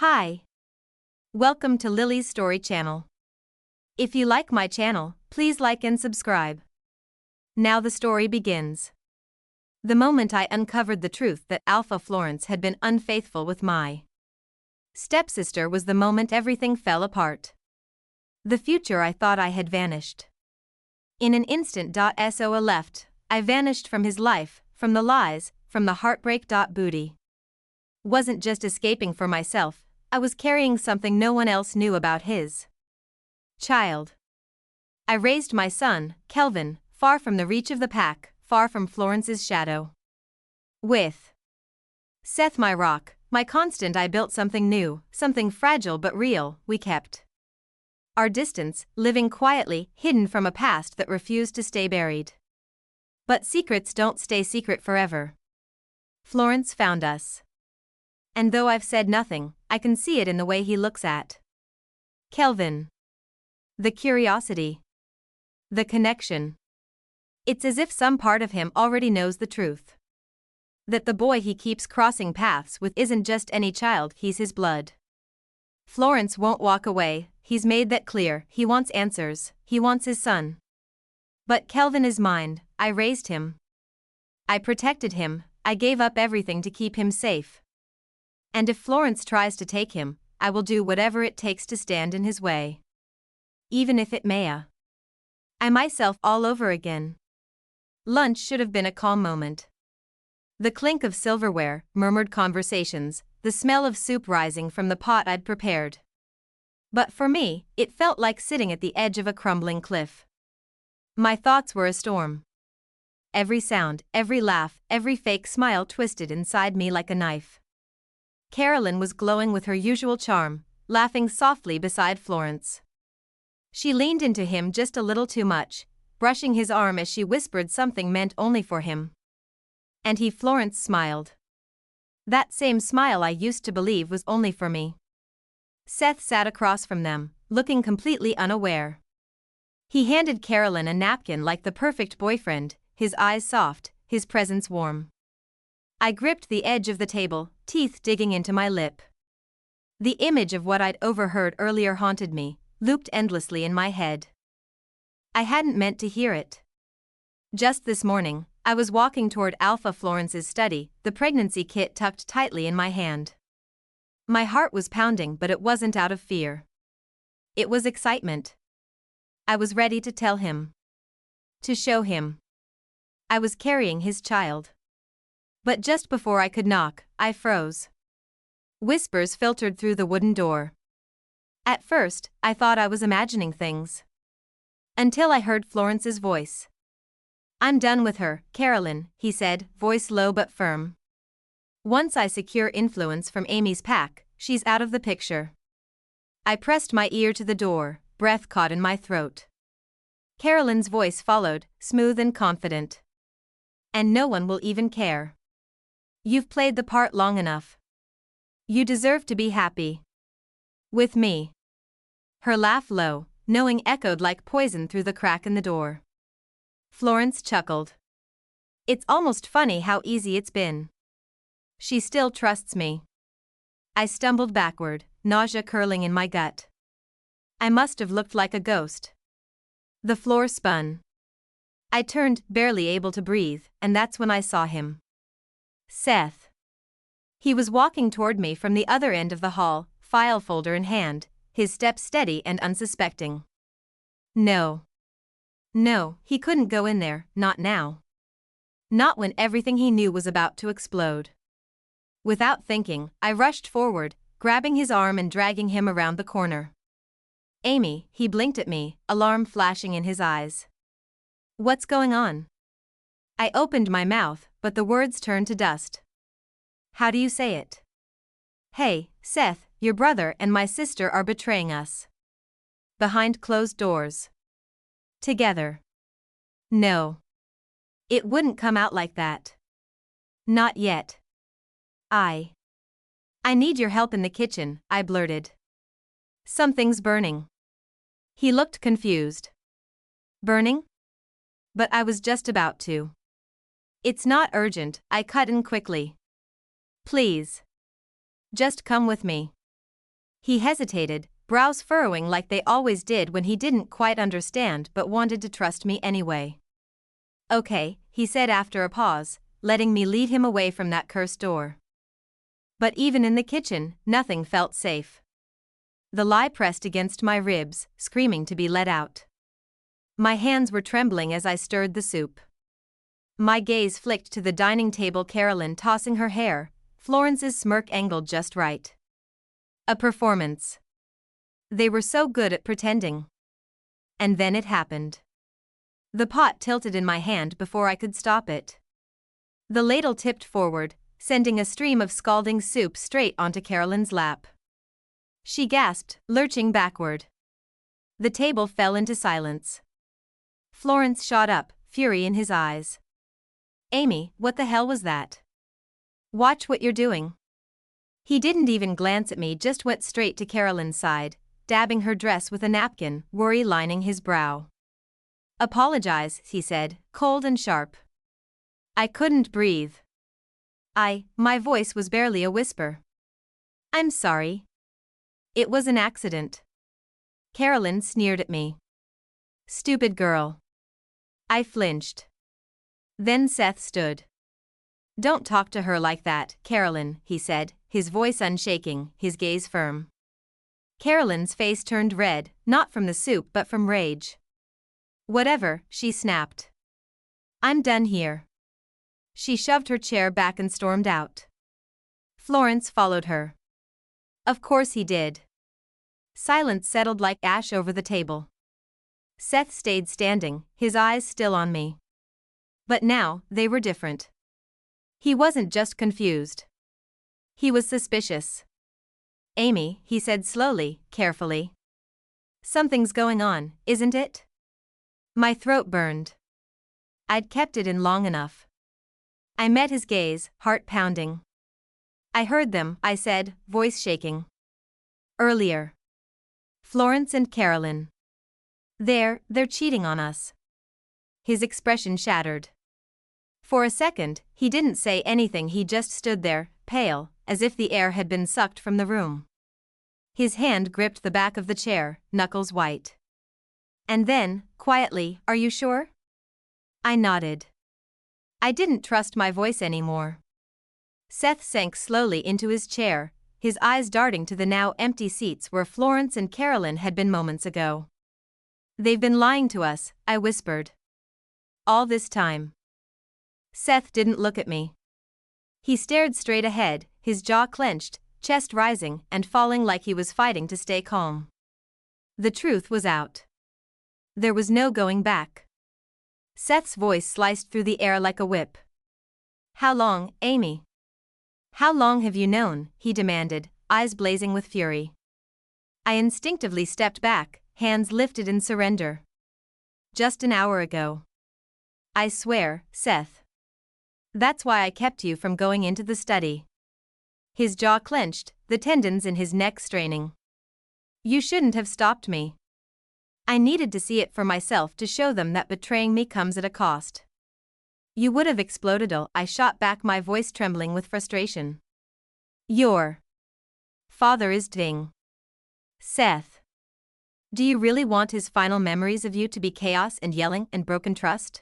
Hi. Welcome to Lily's Story channel. If you like my channel, please like and subscribe. Now the story begins. The moment I uncovered the truth that Alpha Florence had been unfaithful with my stepsister was the moment everything fell apart. The future I thought I had vanished. In an instant.So Ileft.I vanished from his life, from the lies, from the heartbreak.ButI. Wasn't just escaping for myself, I was carrying something no one else knew about his child. I raised my son, Kelvin, far from the reach of the pack, far from Florence's shadow. With Seth-my rock, my constant, I built something new, something fragile but real. We kept our distance, living quietly, hidden from a past that refused to stay buried. But secrets don't stay secret forever. Florence found us. And though I've said nothing, I can see it in the way he looks at Kelvin. The curiosity. The connection. It's as if some part of him already knows the truth. That the boy he keeps crossing paths with isn't just any child, he's his blood. Florence won't walk away, he's made that clear. He wants answers, he wants his son. But Kelvin is mine. I raised him. I protected him, I gave up everything to keep him safe. And if Florence tries to take him, I will do whatever it takes to stand in his way. Even if it may. I myself all over again. Lunch should have been a calm moment. The clink of silverware, murmured conversations, the smell of soup rising from the pot I'd prepared. But for me, it felt like sitting at the edge of a crumbling cliff. My thoughts were a storm. Every sound, every laugh, every fake smile twisted inside me like a knife. Carolyn was glowing with her usual charm, laughing softly beside Florence. She leaned into him just a little too much, brushing his arm as she whispered something meant only for him. And he, Florence, smiled. That same smile I used to believe was only for me. Seth sat across from them, looking completely unaware. He handed Carolyn a napkin like the perfect boyfriend, his eyes soft, his presence warm. I gripped the edge of the table, teeth digging into my lip. The image of what I'd overheard earlier haunted me, looped endlessly in my head. I hadn't meant to hear it. Just this morning, I was walking toward Alpha Florence's study, the pregnancy kit tucked tightly in my hand. My heart was pounding, but it wasn't out of fear. It was excitement. I was ready to tell him. To show him. I was carrying his child. But just before I could knock, I froze. Whispers filtered through the wooden door. At first, I thought I was imagining things. Until I heard Florence's voice. "I'm done with her, Carolyn," he said, voice low but firm. "Once I secure influence from Amy's pack, she's out of the picture." I pressed my ear to the door, breath caught in my throat. Carolyn's voice followed, smooth and confident. "And no one will even care. You've played the part long enough. You deserve to be happy. With me." Her laugh, low, knowing, echoed like poison through the crack in the door. Florence chuckled. "It's almost funny how easy it's been. She still trusts me." I stumbled backward, nausea curling in my gut. I must have looked like a ghost. The floor spun. I turned, barely able to breathe, and that's when I saw him. Seth. He was walking toward me from the other end of the hall, file folder in hand, his step steady and unsuspecting. No. No, he couldn't go in there, not now. Not when everything he knew was about to explode. Without thinking, I rushed forward, grabbing his arm and dragging him around the corner. "Amy," he blinked at me, alarm flashing in his eyes. "What's going on?" I opened my mouth, but the words turned to dust. "How do you say it?" "Hey, Seth, your brother and my sister are betraying us. Behind closed doors. Together." "No. It wouldn't come out like that. Not yet. I need your help in the kitchen," I blurted. "Something's burning." He looked confused. "Burning?" But I was just about to. "It's not urgent," I cut in quickly. "Please. Just come with me." He hesitated, brows furrowing like they always did when he didn't quite understand but wanted to trust me anyway. Okay, he said after a pause, letting me lead him away from that cursed door. But even in the kitchen, nothing felt safe. The lie pressed against my ribs, screaming to be let out. My hands were trembling as I stirred the soup. My gaze flicked to the dining table, Carolyn tossing her hair, Florence's smirk angled just right. A performance. They were so good at pretending. And then it happened. The pot tilted in my hand before I could stop it. The ladle tipped forward, sending a stream of scalding soup straight onto Carolyn's lap. She gasped, lurching backward. The table fell into silence. Florence shot up, fury in his eyes. Amy, what the hell was that? Watch what you're doing. He didn't even glance at me, just went straight to Carolyn's side, dabbing her dress with a napkin, worry lining his brow. Apologize, he said, cold and sharp. I couldn't breathe. My voice was barely a whisper. I'm sorry. It was an accident. Carolyn sneered at me. Stupid girl. I flinched. Then Seth stood. Don't talk to her like that, Carolyn, he said, his voice unshaking, his gaze firm. Carolyn's face turned red, not from the soup but from rage. Whatever, she snapped. I'm done here. She shoved her chair back and stormed out. Florence followed her. Of course he did. Silence settled like ash over the table. Seth stayed standing, his eyes still on me. But now, they were different. He wasn't just confused. He was suspicious. Amy, he said slowly, carefully. Something's going on, isn't it? My throat burned. I'd kept it in long enough. I met his gaze, heart pounding. I heard them, I said, voice shaking. Earlier. Florence and Carolyn. They're cheating on us. His expression shattered. For a second, he didn't say anything, he just stood there, pale, as if the air had been sucked from the room. His hand gripped the back of the chair, knuckles white. And then, quietly, are you sure? I nodded. I didn't trust my voice anymore. Seth sank slowly into his chair, his eyes darting to the now empty seats where Florence and Carolyn had been moments ago. They've been lying to us, I whispered. All this time. Seth didn't look at me. He stared straight ahead, his jaw clenched, chest rising and falling like he was fighting to stay calm. The truth was out. There was no going back. Seth's voice sliced through the air like a whip. How long, Amy? How long have you known? He demanded, eyes blazing with fury. I instinctively stepped back, hands lifted in surrender. Just an hour ago. I swear, Seth. That's why I kept you from going into the study. His jaw clenched, the tendons in his neck straining. You shouldn't have stopped me. I needed to see it for myself to show them that betraying me comes at a cost. You would have exploded. I shot back, my voice trembling with frustration. Your father is dying. Seth. Do you really want his final memories of you to be chaos and yelling and broken trust?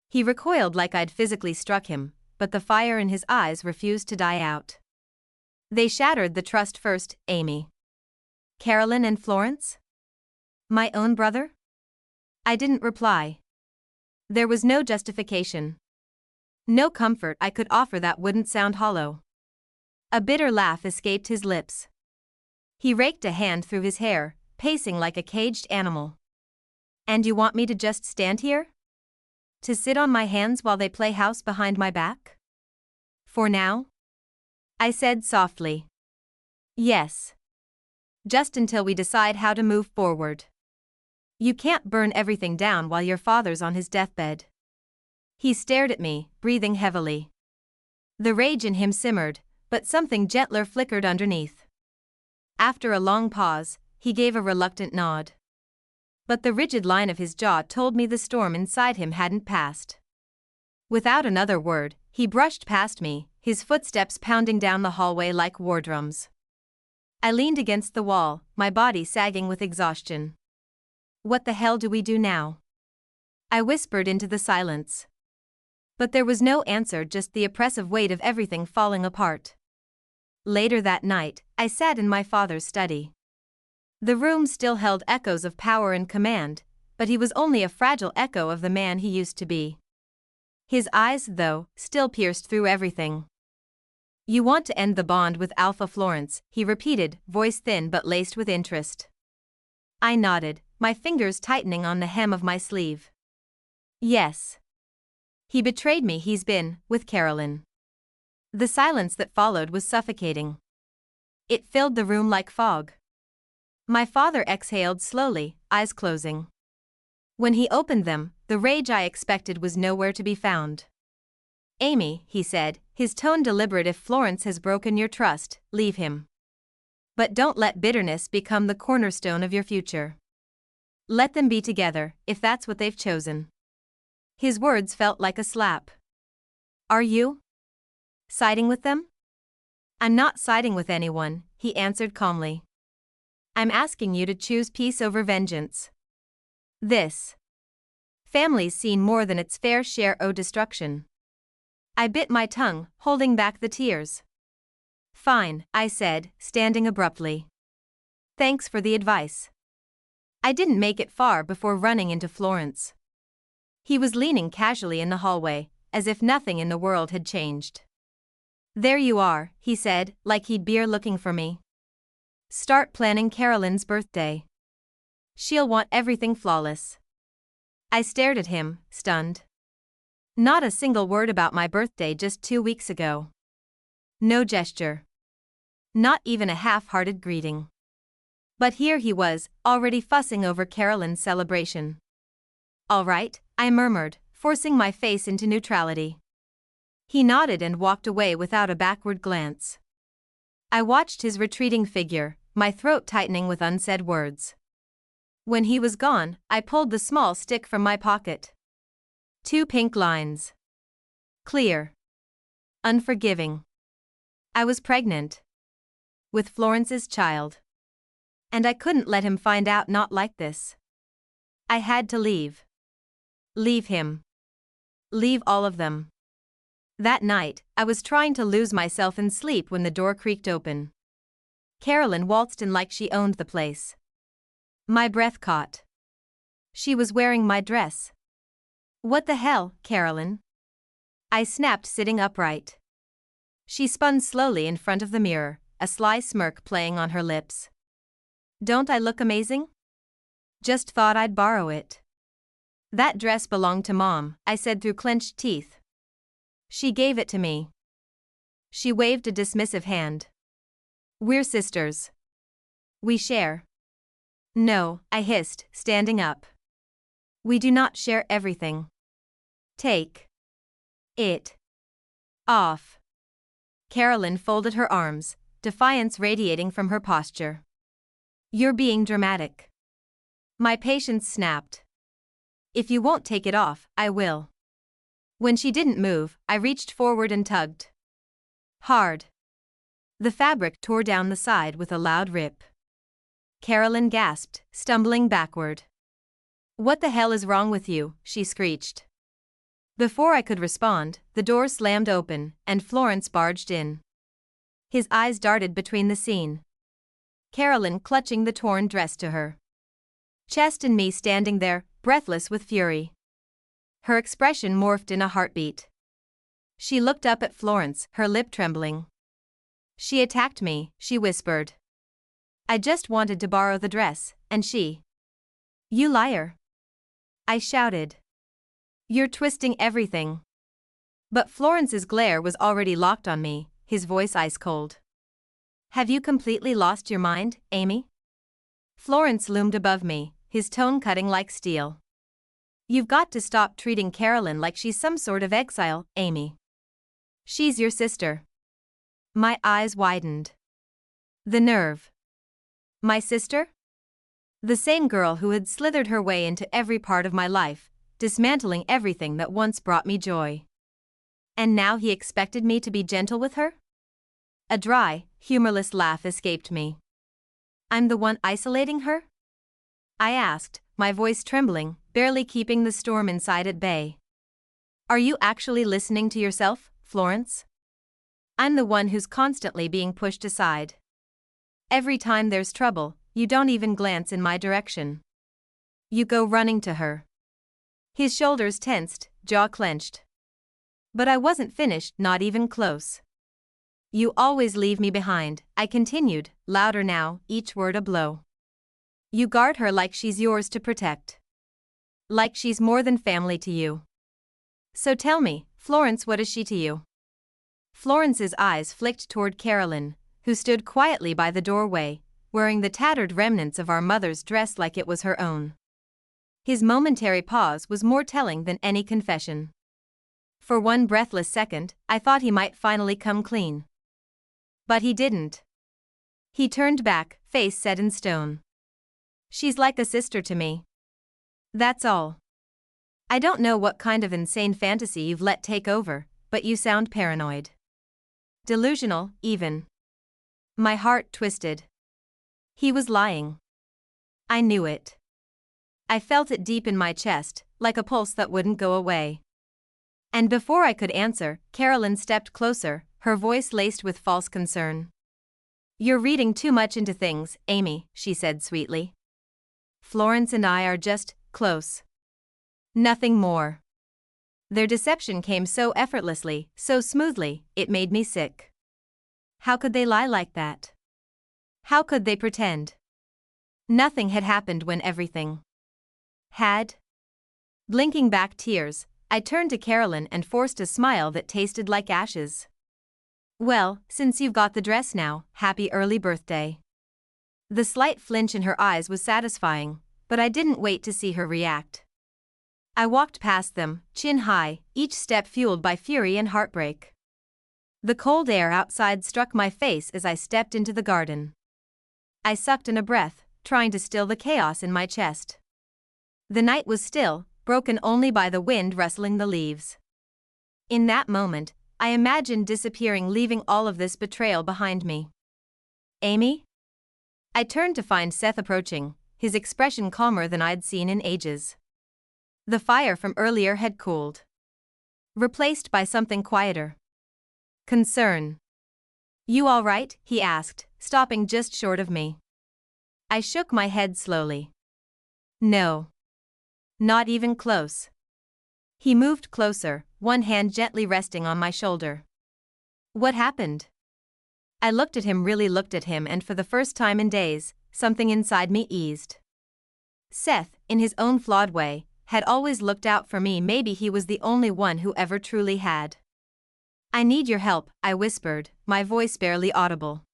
He recoiled like I'd physically struck him, but the fire in his eyes refused to die out. They shattered the trust first, Amy. Carolyn and Florence? My own brother? I didn't reply. There was no justification. No comfort I could offer that wouldn't sound hollow. A bitter laugh escaped his lips. He raked a hand through his hair, pacing like a caged animal. And you want me to just stand here? To sit on my hands while they play house behind my back? For now? I said softly. Yes. Just until we decide how to move forward. You can't burn everything down while your father's on his deathbed. He stared at me, breathing heavily. The rage in him simmered, but something gentler flickered underneath. After a long pause, he gave a reluctant nod. But the rigid line of his jaw told me the storm inside him hadn't passed. Without another word, he brushed past me, his footsteps pounding down the hallway like war drums. I leaned against the wall, my body sagging with exhaustion. What the hell do we do now? I whispered into the silence. But there was no answer, just the oppressive weight of everything falling apart. Later that night, I sat in my father's study. The room still held echoes of power and command, but he was only a fragile echo of the man he used to be. His eyes, though, still pierced through everything. You want to end the bond with Alpha Florence, he repeated, voice thin but laced with interest. I nodded, my fingers tightening on the hem of my sleeve. Yes. He betrayed me. He's been with Carolyn. The silence that followed was suffocating. It filled the room like fog. My father exhaled slowly, eyes closing. When he opened them, the rage I expected was nowhere to be found. Amy, he said, his tone deliberate, if Florence has broken your trust, leave him. But don't let bitterness become the cornerstone of your future. Let them be together, if that's what they've chosen. His words felt like a slap. Are you siding with them? I'm not siding with anyone, he answered calmly. I'm asking you to choose peace over vengeance. This family's seen more than its fair share of destruction. I bit my tongue, holding back the tears. Fine, I said, standing abruptly. Thanks for the advice. I didn't make it far before running into Florence. He was leaning casually in the hallway, as if nothing in the world had changed. There you are, he said, like he'd be looking for me. Start planning Carolyn's birthday. She'll want everything flawless. I stared at him, stunned. Not a single word about my birthday just 2 weeks ago. No gesture. Not even a half-hearted greeting. But here he was, already fussing over Carolyn's celebration. All right, I murmured, forcing my face into neutrality. He nodded and walked away without a backward glance. I watched his retreating figure, my throat tightening with unsaid words. When he was gone, I pulled the small stick from my pocket. 2 pink lines. Clear. Unforgiving. I was pregnant. With Florence's child. And I couldn't let him find out, not like this. I had to leave. Leave him. Leave all of them. That night, I was trying to lose myself in sleep when the door creaked open. Carolyn waltzed in like she owned the place. My breath caught. She was wearing my dress. What the hell, Carolyn? I snapped, sitting upright. She spun slowly in front of the mirror, a sly smirk playing on her lips. Don't I look amazing? Just thought I'd borrow it. That dress belonged to Mom, I said through clenched teeth. She gave it to me. She waved a dismissive hand. We're sisters. We share. No, I hissed, standing up. We do not share everything. Take it off. Carolyn folded her arms, defiance radiating from her posture. You're being dramatic. My patience snapped. If you won't take it off, I will. When she didn't move, I reached forward and tugged. Hard. The fabric tore down the side with a loud rip. Carolyn gasped, stumbling backward. What the hell is wrong with you? She screeched. Before I could respond, the door slammed open, and Florence barged in. His eyes darted between the scene. Carolyn clutching the torn dress to her chest and me standing there, breathless with fury. Her expression morphed in a heartbeat. She looked up at Florence, her lip trembling. She attacked me, she whispered. I just wanted to borrow the dress, and she... You liar. I shouted. You're twisting everything. But Florence's glare was already locked on me, his voice ice cold. Have you completely lost your mind, Amy? Florence loomed above me, his tone cutting like steel. You've got to stop treating Carolyn like she's some sort of exile, Amy. She's your sister. My eyes widened. The nerve. My sister? The same girl who had slithered her way into every part of my life, dismantling everything that once brought me joy. And now he expected me to be gentle with her? A dry, humorless laugh escaped me. I'm the one isolating her? I asked, my voice trembling, barely keeping the storm inside at bay. Are you actually listening to yourself, Florence? I'm the one who's constantly being pushed aside. Every time there's trouble, you don't even glance in my direction. You go running to her. His shoulders tensed, jaw clenched. But I wasn't finished, not even close. You always leave me behind, I continued, louder now, each word a blow. You guard her like she's yours to protect. Like she's more than family to you. So tell me, Florence, what is she to you? Florence's eyes flicked toward Carolyn, who stood quietly by the doorway, wearing the tattered remnants of our mother's dress like it was her own. His momentary pause was more telling than any confession. For one breathless second, I thought he might finally come clean. But he didn't. He turned back, face set in stone. She's like a sister to me. That's all. I don't know what kind of insane fantasy you've let take over, but you sound paranoid. Delusional, even. My heart twisted. He was lying. I knew it. I felt it deep in my chest, like a pulse that wouldn't go away. And before I could answer, Carolyn stepped closer, her voice laced with false concern. You're reading too much into things, Amy, she said sweetly. Florence and I are just close. Nothing more. Their deception came so effortlessly, so smoothly, it made me sick. How could they lie like that? How could they pretend? Nothing had happened when everything had. Blinking back tears, I turned to Carolyn and forced a smile that tasted like ashes. Well, since you've got the dress now, happy early birthday. The slight flinch in her eyes was satisfying, but I didn't wait to see her react. I walked past them, chin high, each step fueled by fury and heartbreak. The cold air outside struck my face as I stepped into the garden. I sucked in a breath, trying to still the chaos in my chest. The night was still, broken only by the wind rustling the leaves. In that moment, I imagined disappearing, leaving all of this betrayal behind me. Amy? I turned to find Seth approaching, his expression calmer than I'd seen in ages. The fire from earlier had cooled. Replaced by something quieter. Concern. You all right? He asked, stopping just short of me. I shook my head slowly. No. Not even close. He moved closer, one hand gently resting on my shoulder. What happened? I looked at him, really looked at him, and for the first time in days, something inside me eased. Seth, in his own flawed way, had always looked out for me. Maybe he was the only one who ever truly had. I need your help, I whispered, my voice barely audible.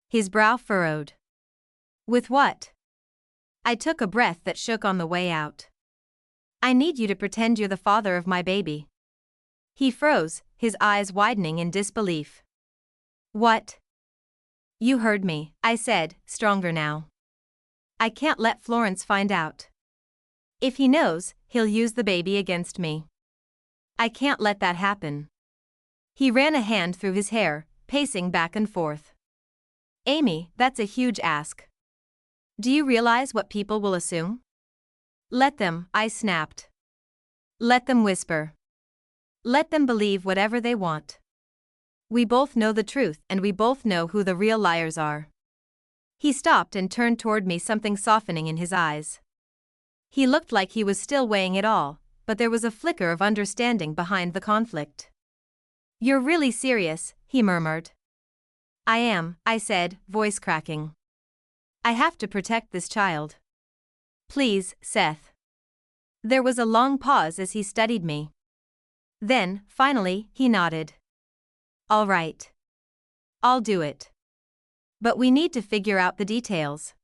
His brow furrowed. With what? I took a breath that shook on the way out. I need you to pretend you're the father of my baby. He froze, his eyes widening in disbelief. What? You heard me, I said, stronger now. I can't let Florence find out. If he knows, he'll use the baby against me. I can't let that happen. He ran a hand through his hair, pacing back and forth. Amy, that's a huge ask. Do you realize what people will assume? Let them, I snapped. Let them whisper. Let them believe whatever they want. We both know the truth, and we both know who the real liars are. He stopped and turned toward me, something softening in his eyes. He looked like he was still weighing it all, but there was a flicker of understanding behind the conflict. You're really serious, he murmured. I am, I said, voice cracking. I have to protect this child. Please, Seth. There was a long pause as he studied me. Then, finally, he nodded. All right. I'll do it. But we need to figure out the details.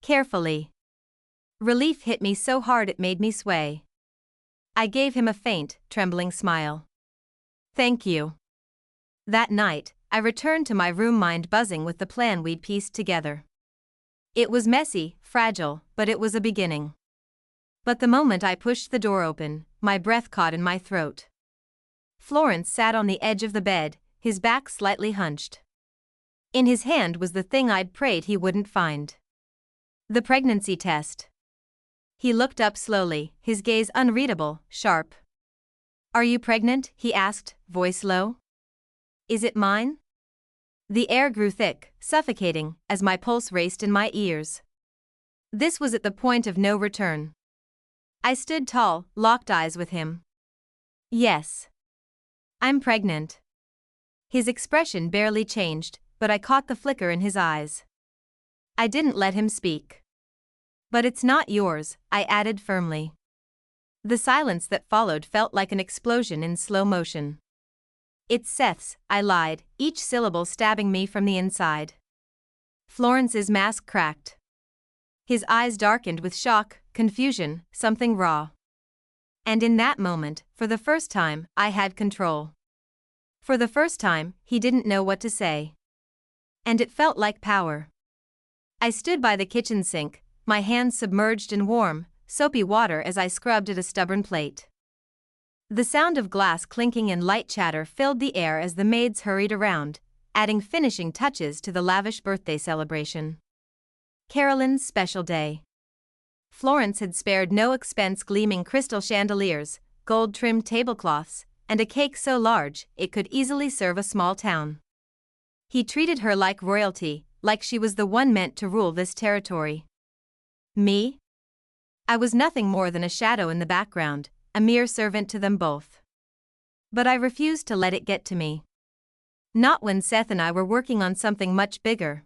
Carefully. Relief hit me so hard it made me sway. I gave him a faint, trembling smile. Thank you. That night, I returned to my room, mind buzzing with the plan we'd pieced together. It was messy, fragile, but it was a beginning. But the moment I pushed the door open, my breath caught in my throat. Florence sat on the edge of the bed, his back slightly hunched. In his hand was the thing I'd prayed he wouldn't find. The pregnancy test. He looked up slowly, his gaze unreadable, sharp. "Are you pregnant?" he asked, voice low. "Is it mine?" The air grew thick, suffocating, as my pulse raced in my ears. This was at the point of no return. I stood tall, locked eyes with him. "Yes. I'm pregnant." His expression barely changed, but I caught the flicker in his eyes. I didn't let him speak. "But it's not yours," I added firmly. The silence that followed felt like an explosion in slow motion. "It's Seth's," I lied, each syllable stabbing me from the inside. Florence's mask cracked. His eyes darkened with shock, confusion, something raw. And in that moment, for the first time, I had control. For the first time, he didn't know what to say. And it felt like power. I stood by the kitchen sink, my hands submerged in warm, soapy water as I scrubbed at a stubborn plate. The sound of glass clinking and light chatter filled the air as the maids hurried around, adding finishing touches to the lavish birthday celebration. Carolyn's special day. Florence had spared no expense, gleaming crystal chandeliers, gold-trimmed tablecloths, and a cake so large it could easily serve a small town. He treated her like royalty, like she was the one meant to rule this territory. Me? I was nothing more than a shadow in the background, a mere servant to them both. But I refused to let it get to me. Not when Seth and I were working on something much bigger.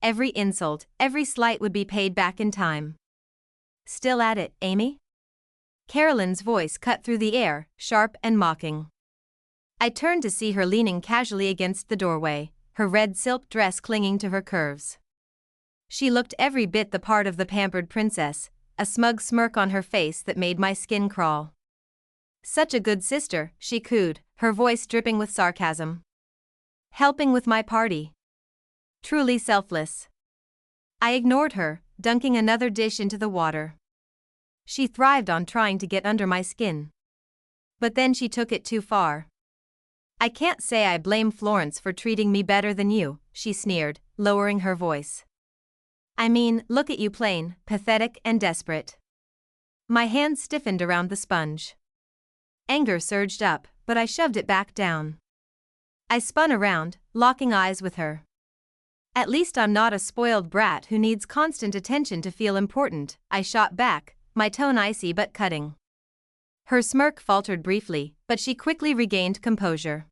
Every insult, every slight would be paid back in time. "Still at it, Amy?" Carolyn's voice cut through the air, sharp and mocking. I turned to see her leaning casually against the doorway, her red silk dress clinging to her curves. She looked every bit the part of the pampered princess, a smug smirk on her face that made my skin crawl. "Such a good sister," she cooed, her voice dripping with sarcasm. "Helping with my party. Truly selfless." I ignored her, dunking another dish into the water. She thrived on trying to get under my skin. But then she took it too far. "I can't say I blame Florence for treating me better than you," she sneered, lowering her voice. "I mean, look at you, plain, pathetic and desperate." My hand stiffened around the sponge. Anger surged up, but I shoved it back down. I spun around, locking eyes with her. "At least I'm not a spoiled brat who needs constant attention to feel important," I shot back, my tone icy but cutting. Her smirk faltered briefly, but she quickly regained composure.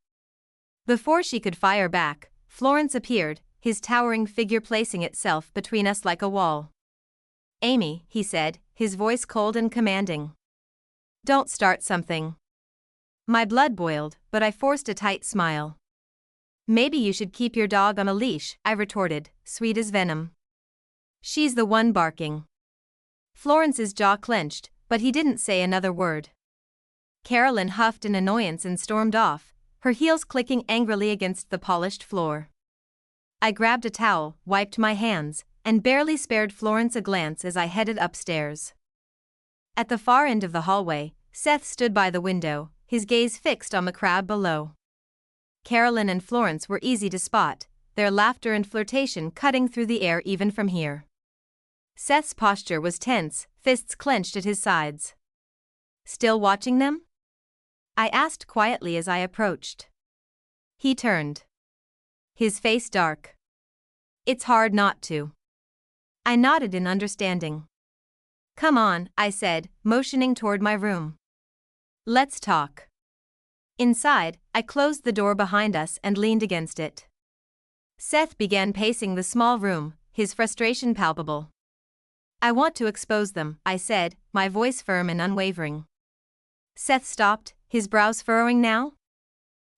Before she could fire back, Florence appeared, his towering figure placing itself between us like a wall. "Amy," he said, his voice cold and commanding. "Don't start something." My blood boiled, but I forced a tight smile. "Maybe you should keep your dog on a leash," I retorted, sweet as venom. "She's the one barking." Florence's jaw clenched, but he didn't say another word. Carolyn huffed in annoyance and stormed off, her heels clicking angrily against the polished floor. I grabbed a towel, wiped my hands, and barely spared Florence a glance as I headed upstairs. At the far end of the hallway, Seth stood by the window, his gaze fixed on the crowd below. Carolyn and Florence were easy to spot, their laughter and flirtation cutting through the air even from here. Seth's posture was tense, fists clenched at his sides. "Still watching them?" I asked quietly as I approached. He turned. His face dark. "It's hard not to." I nodded in understanding. "Come on," I said, motioning toward my room. "Let's talk." Inside, I closed the door behind us and leaned against it. Seth began pacing the small room, his frustration palpable. "I want to expose them," I said, my voice firm and unwavering. Seth stopped, his brows furrowing now.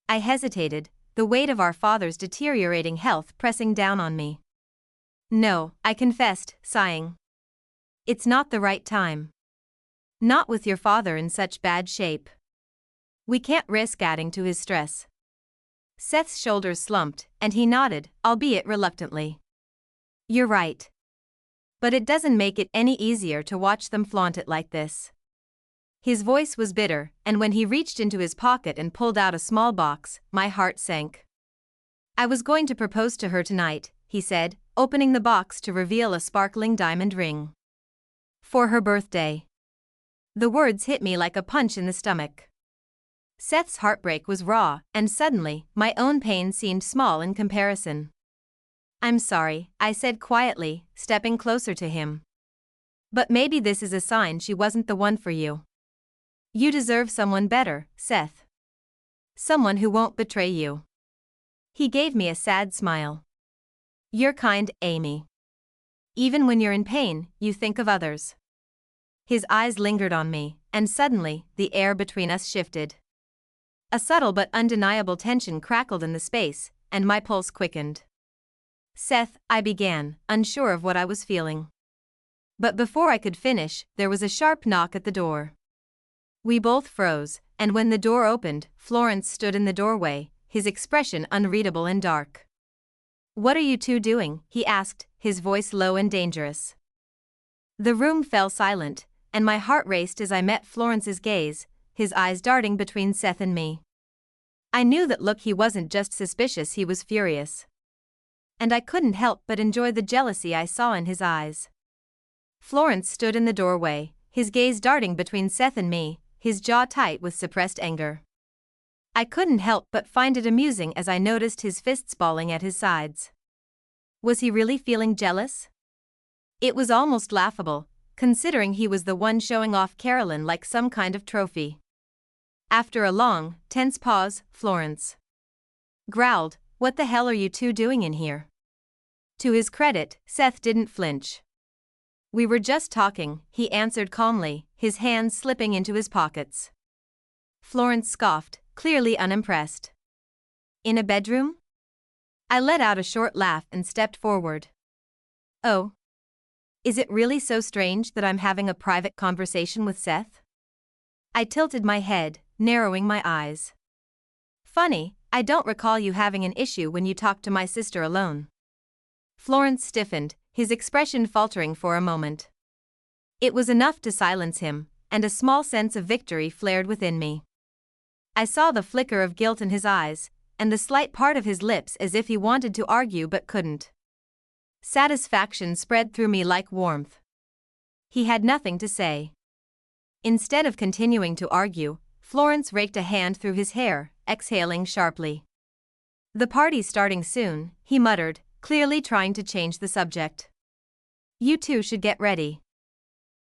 I hesitated, the weight of our father's deteriorating health pressing down on me. "No," I confessed, sighing. "It's not the right time. Not with your father in such bad shape. We can't risk adding to his stress." Seth's shoulders slumped, and he nodded, albeit reluctantly. "You're right. But it doesn't make it any easier to watch them flaunt it like this." His voice was bitter, and when he reached into his pocket and pulled out a small box, my heart sank. I was going to propose to her tonight, he said, opening the box to reveal a sparkling diamond ring. For her birthday. The words hit me like a punch in the stomach. Seth's heartbreak was raw, and suddenly, my own pain seemed small in comparison. I'm sorry, I said quietly, stepping closer to him. But maybe this is a sign she wasn't the one for you. You deserve someone better, Seth. Someone who won't betray you. He gave me a sad smile. You're kind, Amy. Even when you're in pain, you think of others. His eyes lingered on me, and suddenly, the air between us shifted. A subtle but undeniable tension crackled in the space, and my pulse quickened. Seth, I began, unsure of what I was feeling. But before I could finish, there was a sharp knock at the door. We both froze, and when the door opened, Florence stood in the doorway, his expression unreadable and dark. What are you two doing? He asked, his voice low and dangerous. The room fell silent, and my heart raced as I met Florence's gaze, his eyes darting between Seth and me. I knew that look. He wasn't just suspicious, he was furious. And I couldn't help but enjoy the jealousy I saw in his eyes. Florence stood in the doorway, his gaze darting between Seth and me, his jaw tight with suppressed anger. I couldn't help but find it amusing as I noticed his fists balling at his sides. Was he really feeling jealous? It was almost laughable, considering he was the one showing off Carolyn like some kind of trophy. After a long, tense pause, Florence growled, "What the hell are you two doing in here?" To his credit, Seth didn't flinch. We were just talking, he answered calmly, his hands slipping into his pockets. Florence scoffed, clearly unimpressed. In a bedroom? I let out a short laugh and stepped forward. Oh. Is it really so strange that I'm having a private conversation with Seth? I tilted my head, narrowing my eyes. Funny, I don't recall you having an issue when you talked to my sister alone. Florence stiffened, his expression faltering for a moment. It was enough to silence him, and a small sense of victory flared within me. I saw the flicker of guilt in his eyes, and the slight part of his lips as if he wanted to argue but couldn't. Satisfaction spread through me like warmth. He had nothing to say. Instead of continuing to argue, Florence raked a hand through his hair, exhaling sharply. The party's starting soon, he muttered, clearly trying to change the subject. You two should get ready.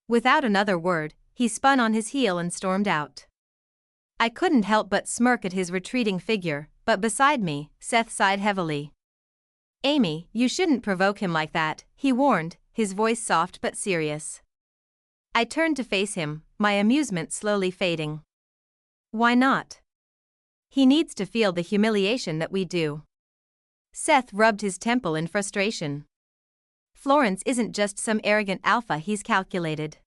Without another word, he spun on his heel and stormed out. I couldn't help but smirk at his retreating figure, but beside me, Seth sighed heavily. Amy, you shouldn't provoke him like that, he warned, his voice soft but serious. I turned to face him, my amusement slowly fading. Why not? He needs to feel the humiliation that we do. Seth rubbed his temple in frustration. Florence isn't just some arrogant alpha, he's calculated.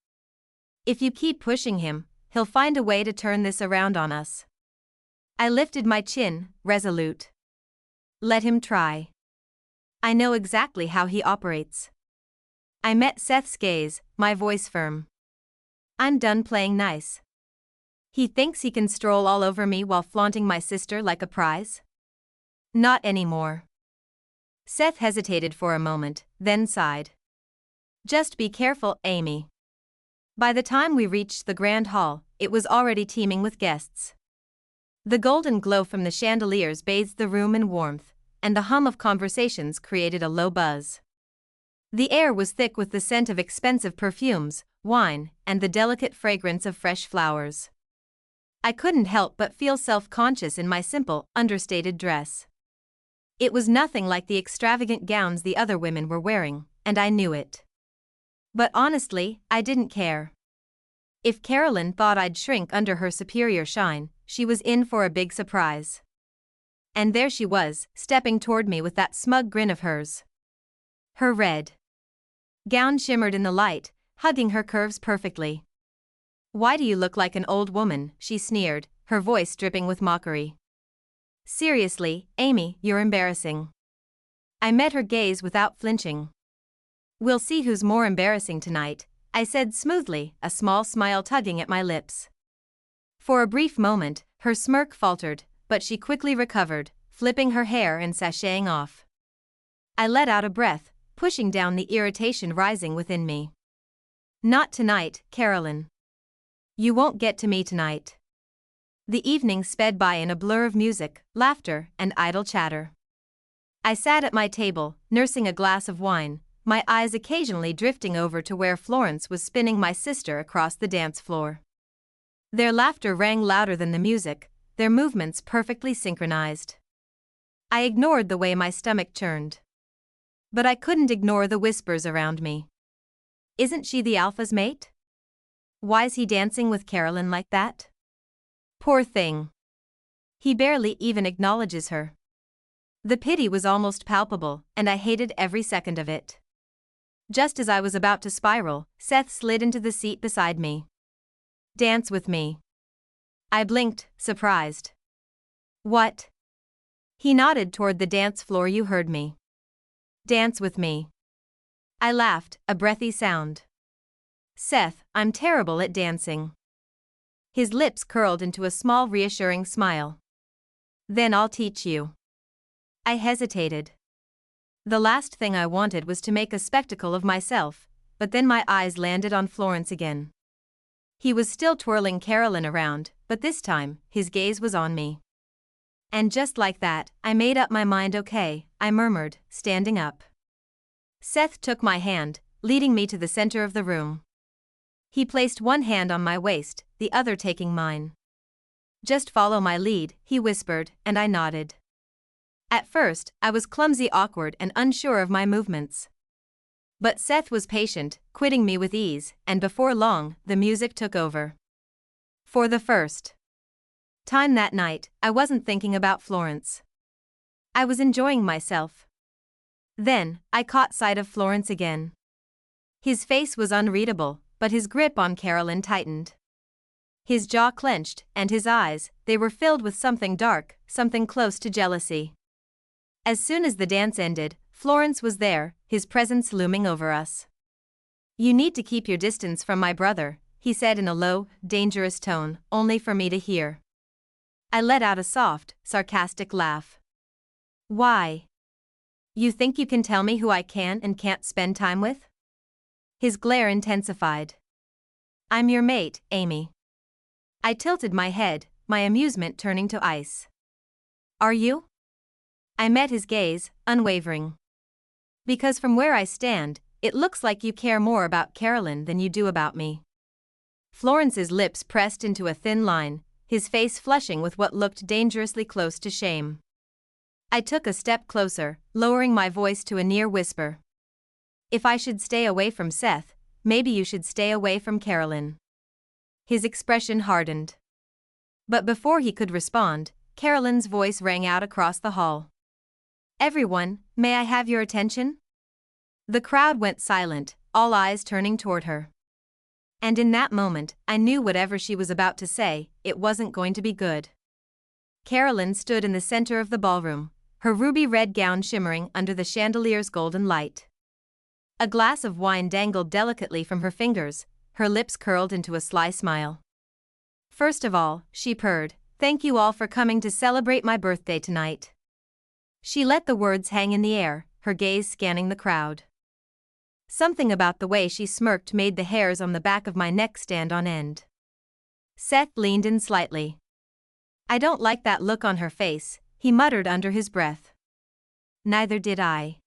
If you keep pushing him, he'll find a way to turn this around on us. I lifted my chin, resolute. Let him try. I know exactly how he operates. I met Seth's gaze, my voice firm. I'm done playing nice. He thinks he can stroll all over me while flaunting my sister like a prize? Not anymore. Seth hesitated for a moment, then sighed. Just be careful, Amy. By the time we reached the grand hall, it was already teeming with guests. The golden glow from the chandeliers bathed the room in warmth, and the hum of conversations created a low buzz. The air was thick with the scent of expensive perfumes, wine, and the delicate fragrance of fresh flowers. I couldn't help but feel self-conscious in my simple, understated dress. It was nothing like the extravagant gowns the other women were wearing, and I knew it. But honestly, I didn't care. If Carolyn thought I'd shrink under her superior shine, she was in for a big surprise. And there she was, stepping toward me with that smug grin of hers. Her red gown shimmered in the light, hugging her curves perfectly. Why do you look like an old woman? She sneered, her voice dripping with mockery. Seriously, Amy, you're embarrassing. I met her gaze without flinching. We'll see who's more embarrassing tonight, I said smoothly, a small smile tugging at my lips. For a brief moment, her smirk faltered, but she quickly recovered, flipping her hair and sashaying off. I let out a breath, pushing down the irritation rising within me. Not tonight, Carolyn. You won't get to me tonight. The evening sped by in a blur of music, laughter, and idle chatter. I sat at my table, nursing a glass of wine, my eyes occasionally drifting over to where Florence was spinning my sister across the dance floor. Their laughter rang louder than the music, their movements perfectly synchronized. I ignored the way my stomach churned. But I couldn't ignore the whispers around me. Isn't she the Alpha's mate? Why's he dancing with Carolyn like that? Poor thing. He barely even acknowledges her. The pity was almost palpable, and I hated every second of it. Just as I was about to spiral, Seth slid into the seat beside me. Dance with me. I blinked, surprised. What? He nodded toward the dance floor. You heard me. Dance with me. I laughed, a breathy sound. Seth, I'm terrible at dancing. His lips curled into a small reassuring smile. Then I'll teach you. I hesitated. The last thing I wanted was to make a spectacle of myself, but then my eyes landed on Florence again. He was still twirling Carolyn around, but this time, his gaze was on me. And just like that, I made up my mind. Okay, I murmured, standing up. Seth took my hand, leading me to the center of the room. He placed one hand on my waist, the other taking mine. Just follow my lead, he whispered, and I nodded. At first, I was clumsy, awkward, and unsure of my movements. But Seth was patient, quitting me with ease, and before long, the music took over. For the first time that night, I wasn't thinking about Florence. I was enjoying myself. Then, I caught sight of Florence again. His face was unreadable, but his grip on Carolyn tightened. His jaw clenched, and his eyes, they were filled with something dark, something close to jealousy. As soon as the dance ended, Florence was there, his presence looming over us. You need to keep your distance from my brother, he said in a low, dangerous tone, only for me to hear. I let out a soft, sarcastic laugh. Why? You think you can tell me who I can and can't spend time with? His glare intensified. I'm your mate, Amy. I tilted my head, my amusement turning to ice. Are you? I met his gaze, unwavering. Because from where I stand, it looks like you care more about Carolyn than you do about me. Florence's lips pressed into a thin line, his face flushing with what looked dangerously close to shame. I took a step closer, lowering my voice to a near whisper. If I should stay away from Seth, maybe you should stay away from Carolyn. His expression hardened. But before he could respond, Carolyn's voice rang out across the hall. Everyone, may I have your attention? The crowd went silent, all eyes turning toward her. And in that moment, I knew whatever she was about to say, it wasn't going to be good. Carolyn stood in the center of the ballroom, her ruby red gown shimmering under the chandelier's golden light. A glass of wine dangled delicately from her fingers, her lips curled into a sly smile. First of all, she purred, thank you all for coming to celebrate my birthday tonight. She let the words hang in the air, her gaze scanning the crowd. Something about the way she smirked made the hairs on the back of my neck stand on end. Seth leaned in slightly. I don't like that look on her face, he muttered under his breath. Neither did I.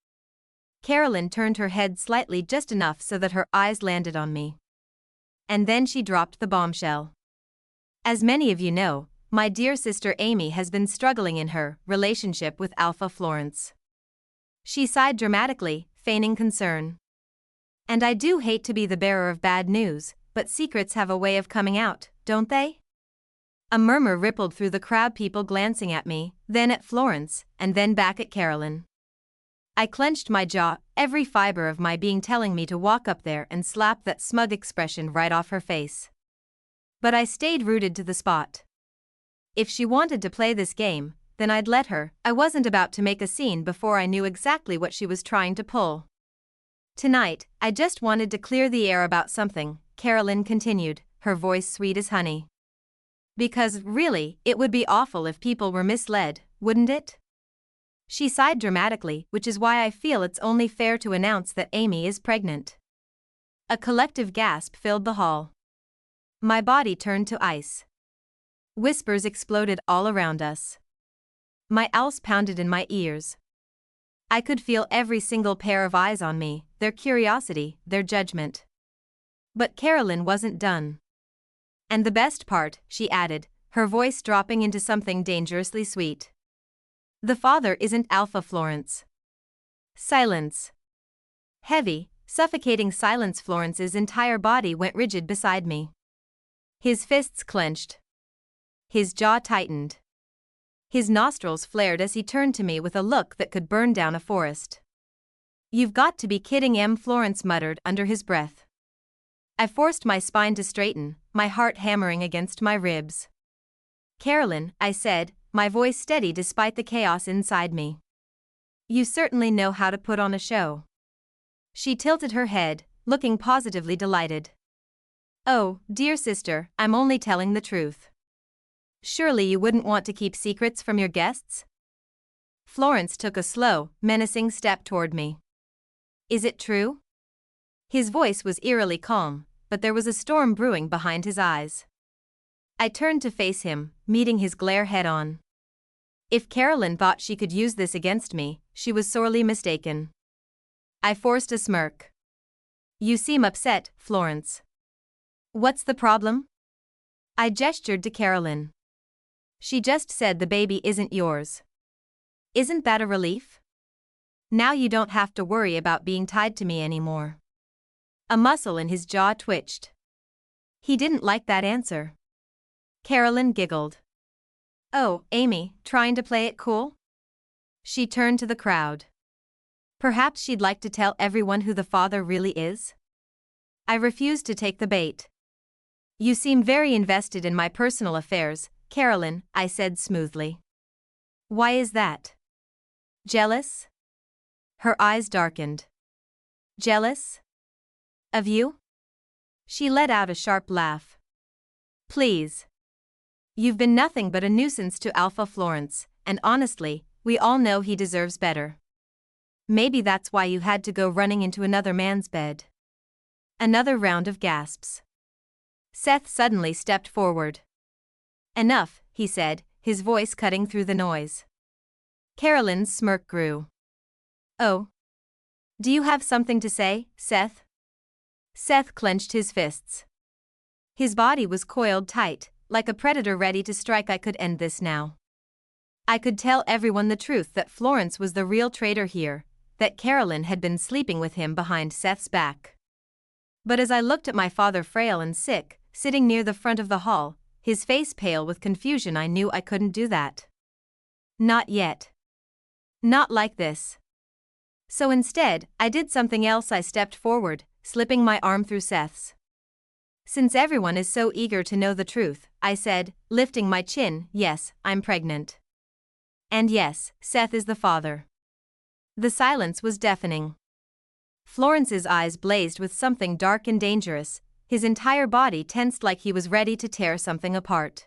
Carolyn turned her head slightly, just enough so that her eyes landed on me. And then she dropped the bombshell. As many of you know, my dear sister Amy has been struggling in her relationship with Alpha Florence. She sighed dramatically, feigning concern. And I do hate to be the bearer of bad news, but secrets have a way of coming out, don't they? A murmur rippled through the crowd, people glancing at me, then at Florence, and then back at Carolyn. I clenched my jaw, every fiber of my being telling me to walk up there and slap that smug expression right off her face. But I stayed rooted to the spot. If she wanted to play this game, then I'd let her. I wasn't about to make a scene before I knew exactly what she was trying to pull. Tonight, I just wanted to clear the air about something, Carolyn continued, her voice sweet as honey. Because, really, it would be awful if people were misled, wouldn't it? She sighed dramatically, which is why I feel it's only fair to announce that Amy is pregnant. A collective gasp filled the hall. My body turned to ice. Whispers exploded all around us. My owls pounded in my ears. I could feel every single pair of eyes on me, their curiosity, their judgment. But Carolyn wasn't done. And the best part, she added, her voice dropping into something dangerously sweet. The father isn't Alpha Florence. Silence. Heavy, suffocating silence. Florence's entire body went rigid beside me. His fists clenched. His jaw tightened. His nostrils flared as he turned to me with a look that could burn down a forest. "You've got to be kidding," Florence muttered under his breath. I forced my spine to straighten, my heart hammering against my ribs. "Carolyn," I said, my voice steady despite the chaos inside me. "You certainly know how to put on a show." She tilted her head, looking positively delighted. "Oh, dear sister, I'm only telling the truth. Surely you wouldn't want to keep secrets from your guests?" Florence took a slow, menacing step toward me. "Is it true?" His voice was eerily calm, but there was a storm brewing behind his eyes. I turned to face him, meeting his glare head-on. If Carolyn thought she could use this against me, she was sorely mistaken. I forced a smirk. "You seem upset, Florence. What's the problem?" I gestured to Carolyn. "She just said the baby isn't yours. Isn't that a relief? Now you don't have to worry about being tied to me anymore." A muscle in his jaw twitched. He didn't like that answer. Carolyn giggled. "Oh, Amy, trying to play it cool?" She turned to the crowd. "Perhaps she'd like to tell everyone who the father really is?" I refused to take the bait. "You seem very invested in my personal affairs, Carolyn," I said smoothly. "Why is that? Jealous?" Her eyes darkened. "Jealous? Of you?" She let out a sharp laugh. "Please. You've been nothing but a nuisance to Alpha Florence, and honestly, we all know he deserves better. Maybe that's why you had to go running into another man's bed." Another round of gasps. Seth suddenly stepped forward. "Enough," he said, his voice cutting through the noise. Carolyn's smirk grew. "Oh? Do you have something to say, Seth?" Seth clenched his fists. His body was coiled tight, like a predator ready to strike. I could end this now. I could tell everyone the truth, that Florence was the real traitor here, that Carolyn had been sleeping with him behind Seth's back. But as I looked at my father, frail and sick, sitting near the front of the hall, his face pale with confusion, I knew I couldn't do that. Not yet. Not like this. So instead, I did something else. I stepped forward, slipping my arm through Seth's. "Since everyone is so eager to know the truth," I said, lifting my chin, "yes, I'm pregnant. And yes, Seth is the father." The silence was deafening. Florence's eyes blazed with something dark and dangerous, his entire body tensed like he was ready to tear something apart.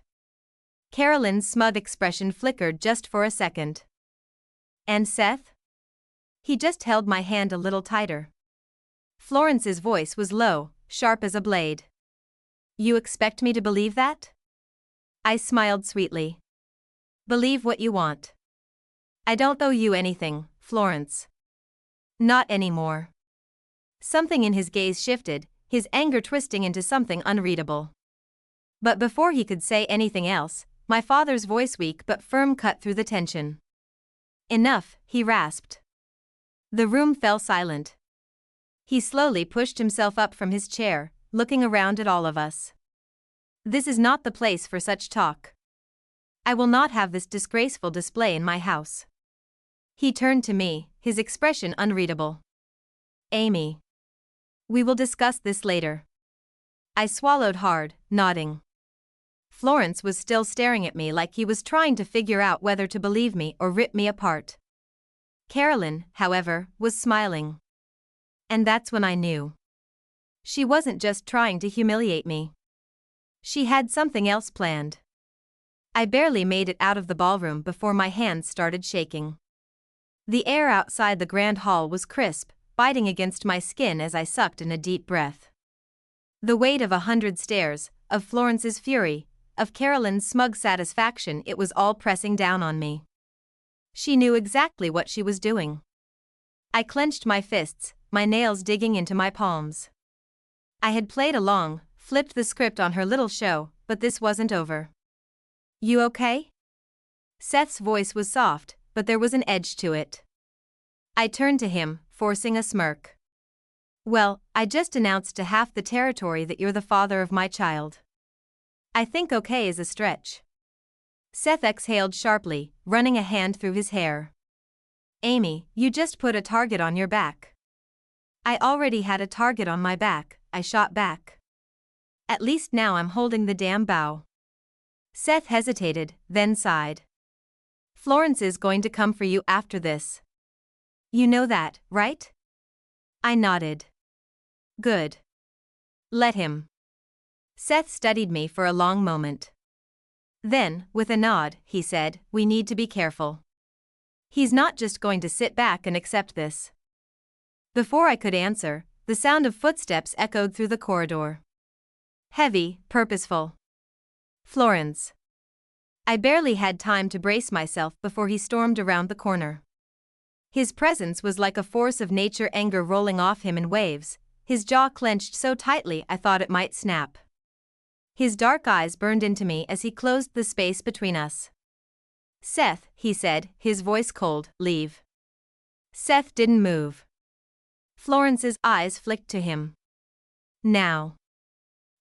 Carolyn's smug expression flickered just for a second. "And Seth?" He just held my hand a little tighter. Florence's voice was low, sharp as a blade. "You expect me to believe that?" I smiled sweetly. "Believe what you want. I don't owe you anything, Florence. Not anymore." Something in his gaze shifted, his anger twisting into something unreadable. But before he could say anything else, my father's voice, weak but firm, cut through the tension. "Enough," he rasped. The room fell silent. He slowly pushed himself up from his chair, looking around at all of us. "This is not the place for such talk. I will not have this disgraceful display in my house." He turned to me, his expression unreadable. "Amy. We will discuss this later." I swallowed hard, nodding. Florence was still staring at me like he was trying to figure out whether to believe me or rip me apart. Carolyn, however, was smiling. And that's when I knew. She wasn't just trying to humiliate me. She had something else planned. I barely made it out of the ballroom before my hands started shaking. The air outside the grand hall was crisp, biting against my skin as I sucked in a deep breath. The weight of 100 stares, of Florence's fury, of Carolyn's smug satisfaction, it was all pressing down on me. She knew exactly what she was doing. I clenched my fists, my nails digging into my palms. I had played along, flipped the script on her little show, but this wasn't over. "You okay?" Seth's voice was soft, but there was an edge to it. I turned to him, forcing a smirk. "Well, I just announced to half the territory that you're the father of my child. I think okay is a stretch." Seth exhaled sharply, running a hand through his hair. "Amy, you just put a target on your back." "I already had a target on my back," I shot back. "At least now I'm holding the damn bow." Seth hesitated, then sighed. "Florence is going to come for you after this. You know that, right?" I nodded. "Good. Let him." Seth studied me for a long moment. Then, with a nod, he said, "We need to be careful. He's not just going to sit back and accept this." Before I could answer, the sound of footsteps echoed through the corridor. Heavy, purposeful. "Florence." I barely had time to brace myself before he stormed around the corner. His presence was like a force of nature, anger rolling off him in waves, his jaw clenched so tightly I thought it might snap. His dark eyes burned into me as he closed the space between us. "Seth," he said, his voice cold, "leave." Seth didn't move. Florence's eyes flicked to him. "Now."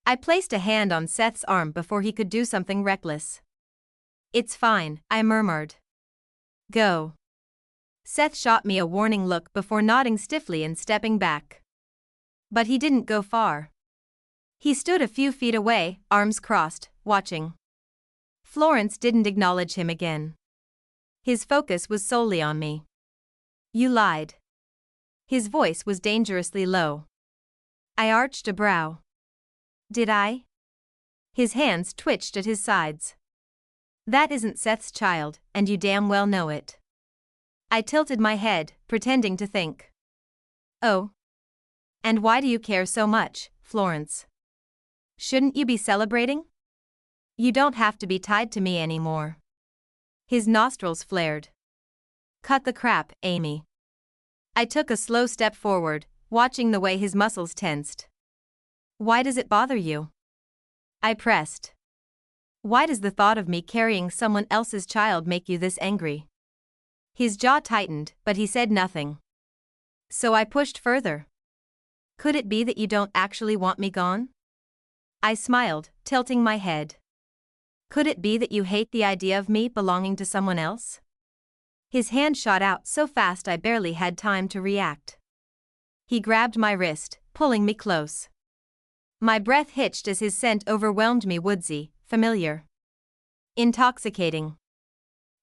I placed a hand on Seth's arm before he could do something reckless. "It's fine," I murmured. "Go." Seth shot me a warning look before nodding stiffly and stepping back. But he didn't go far. He stood a few feet away, arms crossed, watching. Florence didn't acknowledge him again. His focus was solely on me. "You lied." His voice was dangerously low. I arched a brow. "Did I?" His hands twitched at his sides. "That isn't Seth's child, and you damn well know it." I tilted my head, pretending to think. "Oh? And why do you care so much, Florence? Shouldn't you be celebrating? You don't have to be tied to me anymore." His nostrils flared. "Cut the crap, Amy." I took a slow step forward, watching the way his muscles tensed. "Why does it bother you?" I pressed. "Why does the thought of me carrying someone else's child make you this angry?" His jaw tightened, but he said nothing. So I pushed further. "Could it be that you don't actually want me gone?" I smiled, tilting my head. "Could it be that you hate the idea of me belonging to someone else?" His hand shot out so fast I barely had time to react. He grabbed my wrist, pulling me close. My breath hitched as his scent overwhelmed me, woodsy, familiar. Intoxicating.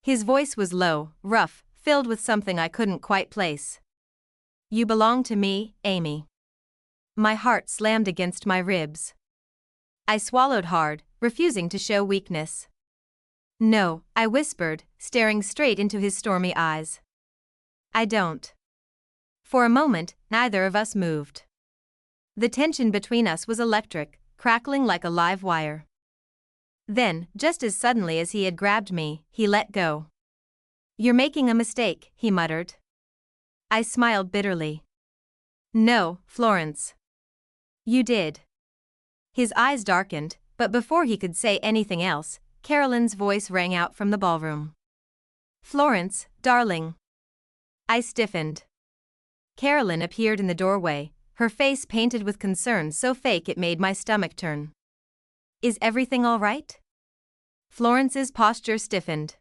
His voice was low, rough, filled with something I couldn't quite place. "You belong to me, Amy." My heart slammed against my ribs. I swallowed hard, refusing to show weakness. "No," I whispered, staring straight into his stormy eyes. "I don't." For a moment, neither of us moved. The tension between us was electric, crackling like a live wire. Then, just as suddenly as he had grabbed me, he let go. "You're making a mistake," he muttered. I smiled bitterly. "No, Florence. You did." His eyes darkened, but before he could say anything else, Carolyn's voice rang out from the ballroom. "Florence, darling." I stiffened. Carolyn appeared in the doorway, her face painted with concern so fake it made my stomach turn. "Is everything all right?" Florence's posture stiffened.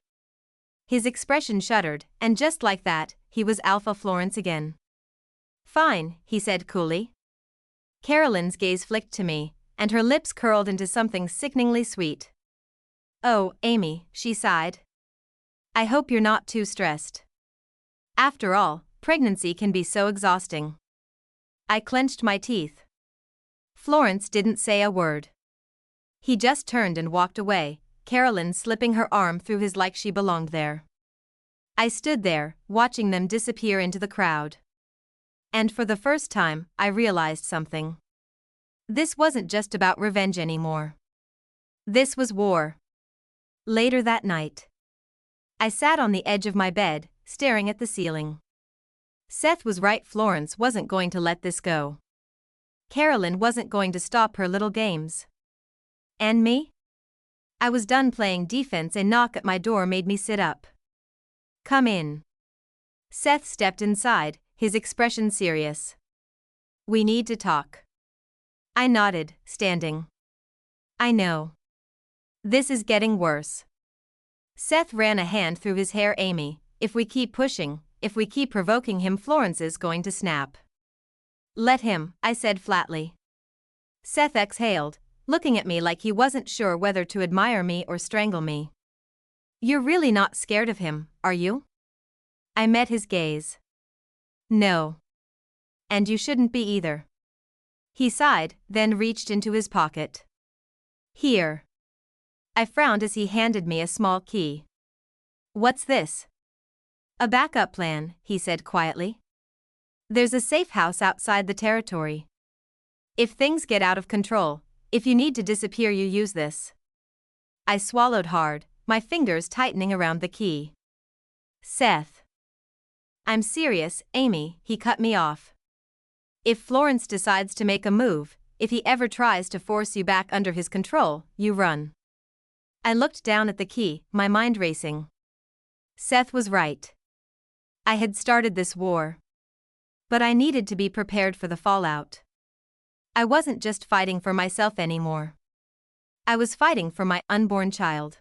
His expression shuddered, and just like that, he was Alpha Florence again. "Fine," he said coolly. Carolyn's gaze flicked to me, and her lips curled into something sickeningly sweet. "Oh, Amy," she sighed. "I hope you're not too stressed. After all, pregnancy can be so exhausting." I clenched my teeth. Florence didn't say a word. He just turned and walked away, Carolyn slipping her arm through his like she belonged there. I stood there, watching them disappear into the crowd. And for the first time, I realized something. This wasn't just about revenge anymore. This was war. Later that night, I sat on the edge of my bed, staring at the ceiling. Seth was right, Florence wasn't going to let this go. Carolyn wasn't going to stop her little games. And me? I was done playing defense. A knock at my door made me sit up. Come in. Seth stepped inside, his expression serious. We need to talk. I nodded, standing. I know. This is getting worse. Seth ran a hand through his hair. Amy, if we keep pushing, if we keep provoking him, Florence is going to snap. Let him, I said flatly. Seth exhaled, looking at me like he wasn't sure whether to admire me or strangle me. You're really not scared of him, are you? I met his gaze. No. And you shouldn't be either. He sighed, then reached into his pocket. Here. I frowned as he handed me a small key. What's this? A backup plan, he said quietly. There's a safe house outside the territory. If things get out of control, if you need to disappear, you use this. I swallowed hard, my fingers tightening around the key. Seth. I'm serious, Amy, he cut me off. If Florence decides to make a move, if he ever tries to force you back under his control, you run. I looked down at the key, my mind racing. Seth was right. I had started this war. But I needed to be prepared for the fallout. I wasn't just fighting for myself anymore. I was fighting for my unborn child.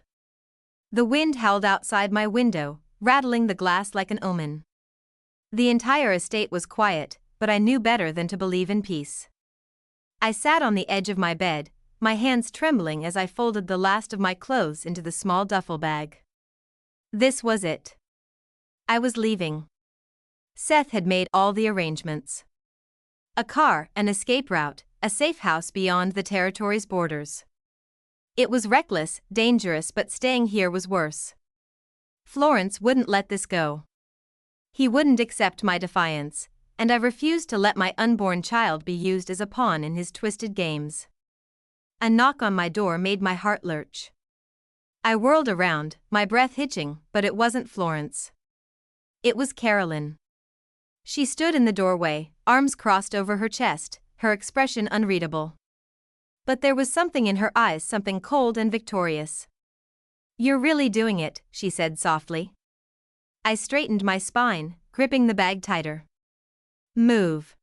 The wind howled outside my window, rattling the glass like an omen. The entire estate was quiet, but I knew better than to believe in peace. I sat on the edge of my bed, my hands trembling as I folded the last of my clothes into the small duffel bag. This was it. I was leaving. Seth had made all the arrangements. A car, an escape route, a safe house beyond the territory's borders. It was reckless, dangerous, but staying here was worse. Florence wouldn't let this go. He wouldn't accept my defiance, and I refused to let my unborn child be used as a pawn in his twisted games. A knock on my door made my heart lurch. I whirled around, my breath hitching, but it wasn't Florence. It was Carolyn. She stood in the doorway, arms crossed over her chest, her expression unreadable. But there was something in her eyes, something cold and victorious. You're really doing it, she said softly. I straightened my spine, gripping the bag tighter. Move.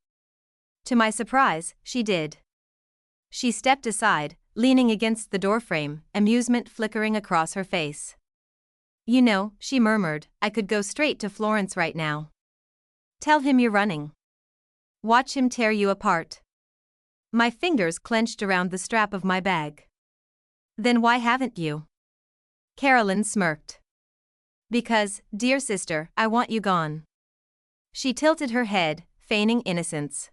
To my surprise, she did. She stepped aside, leaning against the doorframe, amusement flickering across her face. You know, she murmured, I could go straight to Florence right now. Tell him you're running. Watch him tear you apart. My fingers clenched around the strap of my bag. Then why haven't you? Carolyn smirked. Because, dear sister, I want you gone. She tilted her head, feigning innocence.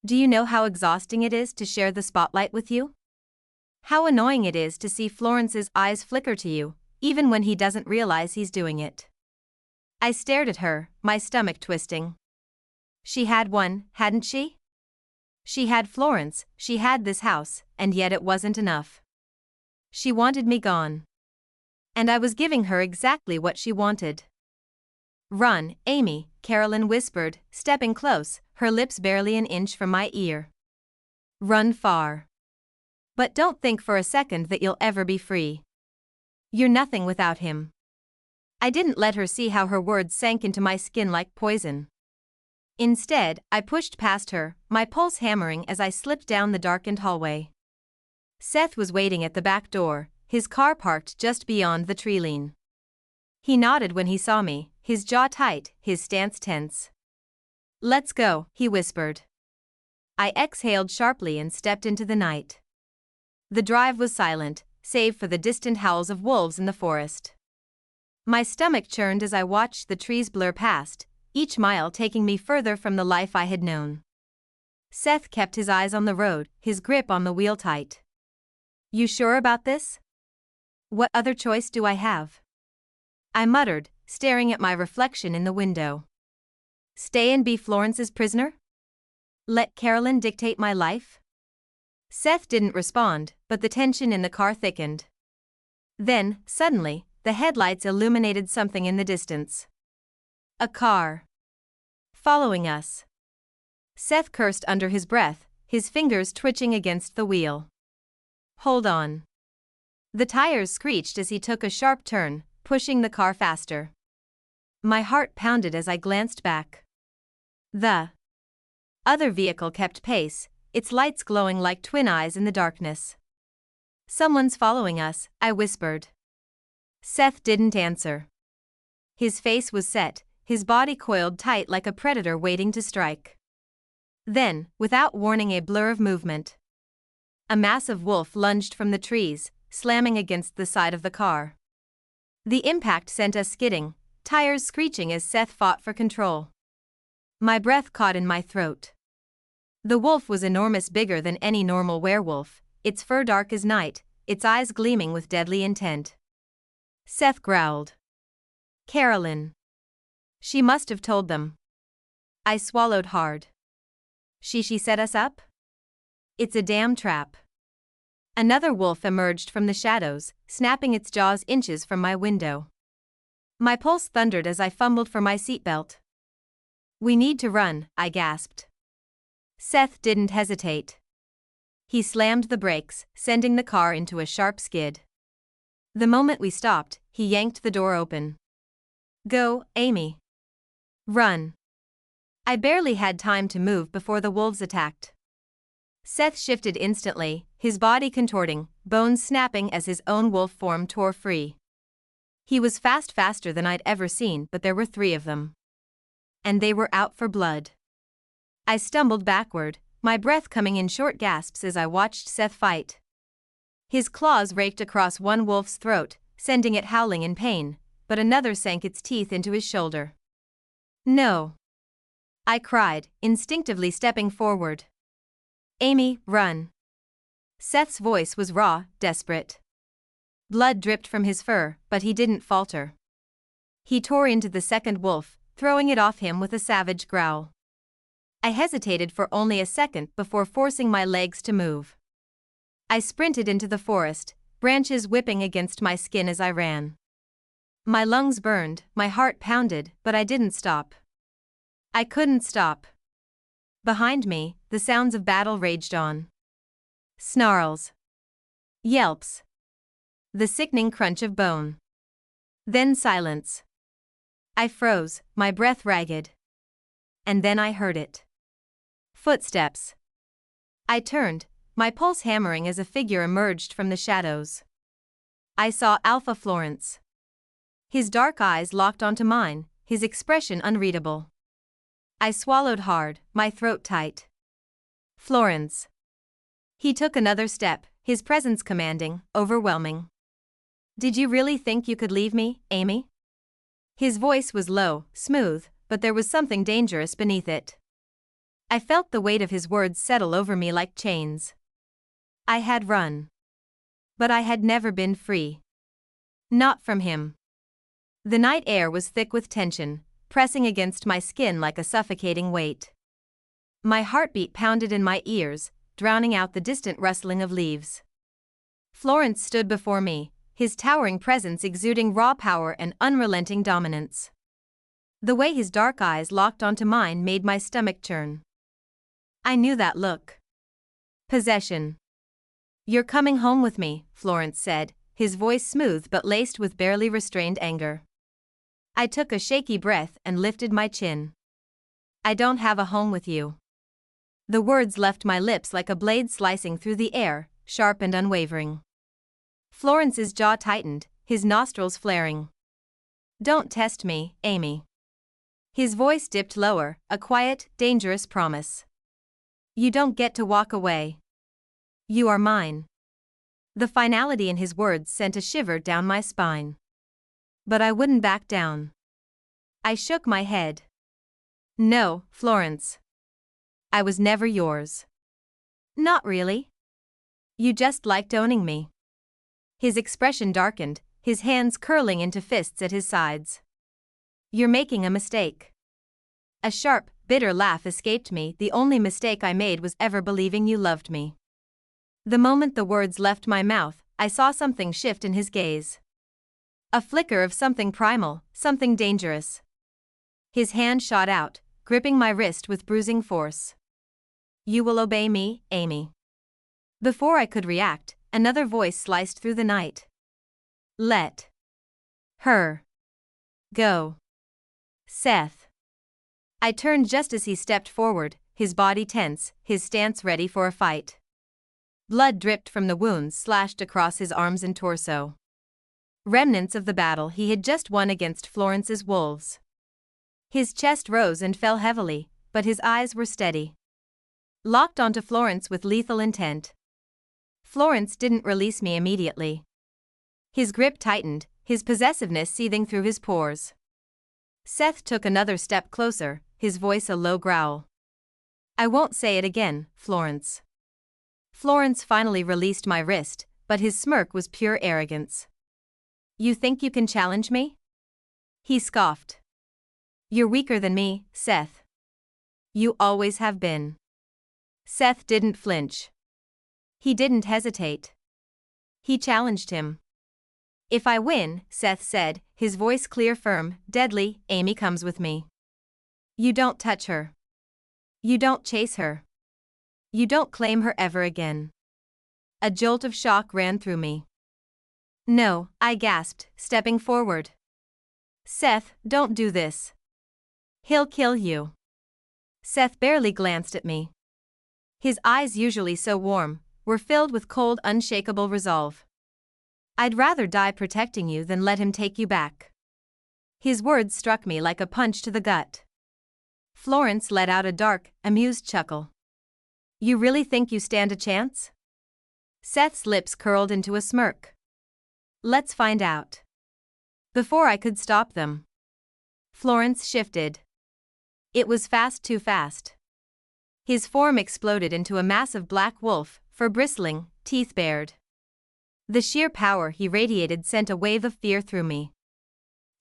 Do you know how exhausting it is to share the spotlight with you? How annoying it is to see Florence's eyes flicker to you, even when he doesn't realize he's doing it. I stared at her, my stomach twisting. She had one, hadn't she? She had Florence, she had this house, and yet it wasn't enough. She wanted me gone. And I was giving her exactly what she wanted. Run, Amy, Carolyn whispered, stepping close, her lips barely an inch from my ear. Run far. But don't think for a second that you'll ever be free. You're nothing without him. I didn't let her see how her words sank into my skin like poison. Instead, I pushed past her, my pulse hammering as I slipped down the darkened hallway. Seth was waiting at the back door, his car parked just beyond the tree line. He nodded when he saw me, his jaw tight, his stance tense. Let's go, he whispered. I exhaled sharply and stepped into the night. The drive was silent, save for the distant howls of wolves in the forest. My stomach churned as I watched the trees blur past, each mile taking me further from the life I had known. Seth kept his eyes on the road, his grip on the wheel tight. You sure about this? What other choice do I have? I muttered, staring at my reflection in the window. Stay and be Florence's prisoner? Let Carolyn dictate my life? Seth didn't respond, but the tension in the car thickened. Then, suddenly, the headlights illuminated something in the distance. A car. Following us. Seth cursed under his breath, his fingers twitching against the wheel. Hold on. The tires screeched as he took a sharp turn, pushing the car faster. My heart pounded as I glanced back. The other vehicle kept pace, its lights glowing like twin eyes in the darkness. Someone's following us, I whispered. Seth didn't answer. His face was set, his body coiled tight like a predator waiting to strike. Then, without warning, a blur of movement. A massive wolf lunged from the trees, slamming against the side of the car. The impact sent us skidding, tires screeching as Seth fought for control. My breath caught in my throat. The wolf was enormous, bigger than any normal werewolf, its fur dark as night, its eyes gleaming with deadly intent. Seth growled. Carolyn. She must have told them. I swallowed hard. She set us up? It's a damn trap. Another wolf emerged from the shadows, snapping its jaws inches from my window. My pulse thundered as I fumbled for my seatbelt. We need to run, I gasped. Seth didn't hesitate. He slammed the brakes, sending the car into a sharp skid. The moment we stopped, he yanked the door open. Go, Amy. Run. I barely had time to move before the wolves attacked. Seth shifted instantly, his body contorting, bones snapping as his own wolf form tore free. He was faster than I'd ever seen, but there were 3 of them. And they were out for blood. I stumbled backward, my breath coming in short gasps as I watched Seth fight. His claws raked across one wolf's throat, sending it howling in pain, but another sank its teeth into his shoulder. No. I cried, instinctively stepping forward. Amy, run. Seth's voice was raw, desperate. Blood dripped from his fur, but he didn't falter. He tore into the second wolf, throwing it off him with a savage growl. I hesitated for only a second before forcing my legs to move. I sprinted into the forest, branches whipping against my skin as I ran. My lungs burned, my heart pounded, but I didn't stop. I couldn't stop. Behind me, the sounds of battle raged on. Snarls. Yelps. The sickening crunch of bone. Then silence. I froze, my breath ragged. And then I heard it. Footsteps. I turned, my pulse hammering as a figure emerged from the shadows. I saw Alpha Florence. His dark eyes locked onto mine, his expression unreadable. I swallowed hard, my throat tight. Florence. He took another step, his presence commanding, overwhelming. Did you really think you could leave me, Amy? His voice was low, smooth, but there was something dangerous beneath it. I felt the weight of his words settle over me like chains. I had run. But I had never been free. Not from him. The night air was thick with tension, pressing against my skin like a suffocating weight. My heartbeat pounded in my ears, drowning out the distant rustling of leaves. Florence stood before me, his towering presence exuding raw power and unrelenting dominance. The way his dark eyes locked onto mine made my stomach churn. I knew that look. Possession. You're coming home with me, Florence said, his voice smooth but laced with barely restrained anger. I took a shaky breath and lifted my chin. I don't have a home with you. The words left my lips like a blade slicing through the air, sharp and unwavering. Florence's jaw tightened, his nostrils flaring. Don't test me, Amy. His voice dipped lower, a quiet, dangerous promise. You don't get to walk away. You are mine. The finality in his words sent a shiver down my spine. But I wouldn't back down. I shook my head. No, Florence. I was never yours. Not really. You just liked owning me. His expression darkened, his hands curling into fists at his sides. You're making a mistake. A sharp, bitter laugh escaped me. The only mistake I made was ever believing you loved me. The moment the words left my mouth, I saw something shift in his gaze. A flicker of something primal, something dangerous. His hand shot out, gripping my wrist with bruising force. You will obey me, Amy. Before I could react, another voice sliced through the night. Let her go. Seth. I turned just as he stepped forward, his body tense, his stance ready for a fight. Blood dripped from the wounds slashed across his arms and torso. Remnants of the battle he had just won against Florence's wolves. His chest rose and fell heavily, but his eyes were steady. Locked onto Florence with lethal intent. Florence didn't release me immediately. His grip tightened, his possessiveness seething through his pores. Seth took another step closer, his voice a low growl. I won't say it again, Florence. Florence finally released my wrist, but his smirk was pure arrogance. You think you can challenge me? He scoffed. You're weaker than me, Seth. You always have been. Seth didn't flinch. He didn't hesitate. He challenged him. If I win, Seth said, his voice clear, firm, deadly, Amy comes with me. You don't touch her. You don't chase her. You don't claim her ever again. A jolt of shock ran through me. No, I gasped, stepping forward. Seth, don't do this. He'll kill you. Seth barely glanced at me. His eyes, usually so warm, were filled with cold, unshakable resolve. I'd rather die protecting you than let him take you back. His words struck me like a punch to the gut. Florence let out a dark, amused chuckle. You really think you stand a chance? Seth's lips curled into a smirk. Let's find out. Before I could stop them, Florence shifted. It was fast, too fast. His form exploded into a massive black wolf, fur bristling, teeth bared. The sheer power he radiated sent a wave of fear through me.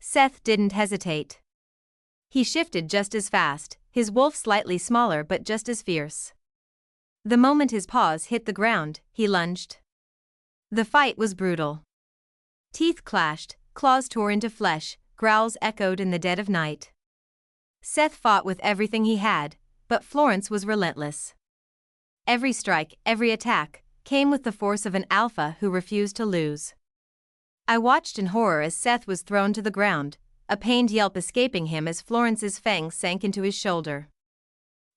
Seth didn't hesitate. He shifted just as fast, his wolf slightly smaller but just as fierce. The moment his paws hit the ground, he lunged. The fight was brutal. Teeth clashed, claws tore into flesh, growls echoed in the dead of night. Seth fought with everything he had, but Florence was relentless. Every strike, every attack, came with the force of an alpha who refused to lose. I watched in horror as Seth was thrown to the ground, a pained yelp escaping him as Florence's fangs sank into his shoulder.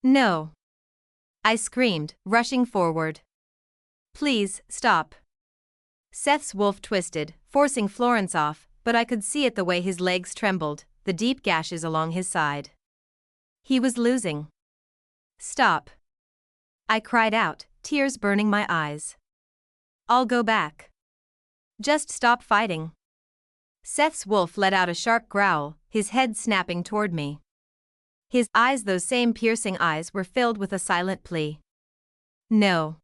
No! I screamed, rushing forward. Please, stop. Seth's wolf twisted, forcing Florence off, but I could see it the way his legs trembled, the deep gashes along his side. He was losing. Stop. I cried out, tears burning my eyes. I'll go back. Just stop fighting. Seth's wolf let out a sharp growl, his head snapping toward me. His eyes, those same piercing eyes, were filled with a silent plea. No.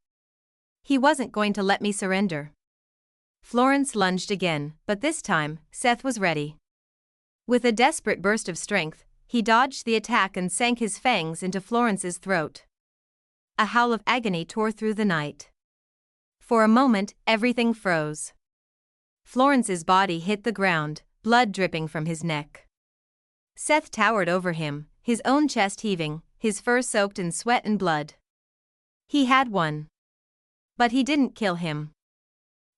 He wasn't going to let me surrender. Florence lunged again, but this time, Seth was ready. With a desperate burst of strength, he dodged the attack and sank his fangs into Florence's throat. A howl of agony tore through the night. For a moment, everything froze. Florence's body hit the ground, blood dripping from his neck. Seth towered over him, his own chest heaving, his fur soaked in sweat and blood. He had won. But he didn't kill him.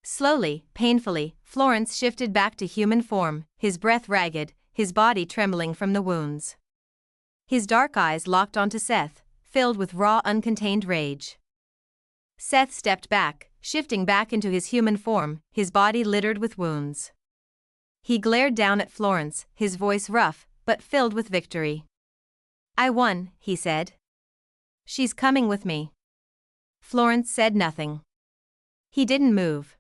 Slowly, painfully, Florence shifted back to human form, his breath ragged, his body trembling from the wounds. His dark eyes locked onto Seth, filled with raw, uncontained rage. Seth stepped back, shifting back into his human form, his body littered with wounds. He glared down at Florence, his voice rough, but filled with victory. I won, he said. She's coming with me. Florence said nothing. He didn't move.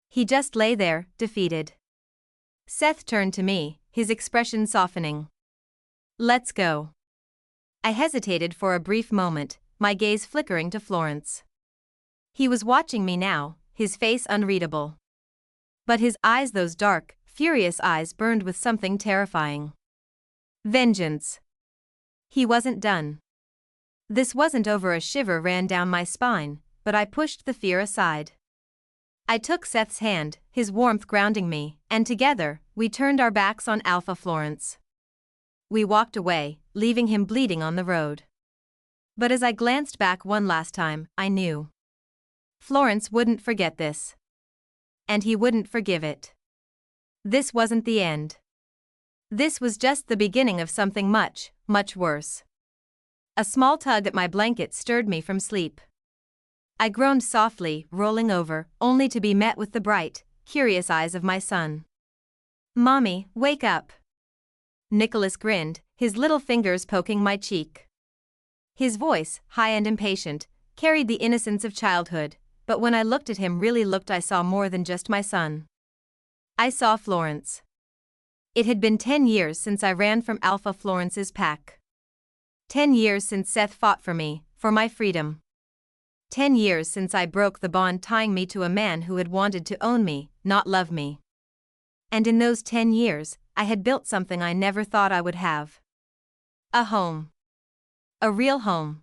He just lay there, defeated. Seth turned to me, his expression softening. Let's go. I hesitated for a brief moment, my gaze flickering to Florence. He was watching me now, his face unreadable. But his eyes, those dark, furious eyes, burned with something terrifying. Vengeance. He wasn't done. This wasn't over. A shiver ran down my spine, but I pushed the fear aside. I took Seth's hand, his warmth grounding me, and together, we turned our backs on Alpha Florence. We walked away, leaving him bleeding on the road. But as I glanced back one last time, I knew Florence wouldn't forget this. And he wouldn't forgive it. This wasn't the end. This was just the beginning of something much, much worse. A small tug at my blanket stirred me from sleep. I groaned softly, rolling over, only to be met with the bright, curious eyes of my son. "Mommy, wake up." Nicholas grinned, his little fingers poking my cheek. His voice, high and impatient, carried the innocence of childhood, but when I looked at him, I saw more than just my son. I saw Florence. It had been 10 years since I ran from Alpha Florence's pack. 10 years since Seth fought for me, for my freedom. 10 years since I broke the bond tying me to a man who had wanted to own me, not love me. And in those 10 years, I had built something I never thought I would have. A home. A real home.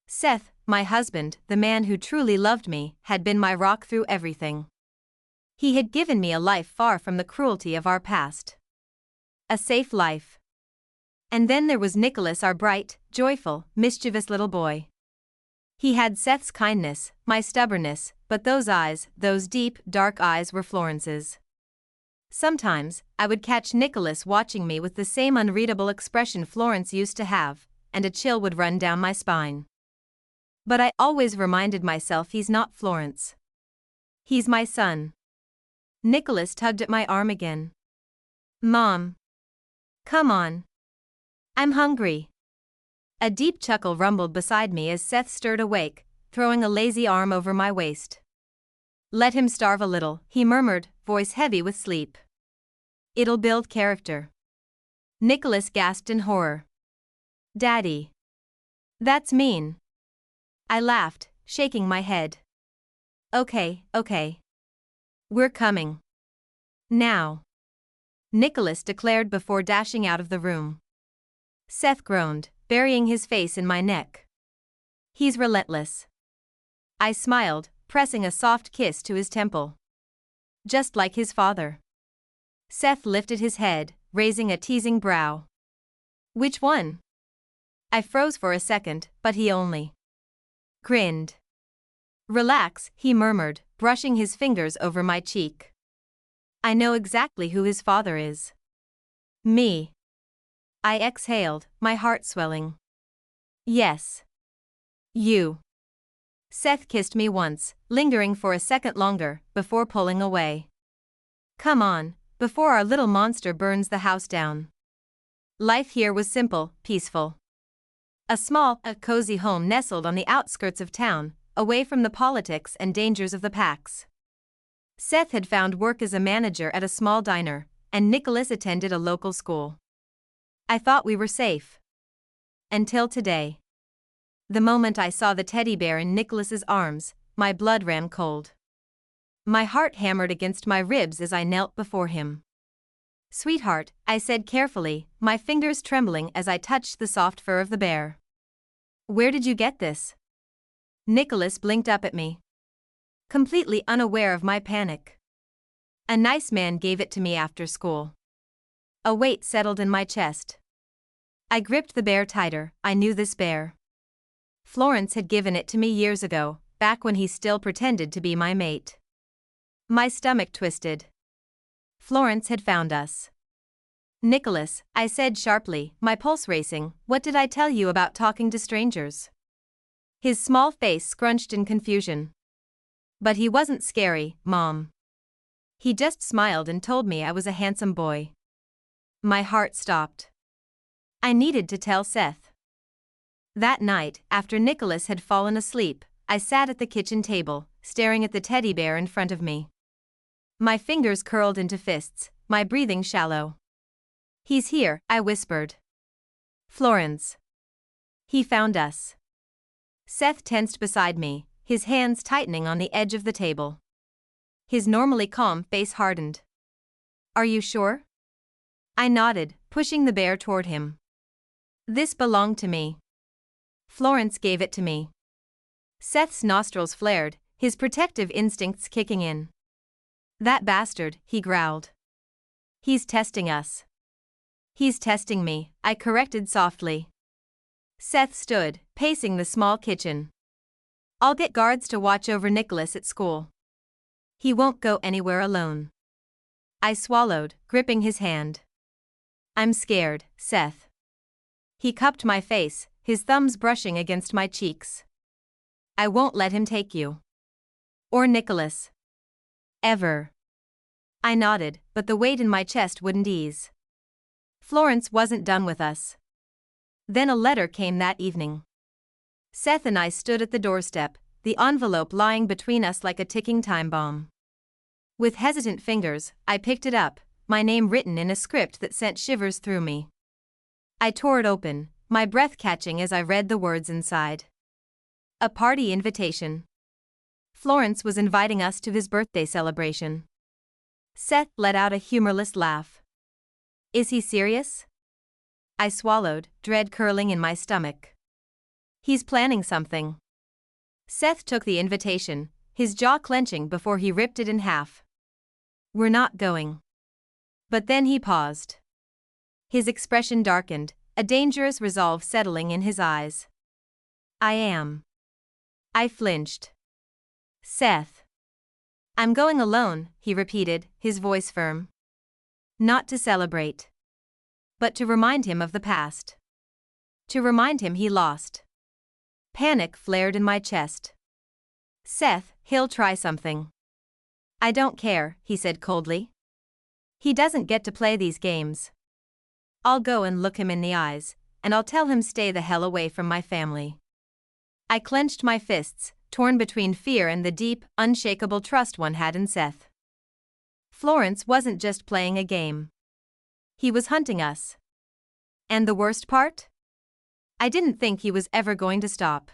Seth, my husband, the man who truly loved me, had been my rock through everything. He had given me a life far from the cruelty of our past. A safe life. And then there was Nicholas, our bright, joyful, mischievous little boy. He had Seth's kindness, my stubbornness, but those eyes, those deep, dark eyes, were Florence's. Sometimes, I would catch Nicholas watching me with the same unreadable expression Florence used to have, and a chill would run down my spine. But I always reminded myself, he's not Florence. He's my son. Nicholas tugged at my arm again. "Mom. Come on. I'm hungry." A deep chuckle rumbled beside me as Seth stirred awake, throwing a lazy arm over my waist. "Let him starve a little," he murmured, voice heavy with sleep. "It'll build character." Nicholas gasped in horror. "Daddy. That's mean." I laughed, shaking my head. Okay. We're coming. Now," Nicholas declared before dashing out of the room. Seth groaned, burying his face in my neck. "He's relentless." I smiled, pressing a soft kiss to his temple. "Just like his father." Seth lifted his head, raising a teasing brow. "Which one?" I froze for a second, but he only grinned. "Relax," he murmured, brushing his fingers over my cheek. "I know exactly who his father is." "Me." I exhaled, my heart swelling. "Yes. You." Seth kissed me once, lingering for a second longer, before pulling away. "Come on, before our little monster burns the house down." Life here was simple, peaceful. A small, cozy home nestled on the outskirts of town, away from the politics and dangers of the packs. Seth had found work as a manager at a small diner, and Nicholas attended a local school. I thought we were safe. Until today. The moment I saw the teddy bear in Nicholas's arms, my blood ran cold. My heart hammered against my ribs as I knelt before him. "Sweetheart," I said carefully, my fingers trembling as I touched the soft fur of the bear. "Where did you get this?" Nicholas blinked up at me, completely unaware of my panic. "A nice man gave it to me after school." A weight settled in my chest. I gripped the bear tighter. I knew this bear. Florence had given it to me years ago, back when he still pretended to be my mate. My stomach twisted. Florence had found us. "Nicholas," I said sharply, my pulse racing, "what did I tell you about talking to strangers?" His small face scrunched in confusion. "But he wasn't scary, Mom. He just smiled and told me I was a handsome boy." My heart stopped. I needed to tell Seth. That night, after Nicholas had fallen asleep, I sat at the kitchen table, staring at the teddy bear in front of me. My fingers curled into fists, my breathing shallow. "He's here," I whispered. "Florence. He found us." Seth tensed beside me, his hands tightening on the edge of the table. His normally calm face hardened. "Are you sure?" I nodded, pushing the bear toward him. This belonged to me. Florence gave it to me. Seth's nostrils flared, his protective instincts kicking in. That bastard, he growled. He's testing us. He's testing me, I corrected softly. Seth stood, pacing the small kitchen. I'll get guards to watch over Nicholas at school. He won't go anywhere alone. I swallowed, gripping his hand. I'm scared, Seth. He cupped my face, his thumbs brushing against my cheeks. I won't let him take you. Or Nicholas. Ever. I nodded, but the weight in my chest wouldn't ease. Florence wasn't done with us. Then a letter came that evening. Seth and I stood at the doorstep, the envelope lying between us like a ticking time bomb. With hesitant fingers, I picked it up, my name written in a script that sent shivers through me. I tore it open, my breath catching as I read the words inside. A party invitation. Florence was inviting us to his birthday celebration. Seth let out a humorless laugh. Is he serious? I swallowed, dread curling in my stomach. He's planning something. Seth took the invitation, his jaw clenching before he ripped it in half. We're not going. But then he paused. His expression darkened, a dangerous resolve settling in his eyes. I am. I flinched. Seth. I'm going alone, he repeated, his voice firm. Not to celebrate. But to remind him of the past. To remind him he lost. Panic flared in my chest. Seth, he'll try something. I don't care, he said coldly. He doesn't get to play these games. I'll go and look him in the eyes, and I'll tell him stay the hell away from my family. I clenched my fists, torn between fear and the deep, unshakable trust one had in Seth. Florence wasn't just playing a game. He was hunting us. And the worst part? I didn't think he was ever going to stop.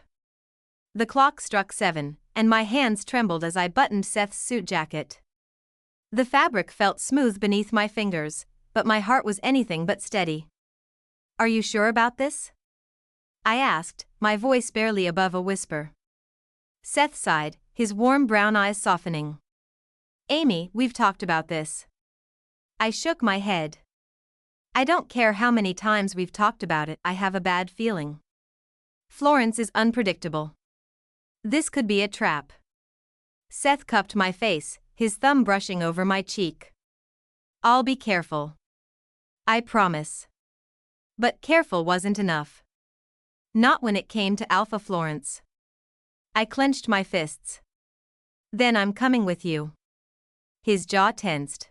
The clock struck 7, and my hands trembled as I buttoned Seth's suit jacket. The fabric felt smooth beneath my fingers, but my heart was anything but steady. Are you sure about this? I asked, my voice barely above a whisper. Seth sighed, his warm brown eyes softening. Amy, we've talked about this. I shook my head. I don't care how many times we've talked about it, I have a bad feeling. Florence is unpredictable. This could be a trap. Seth cupped my face, his thumb brushing over my cheek. I'll be careful. I promise. But careful wasn't enough. Not when it came to Alpha Florence. I clenched my fists. Then I'm coming with you. His jaw tensed.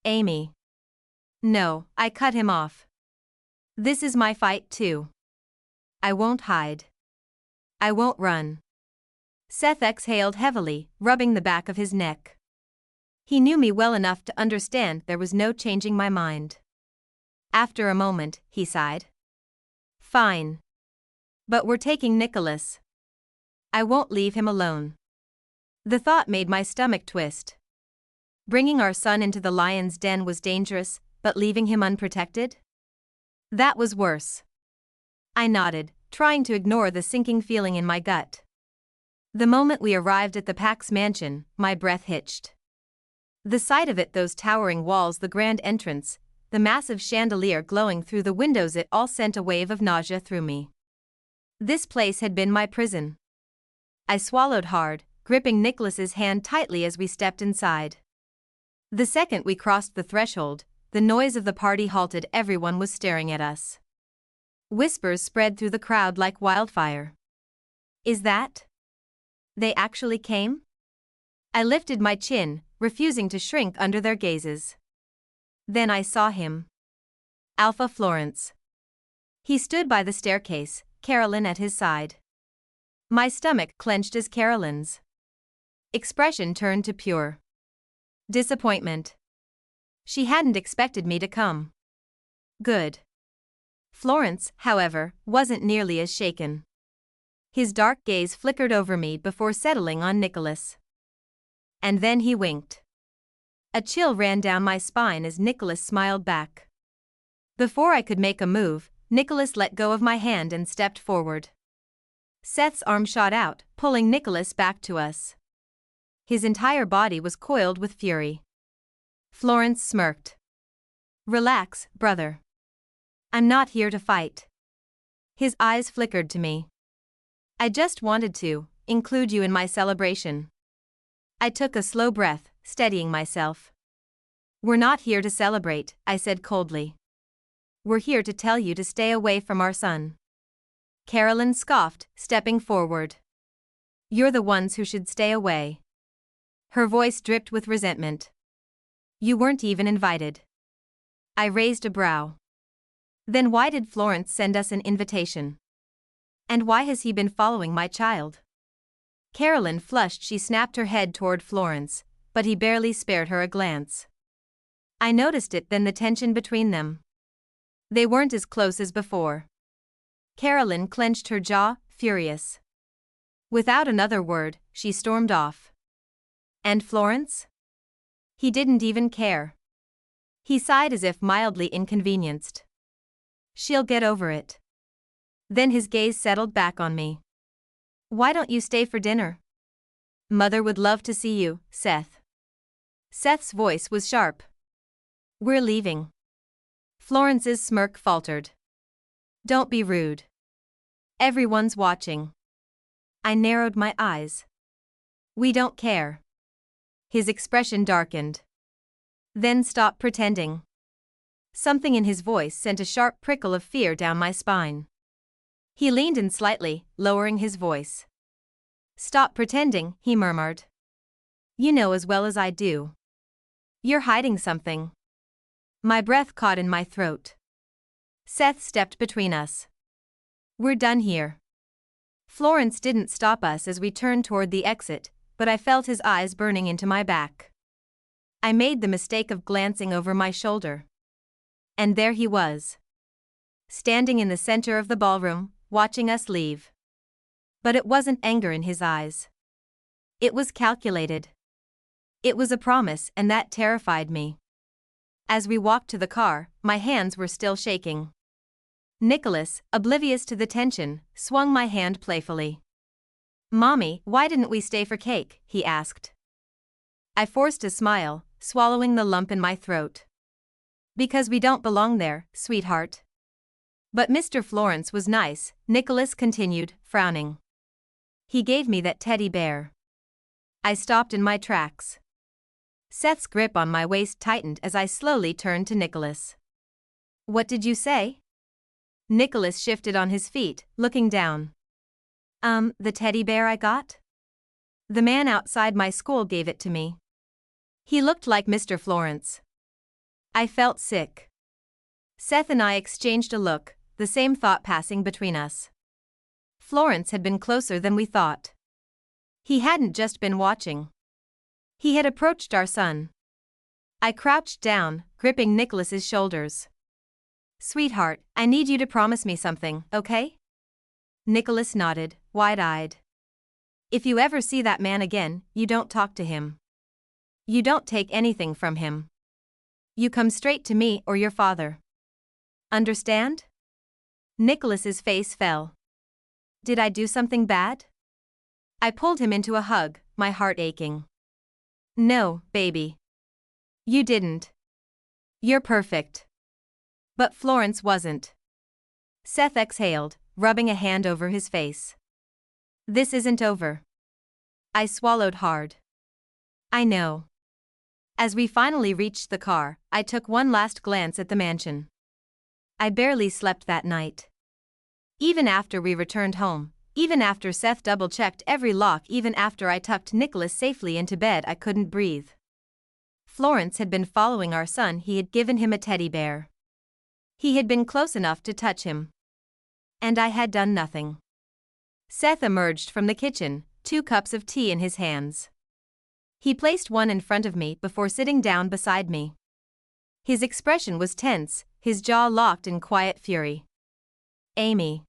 Amy. No, I cut him off. This is my fight too. I won't hide. I won't run. Seth exhaled heavily, rubbing the back of his neck. He knew me well enough to understand there was no changing my mind. After a moment, he sighed. Fine. But we're taking Nicholas. I won't leave him alone. The thought made my stomach twist. Bringing our son into the lion's den was dangerous, but leaving him unprotected? That was worse. I nodded, trying to ignore the sinking feeling in my gut. The moment we arrived at the Pax mansion, my breath hitched. The sight of it, those towering walls, the grand entrance, the massive chandelier glowing through the windows, it all sent a wave of nausea through me. This place had been my prison. I swallowed hard, gripping Nicholas's hand tightly as we stepped inside. The second we crossed the threshold, the noise of the party halted. Everyone was staring at us. Whispers spread through the crowd like wildfire. Is that? They actually came? I lifted my chin, refusing to shrink under their gazes. Then I saw him. Alpha Florence. He stood by the staircase, Carolyn at his side. My stomach clenched as Carolyn's expression turned to pure disappointment. She hadn't expected me to come. Good. Florence, however, wasn't nearly as shaken. His dark gaze flickered over me before settling on Nicholas. And then he winked. A chill ran down my spine as Nicholas smiled back. Before I could make a move, Nicholas let go of my hand and stepped forward. Seth's arm shot out, pulling Nicholas back to us. His entire body was coiled with fury. Florence smirked. "Relax, brother. I'm not here to fight." His eyes flickered to me. "I just wanted to include you in my celebration." I took a slow breath, steadying myself. "We're not here to celebrate," I said coldly. "We're here to tell you to stay away from our son." Carolyn scoffed, stepping forward. "You're the ones who should stay away." Her voice dripped with resentment. "You weren't even invited." I raised a brow. "Then why did Florence send us an invitation? And why has he been following my child?" Carolyn flushed. She snapped her head toward Florence, but he barely spared her a glance. I noticed it then, the tension between them. They weren't as close as before. Carolyn clenched her jaw, furious. Without another word, she stormed off. And Florence? He didn't even care. He sighed as if mildly inconvenienced. "She'll get over it." Then his gaze settled back on me. "Why don't you stay for dinner?" "Mother would love to see you, Seth." Seth's voice was sharp. "We're leaving." Florence's smirk faltered. "Don't be rude. Everyone's watching." I narrowed my eyes. "We don't care." His expression darkened. "Then stop pretending." Something in his voice sent a sharp prickle of fear down my spine. He leaned in slightly, lowering his voice. "Stop pretending," he murmured. "You know as well as I do. You're hiding something." My breath caught in my throat. Seth stepped between us. "We're done here." Florence didn't stop us as we turned toward the exit, but I felt his eyes burning into my back. I made the mistake of glancing over my shoulder. And there he was, standing in the center of the ballroom, watching us leave. But it wasn't anger in his eyes. It was calculated. It was a promise, and that terrified me. As we walked to the car, my hands were still shaking. Nicholas, oblivious to the tension, swung my hand playfully. "Mommy, why didn't we stay for cake?" he asked. I forced a smile, swallowing the lump in my throat. "Because we don't belong there, sweetheart." "But Mr. Florence was nice," Nicholas continued, frowning. "He gave me that teddy bear." I stopped in my tracks. Seth's grip on my waist tightened as I slowly turned to Nicholas. "What did you say?" Nicholas shifted on his feet, looking down. The teddy bear I got? The man outside my school gave it to me. He looked like Mr. Florence." I felt sick. Seth and I exchanged a look, the same thought passing between us. Florence had been closer than we thought. He hadn't just been watching. He had approached our son. I crouched down, gripping Nicholas's shoulders. "Sweetheart, I need you to promise me something, okay?" Nicholas nodded, wide-eyed. "If you ever see that man again, you don't talk to him. You don't take anything from him. You come straight to me or your father. Understand?" Nicholas's face fell. Did I do something bad? I pulled him into a hug, my heart aching. "No, baby. You didn't. You're perfect." But Florence wasn't. Seth exhaled, rubbing a hand over his face. "This isn't over." I swallowed hard. "I know." As we finally reached the car, I took one last glance at the mansion. I barely slept that night. Even after we returned home, even after Seth double-checked every lock, even after I tucked Nicholas safely into bed, I couldn't breathe. Florence had been following our son. He had given him a teddy bear. He had been close enough to touch him. And I had done nothing. Seth emerged from the kitchen, 2 cups of tea in his hands. He placed one in front of me before sitting down beside me. His expression was tense, his jaw locked in quiet fury. "Amy."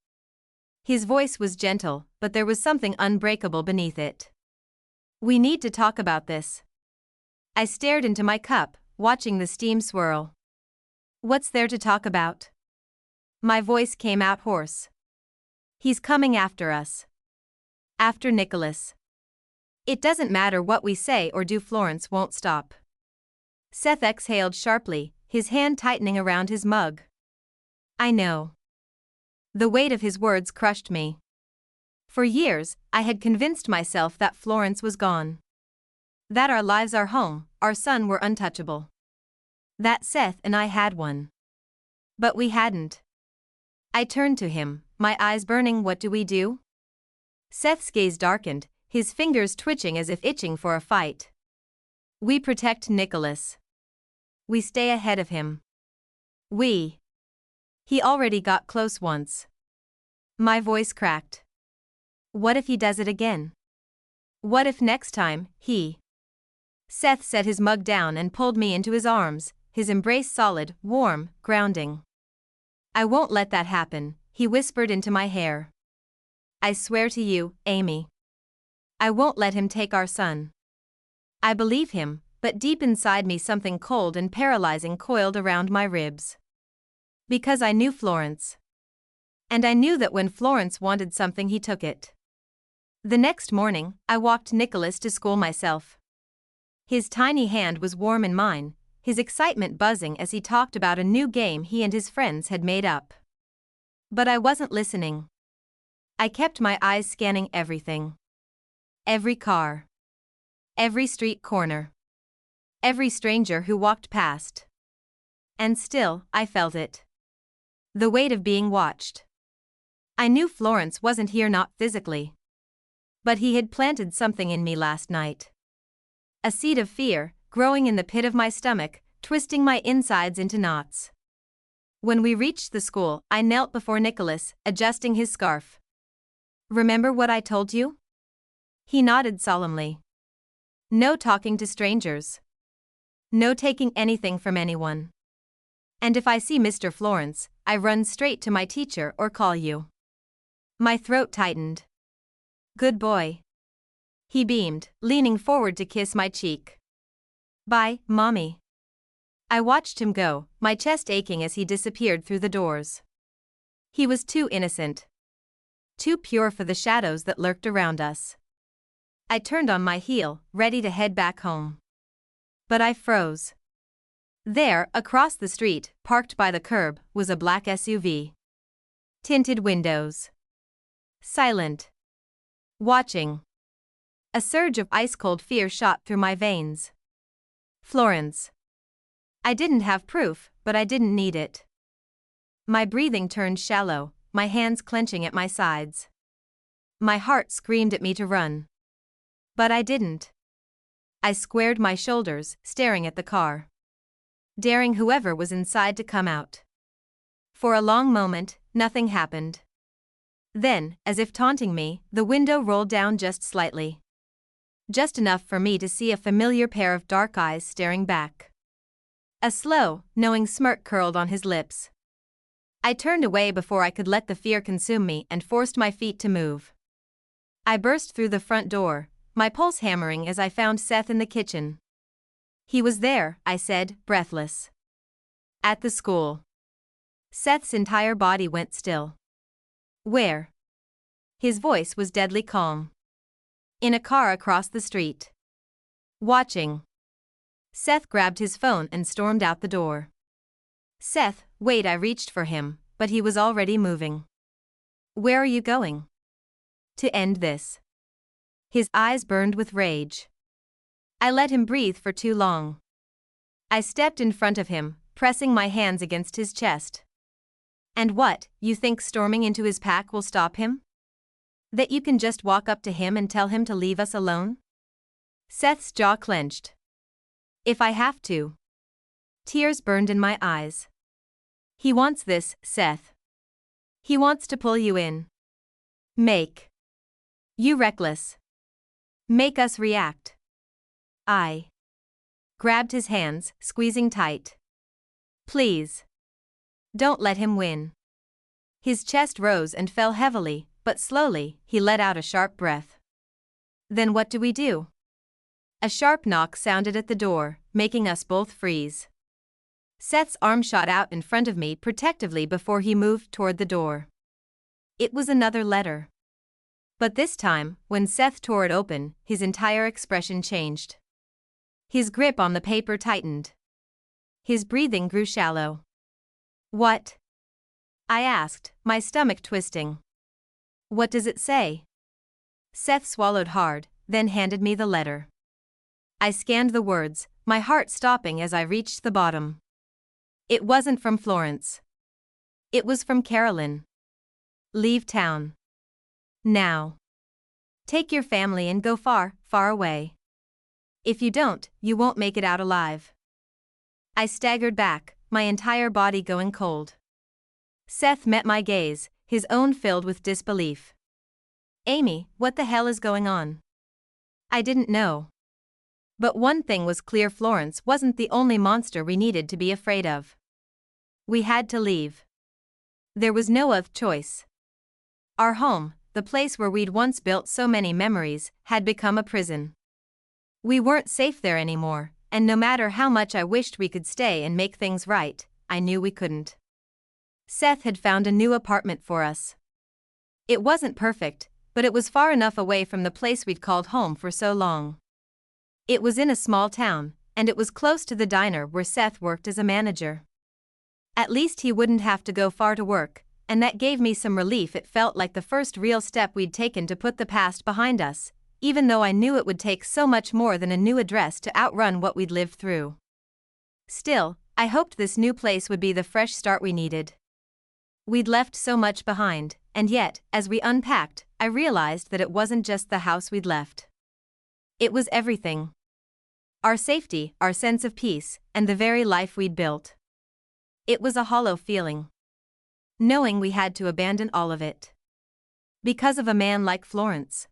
His voice was gentle, but there was something unbreakable beneath it. "We need to talk about this." I stared into my cup, watching the steam swirl. What's there to talk about? My voice came out hoarse. He's coming after us. After Nicholas. It doesn't matter what we say or do, Florence won't stop. Seth exhaled sharply, his hand tightening around his mug. I know. The weight of his words crushed me. For years, I had convinced myself that Florence was gone. That our lives, our home, our son were untouchable. That Seth and I had one. But we hadn't. I turned to him, my eyes burning. What do we do? Seth's gaze darkened, his fingers twitching as if itching for a fight. We protect Nicholas. We stay ahead of him. He already got close once. My voice cracked. What if he does it again? What if next time, Seth set his mug down and pulled me into his arms, his embrace solid, warm, grounding. I won't let that happen, he whispered into my hair. I swear to you, Amy. I won't let him take our son. I believe him, but deep inside me something cold and paralyzing coiled around my ribs. Because I knew Florence. And I knew that when Florence wanted something, he took it. The next morning, I walked Nicholas to school myself. His tiny hand was warm in mine, his excitement buzzing as he talked about a new game he and his friends had made up. But I wasn't listening. I kept my eyes scanning everything. Every car. Every street corner. Every stranger who walked past. And still, I felt it. The weight of being watched. I knew Florence wasn't here, not physically. But he had planted something in me last night. A seed of fear, growing in the pit of my stomach, twisting my insides into knots. When we reached the school, I knelt before Nicholas, adjusting his scarf. Remember what I told you? He nodded solemnly. No talking to strangers. No taking anything from anyone. And if I see Mr. Florence, I run straight to my teacher or call you. My throat tightened. Good boy. He beamed, leaning forward to kiss my cheek. Bye, Mommy. I watched him go, my chest aching as he disappeared through the doors. He was too innocent. Too pure for the shadows that lurked around us. I turned on my heel, ready to head back home. But I froze. There, across the street, parked by the curb, was a black SUV. Tinted windows. Silent. Watching. A surge of ice-cold fear shot through my veins. Florence. I didn't have proof, but I didn't need it. My breathing turned shallow, my hands clenching at my sides. My heart screamed at me to run. But I didn't. I squared my shoulders, staring at the car. Daring whoever was inside to come out. For a long moment, nothing happened. Then, as if taunting me, the window rolled down just slightly. Just enough for me to see a familiar pair of dark eyes staring back. A slow, knowing smirk curled on his lips. I turned away before I could let the fear consume me and forced my feet to move. I burst through the front door, my pulse hammering as I found Seth in the kitchen. He was there, I said, breathless. At the school. Seth's entire body went still. Where? His voice was deadly calm. In a car across the street. Watching. Seth grabbed his phone and stormed out the door. Seth, wait, I reached for him, but he was already moving. Where are you going? To end this. His eyes burned with rage. I let him breathe for too long. I stepped in front of him, pressing my hands against his chest. And what, you think storming into his pack will stop him? That you can just walk up to him and tell him to leave us alone? Seth's jaw clenched. If I have to. Tears burned in my eyes. He wants this, Seth. He wants to pull you in. Make you reckless. Make us react. I grabbed his hands, squeezing tight. Please. Don't let him win. His chest rose and fell heavily, but slowly, he let out a sharp breath. Then what do we do? A sharp knock sounded at the door, making us both freeze. Seth's arm shot out in front of me protectively before he moved toward the door. It was another letter. But this time, when Seth tore it open, his entire expression changed. His grip on the paper tightened. His breathing grew shallow. "What?" I asked, my stomach twisting. "What does it say?" Seth swallowed hard, then handed me the letter. I scanned the words, my heart stopping as I reached the bottom. It wasn't from Florence. It was from Carolyn. "Leave town. Now. Take your family and go far, far away. If you don't, you won't make it out alive." I staggered back, my entire body going cold. Seth met my gaze, his own filled with disbelief. "Amy, what the hell is going on?" I didn't know. But one thing was clear: Florence wasn't the only monster we needed to be afraid of. We had to leave. There was no other choice. Our home, the place where we'd once built so many memories, had become a prison. We weren't safe there anymore, and no matter how much I wished we could stay and make things right, I knew we couldn't. Seth had found a new apartment for us. It wasn't perfect, but it was far enough away from the place we'd called home for so long. It was in a small town, and it was close to the diner where Seth worked as a manager. At least he wouldn't have to go far to work, and that gave me some relief. It felt like the first real step we'd taken to put the past behind us, even though I knew it would take so much more than a new address to outrun what we'd lived through. Still, I hoped this new place would be the fresh start we needed. We'd left so much behind, and yet, as we unpacked, I realized that it wasn't just the house we'd left. It was everything. Our safety, our sense of peace, and the very life we'd built. It was a hollow feeling, knowing we had to abandon all of it. Because of a man like Florence.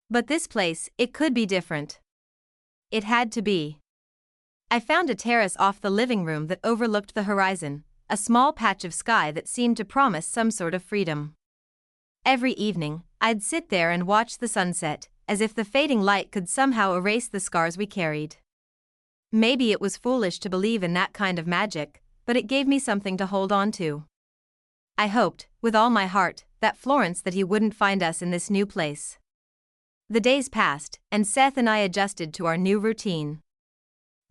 But this place, it could be different. It had to be. I found a terrace off the living room that overlooked the horizon, a small patch of sky that seemed to promise some sort of freedom. Every evening, I'd sit there and watch the sunset, as if the fading light could somehow erase the scars we carried. Maybe it was foolish to believe in that kind of magic, but it gave me something to hold on to. I hoped, with all my heart, that he wouldn't find us in this new place. The days passed, and Seth and I adjusted to our new routine.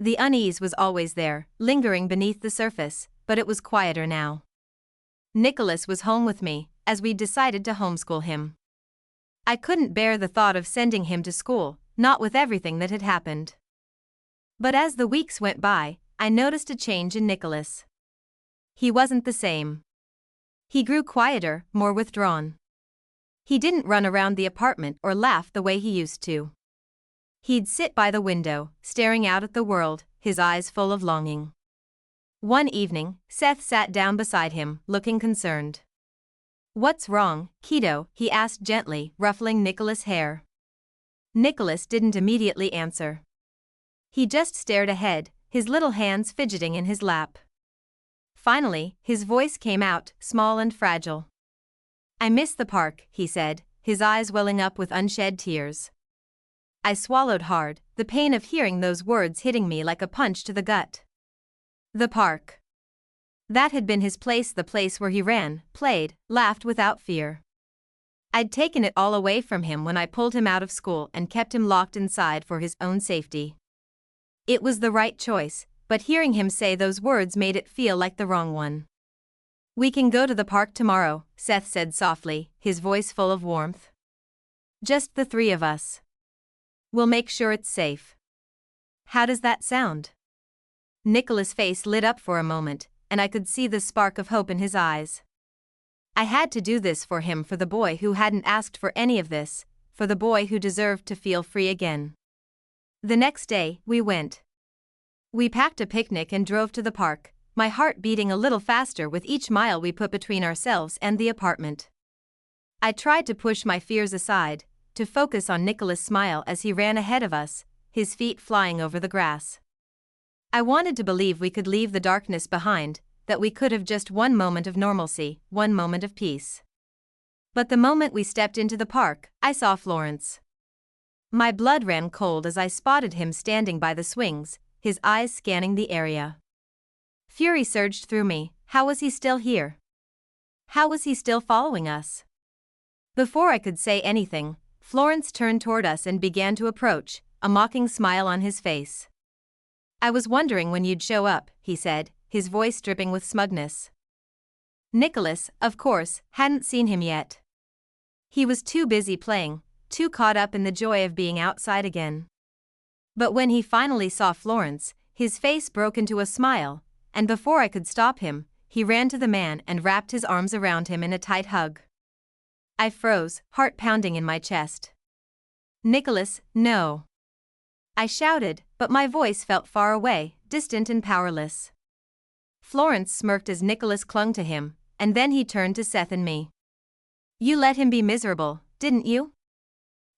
The unease was always there, lingering beneath the surface, but it was quieter now. Nicholas was home with me, as we'd decided to homeschool him. I couldn't bear the thought of sending him to school, not with everything that had happened. But as the weeks went by, I noticed a change in Nicholas. He wasn't the same. He grew quieter, more withdrawn. He didn't run around the apartment or laugh the way he used to. He'd sit by the window, staring out at the world, his eyes full of longing. One evening, Seth sat down beside him, looking concerned. "What's wrong, kiddo?" he asked gently, ruffling Nicholas' hair. Nicholas didn't immediately answer. He just stared ahead, his little hands fidgeting in his lap. Finally, his voice came out, small and fragile. "I miss the park," he said, his eyes welling up with unshed tears. I swallowed hard, the pain of hearing those words hitting me like a punch to the gut. The park. That had been his place, the place where he ran, played, laughed without fear. I'd taken it all away from him when I pulled him out of school and kept him locked inside for his own safety. It was the right choice, but hearing him say those words made it feel like the wrong one. "We can go to the park tomorrow," Seth said softly, his voice full of warmth. "Just the three of us. We'll make sure it's safe." "How does that sound?" Nicholas' face lit up for a moment, and I could see the spark of hope in his eyes. I had to do this for him, for the boy who hadn't asked for any of this, for the boy who deserved to feel free again. The next day, we went. We packed a picnic and drove to the park, my heart beating a little faster with each mile we put between ourselves and the apartment. I tried to push my fears aside, to focus on Nicholas' smile as he ran ahead of us, his feet flying over the grass. I wanted to believe we could leave the darkness behind, that we could have just one moment of normalcy, one moment of peace. But the moment we stepped into the park, I saw Florence. My blood ran cold as I spotted him standing by the swings, his eyes scanning the area. Fury surged through me. How was he still here? How was he still following us? Before I could say anything, Florence turned toward us and began to approach, a mocking smile on his face. I was wondering when you'd show up, he said, his voice dripping with smugness. Nicholas, of course, hadn't seen him yet. He was too busy playing, too caught up in the joy of being outside again. But when he finally saw Florence, his face broke into a smile, and before I could stop him, he ran to the man and wrapped his arms around him in a tight hug. I froze, heart pounding in my chest. Nicholas, no. I shouted, but my voice felt far away, distant and powerless. Florence smirked as Nicholas clung to him, and then he turned to Seth and me. You let him be miserable, didn't you?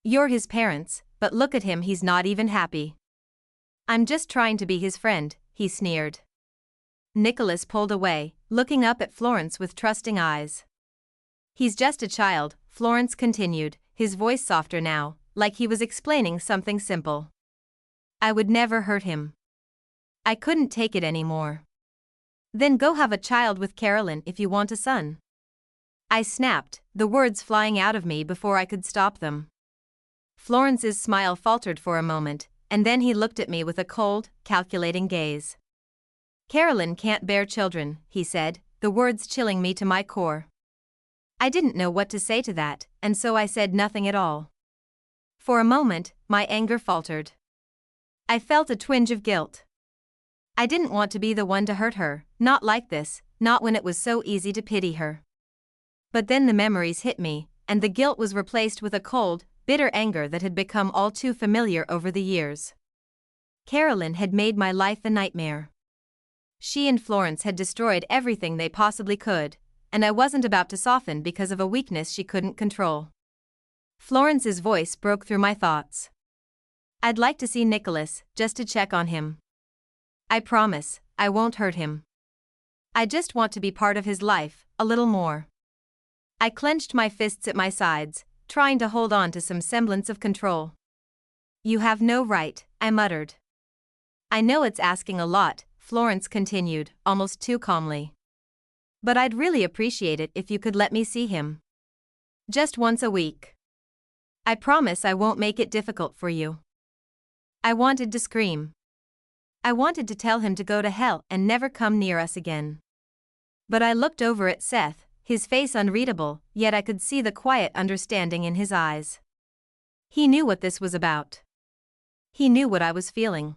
You're his parents, but look at him, he's not even happy. I'm just trying to be his friend, he sneered. Nicholas pulled away, looking up at Florence with trusting eyes. He's just a child, Florence continued, his voice softer now, like he was explaining something simple. I would never hurt him. I couldn't take it anymore. Then go have a child with Carolyn if you want a son. I snapped, the words flying out of me before I could stop them. Florence's smile faltered for a moment, and then he looked at me with a cold, calculating gaze. Carolyn can't bear children, he said, the words chilling me to my core. I didn't know what to say to that, and so I said nothing at all. For a moment, my anger faltered. I felt a twinge of guilt. I didn't want to be the one to hurt her, not like this, not when it was so easy to pity her. But then the memories hit me, and the guilt was replaced with a cold, bitter anger that had become all too familiar over the years. Carolyn had made my life a nightmare. She and Florence had destroyed everything they possibly could, and I wasn't about to soften because of a weakness she couldn't control. Florence's voice broke through my thoughts. I'd like to see Nicholas, just to check on him. I promise, I won't hurt him. I just want to be part of his life, a little more. I clenched my fists at my sides, trying to hold on to some semblance of control. You have no right, I muttered. I know it's asking a lot, Florence continued, almost too calmly. But I'd really appreciate it if you could let me see him. Just once a week. I promise I won't make it difficult for you. I wanted to scream. I wanted to tell him to go to hell and never come near us again. But I looked over at Seth, his face unreadable, yet I could see the quiet understanding in his eyes. He knew what this was about. He knew what I was feeling.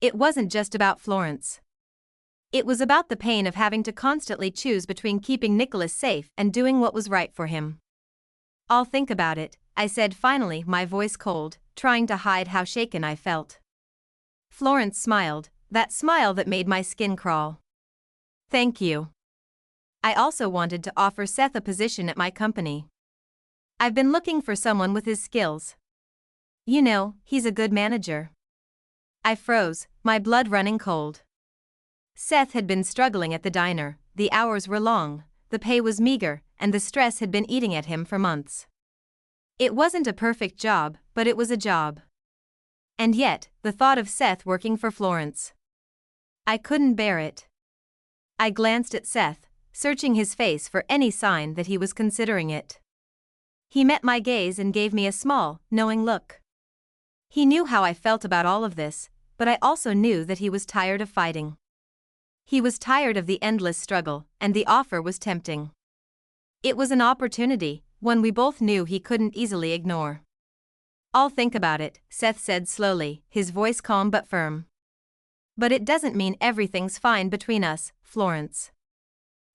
It wasn't just about Florence. It was about the pain of having to constantly choose between keeping Nicholas safe and doing what was right for him. I'll think about it, I said finally, my voice cold, trying to hide how shaken I felt. Florence smiled, that smile that made my skin crawl. Thank you. I also wanted to offer Seth a position at my company. I've been looking for someone with his skills. You know, he's a good manager. I froze, my blood running cold. Seth had been struggling at the diner, the hours were long, the pay was meager, and the stress had been eating at him for months. It wasn't a perfect job, but it was a job. And yet, the thought of Seth working for Florence. I couldn't bear it. I glanced at Seth, searching his face for any sign that he was considering it. He met my gaze and gave me a small, knowing look. He knew how I felt about all of this, but I also knew that he was tired of fighting. He was tired of the endless struggle, and the offer was tempting. It was an opportunity, one we both knew he couldn't easily ignore. I'll think about it, Seth said slowly, his voice calm but firm. But it doesn't mean everything's fine between us, Florence.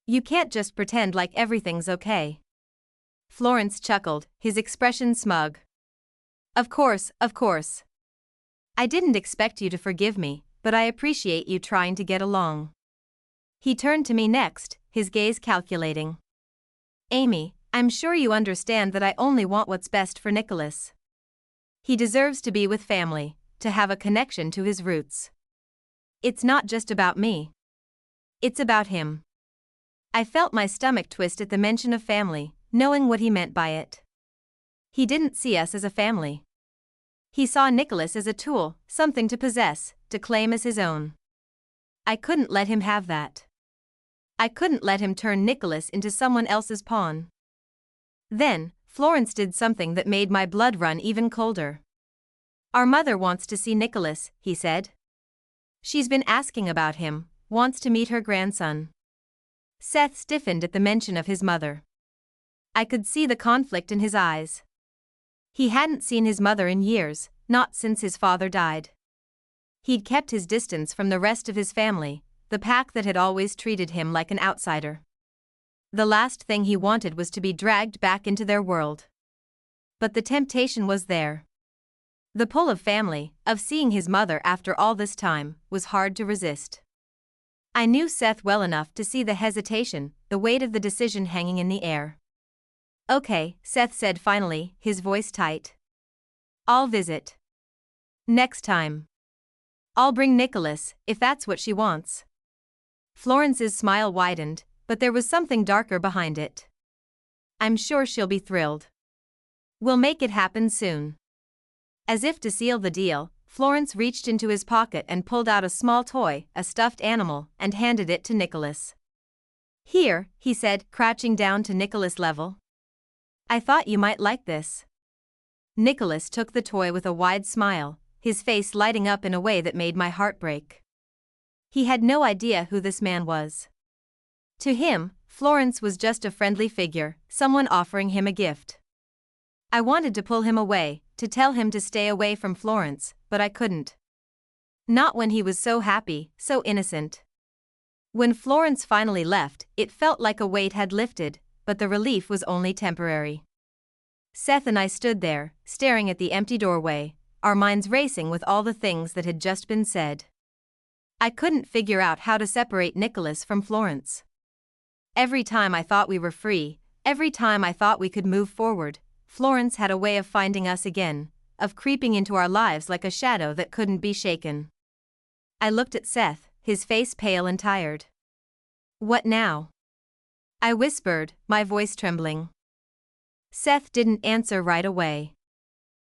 You can't just pretend like everything's okay. Florence chuckled, his expression smug. Of course, of course. I didn't expect you to forgive me, but I appreciate you trying to get along. He turned to me next, his gaze calculating. Amy, I'm sure you understand that I only want what's best for Nicholas. He deserves to be with family, to have a connection to his roots. It's not just about me. It's about him. I felt my stomach twist at the mention of family, knowing what he meant by it. He didn't see us as a family. He saw Nicholas as a tool, something to possess, to claim as his own. I couldn't let him have that. I couldn't let him turn Nicholas into someone else's pawn. Then, Florence did something that made my blood run even colder. Our mother wants to see Nicholas, he said. She's been asking about him, wants to meet her grandson. Seth stiffened at the mention of his mother. I could see the conflict in his eyes. He hadn't seen his mother in years, not since his father died. He'd kept his distance from the rest of his family, the pack that had always treated him like an outsider. The last thing he wanted was to be dragged back into their world. But the temptation was there. The pull of family, of seeing his mother after all this time, was hard to resist. I knew Seth well enough to see the hesitation, the weight of the decision hanging in the air. Okay, Seth said finally, his voice tight. I'll visit. Next time. I'll bring Nicholas, if that's what she wants. Florence's smile widened, but there was something darker behind it. I'm sure she'll be thrilled. We'll make it happen soon. As if to seal the deal, Florence reached into his pocket and pulled out a small toy, a stuffed animal, and handed it to Nicholas. Here, he said, crouching down to Nicholas' level. I thought you might like this. Nicholas took the toy with a wide smile, his face lighting up in a way that made my heart break. He had no idea who this man was. To him, Florence was just a friendly figure, someone offering him a gift. I wanted to pull him away, to tell him to stay away from Florence, but I couldn't. Not when he was so happy, so innocent. When Florence finally left, it felt like a weight had lifted, but the relief was only temporary. Seth and I stood there, staring at the empty doorway, our minds racing with all the things that had just been said. I couldn't figure out how to separate Nicholas from Florence. Every time I thought we were free, every time I thought we could move forward, Florence had a way of finding us again, of creeping into our lives like a shadow that couldn't be shaken. I looked at Seth, his face pale and tired. What now? I whispered, my voice trembling. Seth didn't answer right away.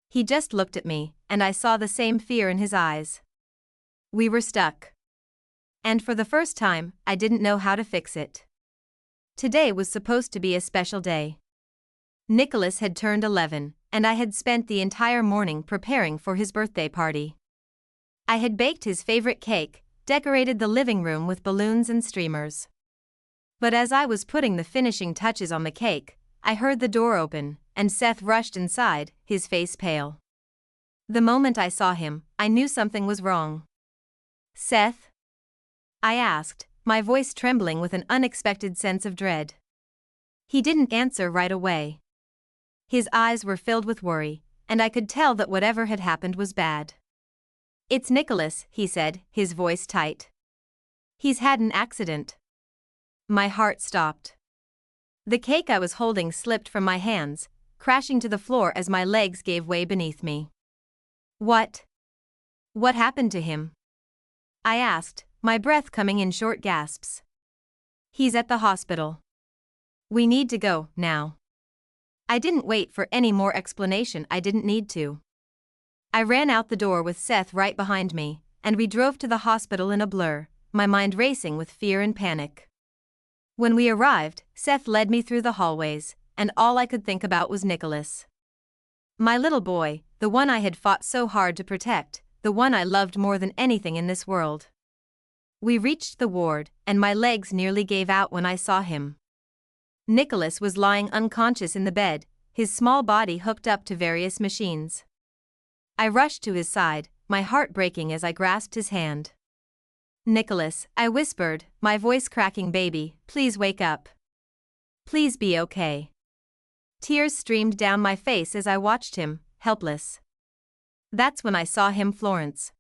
He just looked at me, and I saw the same fear in his eyes. We were stuck. And for the first time, I didn't know how to fix it. Today was supposed to be a special day. Nicholas had turned 11, and I had spent the entire morning preparing for his birthday party. I had baked his favorite cake, decorated the living room with balloons and streamers. But as I was putting the finishing touches on the cake, I heard the door open, and Seth rushed inside, his face pale. The moment I saw him, I knew something was wrong. Seth? I asked, my voice trembling with an unexpected sense of dread. He didn't answer right away. His eyes were filled with worry, and I could tell that whatever had happened was bad. It's Nicholas, he said, his voice tight. He's had an accident. My heart stopped. The cake I was holding slipped from my hands, crashing to the floor as my legs gave way beneath me. What? What happened to him? I asked, my breath coming in short gasps. He's at the hospital. We need to go, now. I didn't wait for any more explanation. I didn't need to. I ran out the door with Seth right behind me, and we drove to the hospital in a blur, my mind racing with fear and panic. When we arrived, Seth led me through the hallways, and all I could think about was Nicholas. My little boy, the one I had fought so hard to protect, the one I loved more than anything in this world. We reached the ward, and my legs nearly gave out when I saw him. Nicholas was lying unconscious in the bed, his small body hooked up to various machines. I rushed to his side, my heart breaking as I grasped his hand. Nicholas, I whispered, my voice cracking, baby, please wake up. Please be okay. Tears streamed down my face as I watched him, helpless. That's when I saw him, Florence.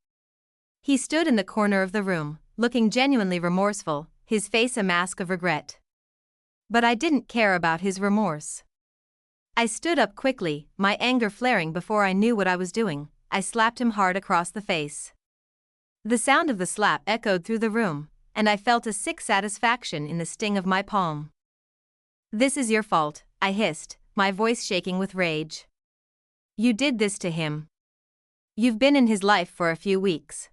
He stood in the corner of the room, looking genuinely remorseful, his face a mask of regret. But I didn't care about his remorse. I stood up quickly, my anger flaring before I knew what I was doing. I slapped him hard across the face. The sound of the slap echoed through the room, and I felt a sick satisfaction in the sting of my palm. This is your fault, I hissed, my voice shaking with rage. You did this to him. You've been in his life for a few weeks.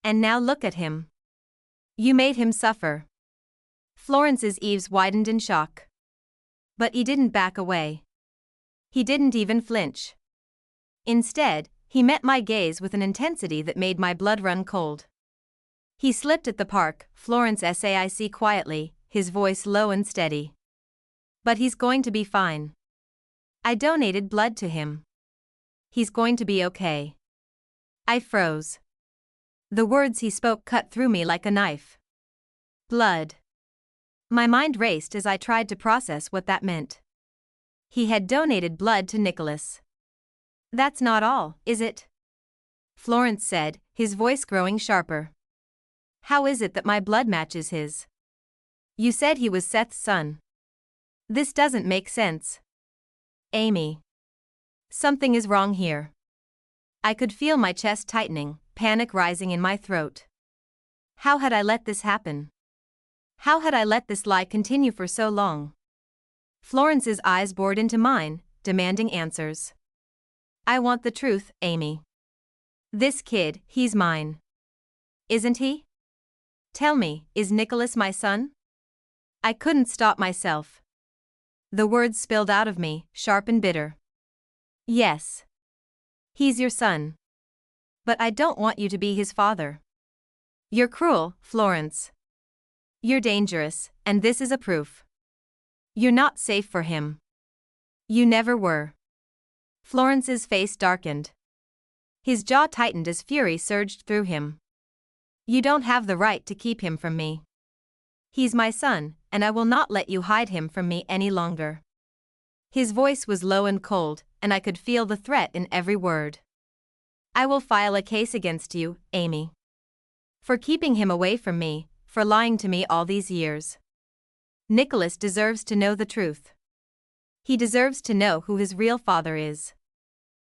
And now look at him. You made him suffer. Florence's ears widened in shock. But he didn't back away. He didn't even flinch. Instead, he met my gaze with an intensity that made my blood run cold. He slipped at the park, Florence said quietly, his voice low and steady. But he's going to be fine. I donated blood to him. He's going to be okay. I froze. The words he spoke cut through me like a knife. Blood. My mind raced as I tried to process what that meant. He had donated blood to Nicholas. That's not all, is it? Florence said, his voice growing sharper. How is it that my blood matches his? You said he was Seth's son. This doesn't make sense. Amy. Something is wrong here. I could feel my chest tightening, panic rising in my throat. How had I let this happen? How had I let this lie continue for so long? Florence's eyes bored into mine, demanding answers. I want the truth, Amy. This kid, he's mine. Isn't he? Tell me, is Nicholas my son? I couldn't stop myself. The words spilled out of me, sharp and bitter. Yes. He's your son. But I don't want you to be his father. You're cruel, Florence. You're dangerous, and this is a proof. You're not safe for him. You never were. Florence's face darkened. His jaw tightened as fury surged through him. You don't have the right to keep him from me. He's my son, and I will not let you hide him from me any longer. His voice was low and cold, and I could feel the threat in every word. I will file a case against you, Amy. For keeping him away from me, for lying to me all these years. Nicholas deserves to know the truth. He deserves to know who his real father is.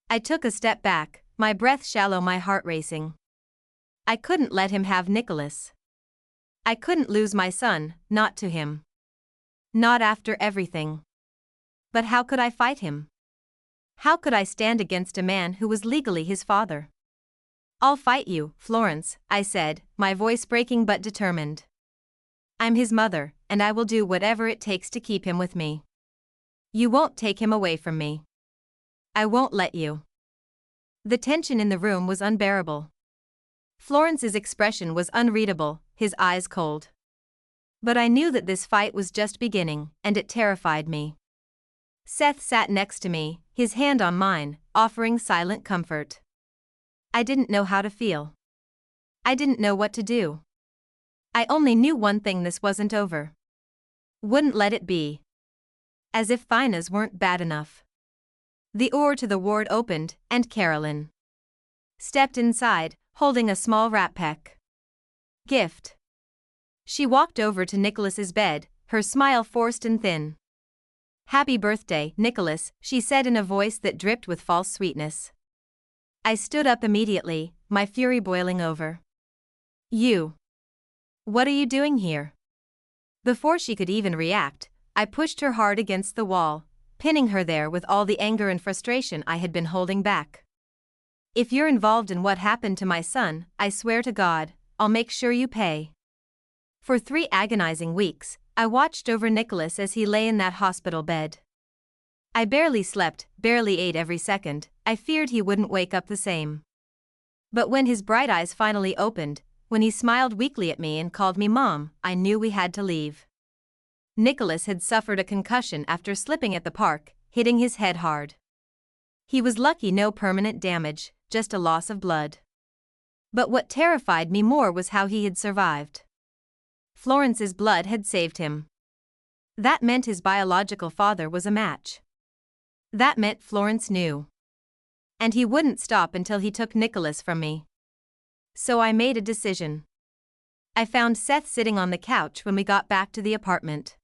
I took a step back, my breath shallow, my heart racing. I couldn't let him have Nicholas. I couldn't lose my son, not to him. Not after everything. But how could I fight him? How could I stand against a man who was legally his father? I'll fight you, Florence, I said, my voice breaking but determined. I'm his mother, and I will do whatever it takes to keep him with me. You won't take him away from me. I won't let you. The tension in the room was unbearable. Florence's expression was unreadable, his eyes cold. But I knew that this fight was just beginning, and it terrified me. Seth sat next to me, his hand on mine, offering silent comfort. I didn't know how to feel. I didn't know what to do. I only knew one thing: this wasn't over. Wouldn't let it be. As if finals weren't bad enough. The door to the ward opened, and Carolyn stepped inside, holding a small wrap-pack. Gift. She walked over to Nicholas's bed, her smile forced and thin. Happy birthday, Nicholas, she said in a voice that dripped with false sweetness. I stood up immediately, my fury boiling over. You. What are you doing here? Before she could even react, I pushed her hard against the wall, pinning her there with all the anger and frustration I had been holding back. If you're involved in what happened to my son, I swear to God, I'll make sure you pay. For 3 agonizing weeks, I watched over Nicholas as he lay in that hospital bed. I barely slept, barely ate every second. I feared he wouldn't wake up the same. But when his bright eyes finally opened, when he smiled weakly at me and called me Mom, I knew we had to leave. Nicholas had suffered a concussion after slipping at the park, hitting his head hard. He was lucky, no permanent damage, just a loss of blood. But what terrified me more was how he had survived. Florence's blood had saved him. That meant his biological father was a match. That meant Florence knew. And he wouldn't stop until he took Nicholas from me. So I made a decision. I found Seth sitting on the couch when we got back to the apartment.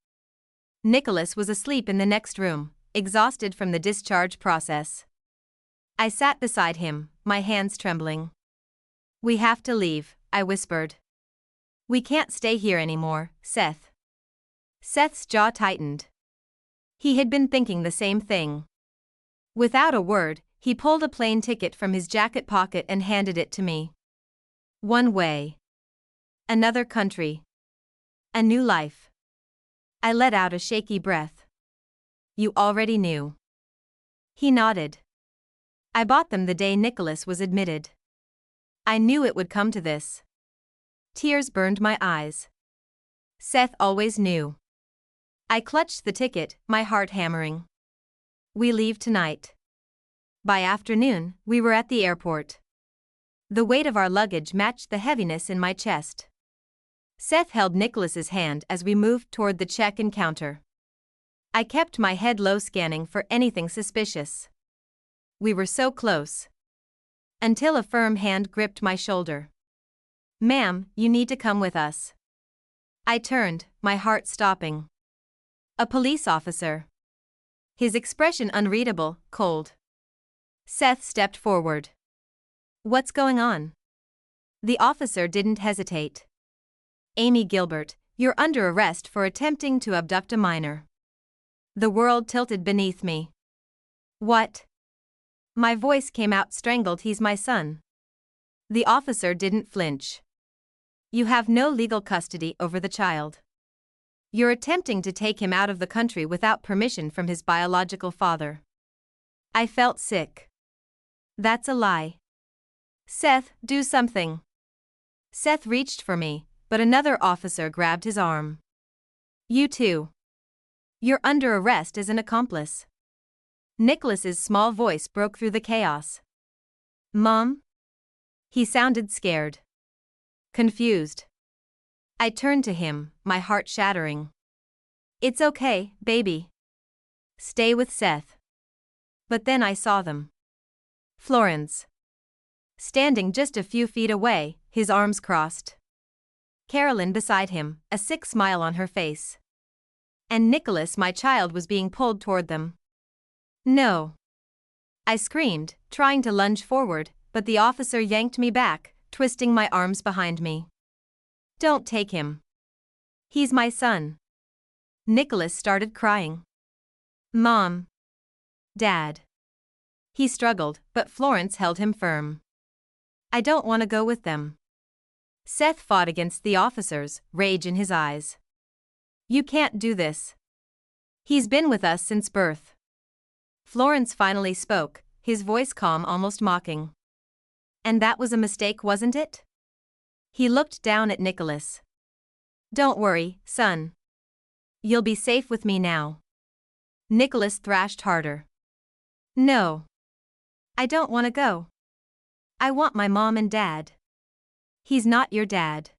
Nicholas was asleep in the next room, exhausted from the discharge process. I sat beside him, my hands trembling. We have to leave, I whispered. We can't stay here anymore, Seth. Seth's jaw tightened. He had been thinking the same thing. Without a word, he pulled a plane ticket from his jacket pocket and handed it to me. One way. Another country. A new life. I let out a shaky breath. You already knew. He nodded. I bought them the day Nicholas was admitted. I knew it would come to this. Tears burned my eyes. Seth always knew. I clutched the ticket, my heart hammering. We leave tonight. By afternoon, we were at the airport. The weight of our luggage matched the heaviness in my chest. Seth held Nicholas's hand as we moved toward the check-in counter. I kept my head low, scanning for anything suspicious. We were so close. Until a firm hand gripped my shoulder. "Ma'am, you need to come with us." I turned, my heart stopping. A police officer. His expression unreadable, cold. Seth stepped forward. "What's going on?" The officer didn't hesitate. "Amy Gilbert, you're under arrest for attempting to abduct a minor." The world tilted beneath me. "What?" My voice came out strangled. "He's my son." The officer didn't flinch. "You have no legal custody over the child. You're attempting to take him out of the country without permission from his biological father." I felt sick. "That's a lie." "Seth, do something." Seth reached for me, but another officer grabbed his arm. "You too. You're under arrest as an accomplice." Nicholas's small voice broke through the chaos. "Mom?" He sounded scared. Confused. I turned to him, my heart shattering. "It's okay, baby. Stay with Seth." But then I saw them. Florence. Standing just a few feet away, his arms crossed. Carolyn beside him, a sick smile on her face. And Nicholas, my child, was being pulled toward them. "No!" I screamed, trying to lunge forward, but the officer yanked me back, twisting my arms behind me. "Don't take him. He's my son." Nicholas started crying. "Mom. Dad." He struggled, but Florence held him firm. "I don't want to go with them." Seth fought against the officers, rage in his eyes. "You can't do this. He's been with us since birth." Florence finally spoke, his voice calm, almost mocking. "And that was a mistake, wasn't it?" He looked down at Nicholas. "Don't worry, son. You'll be safe with me now." Nicholas thrashed harder. "No. I don't want to go. I want my mom and dad." "He's not your dad."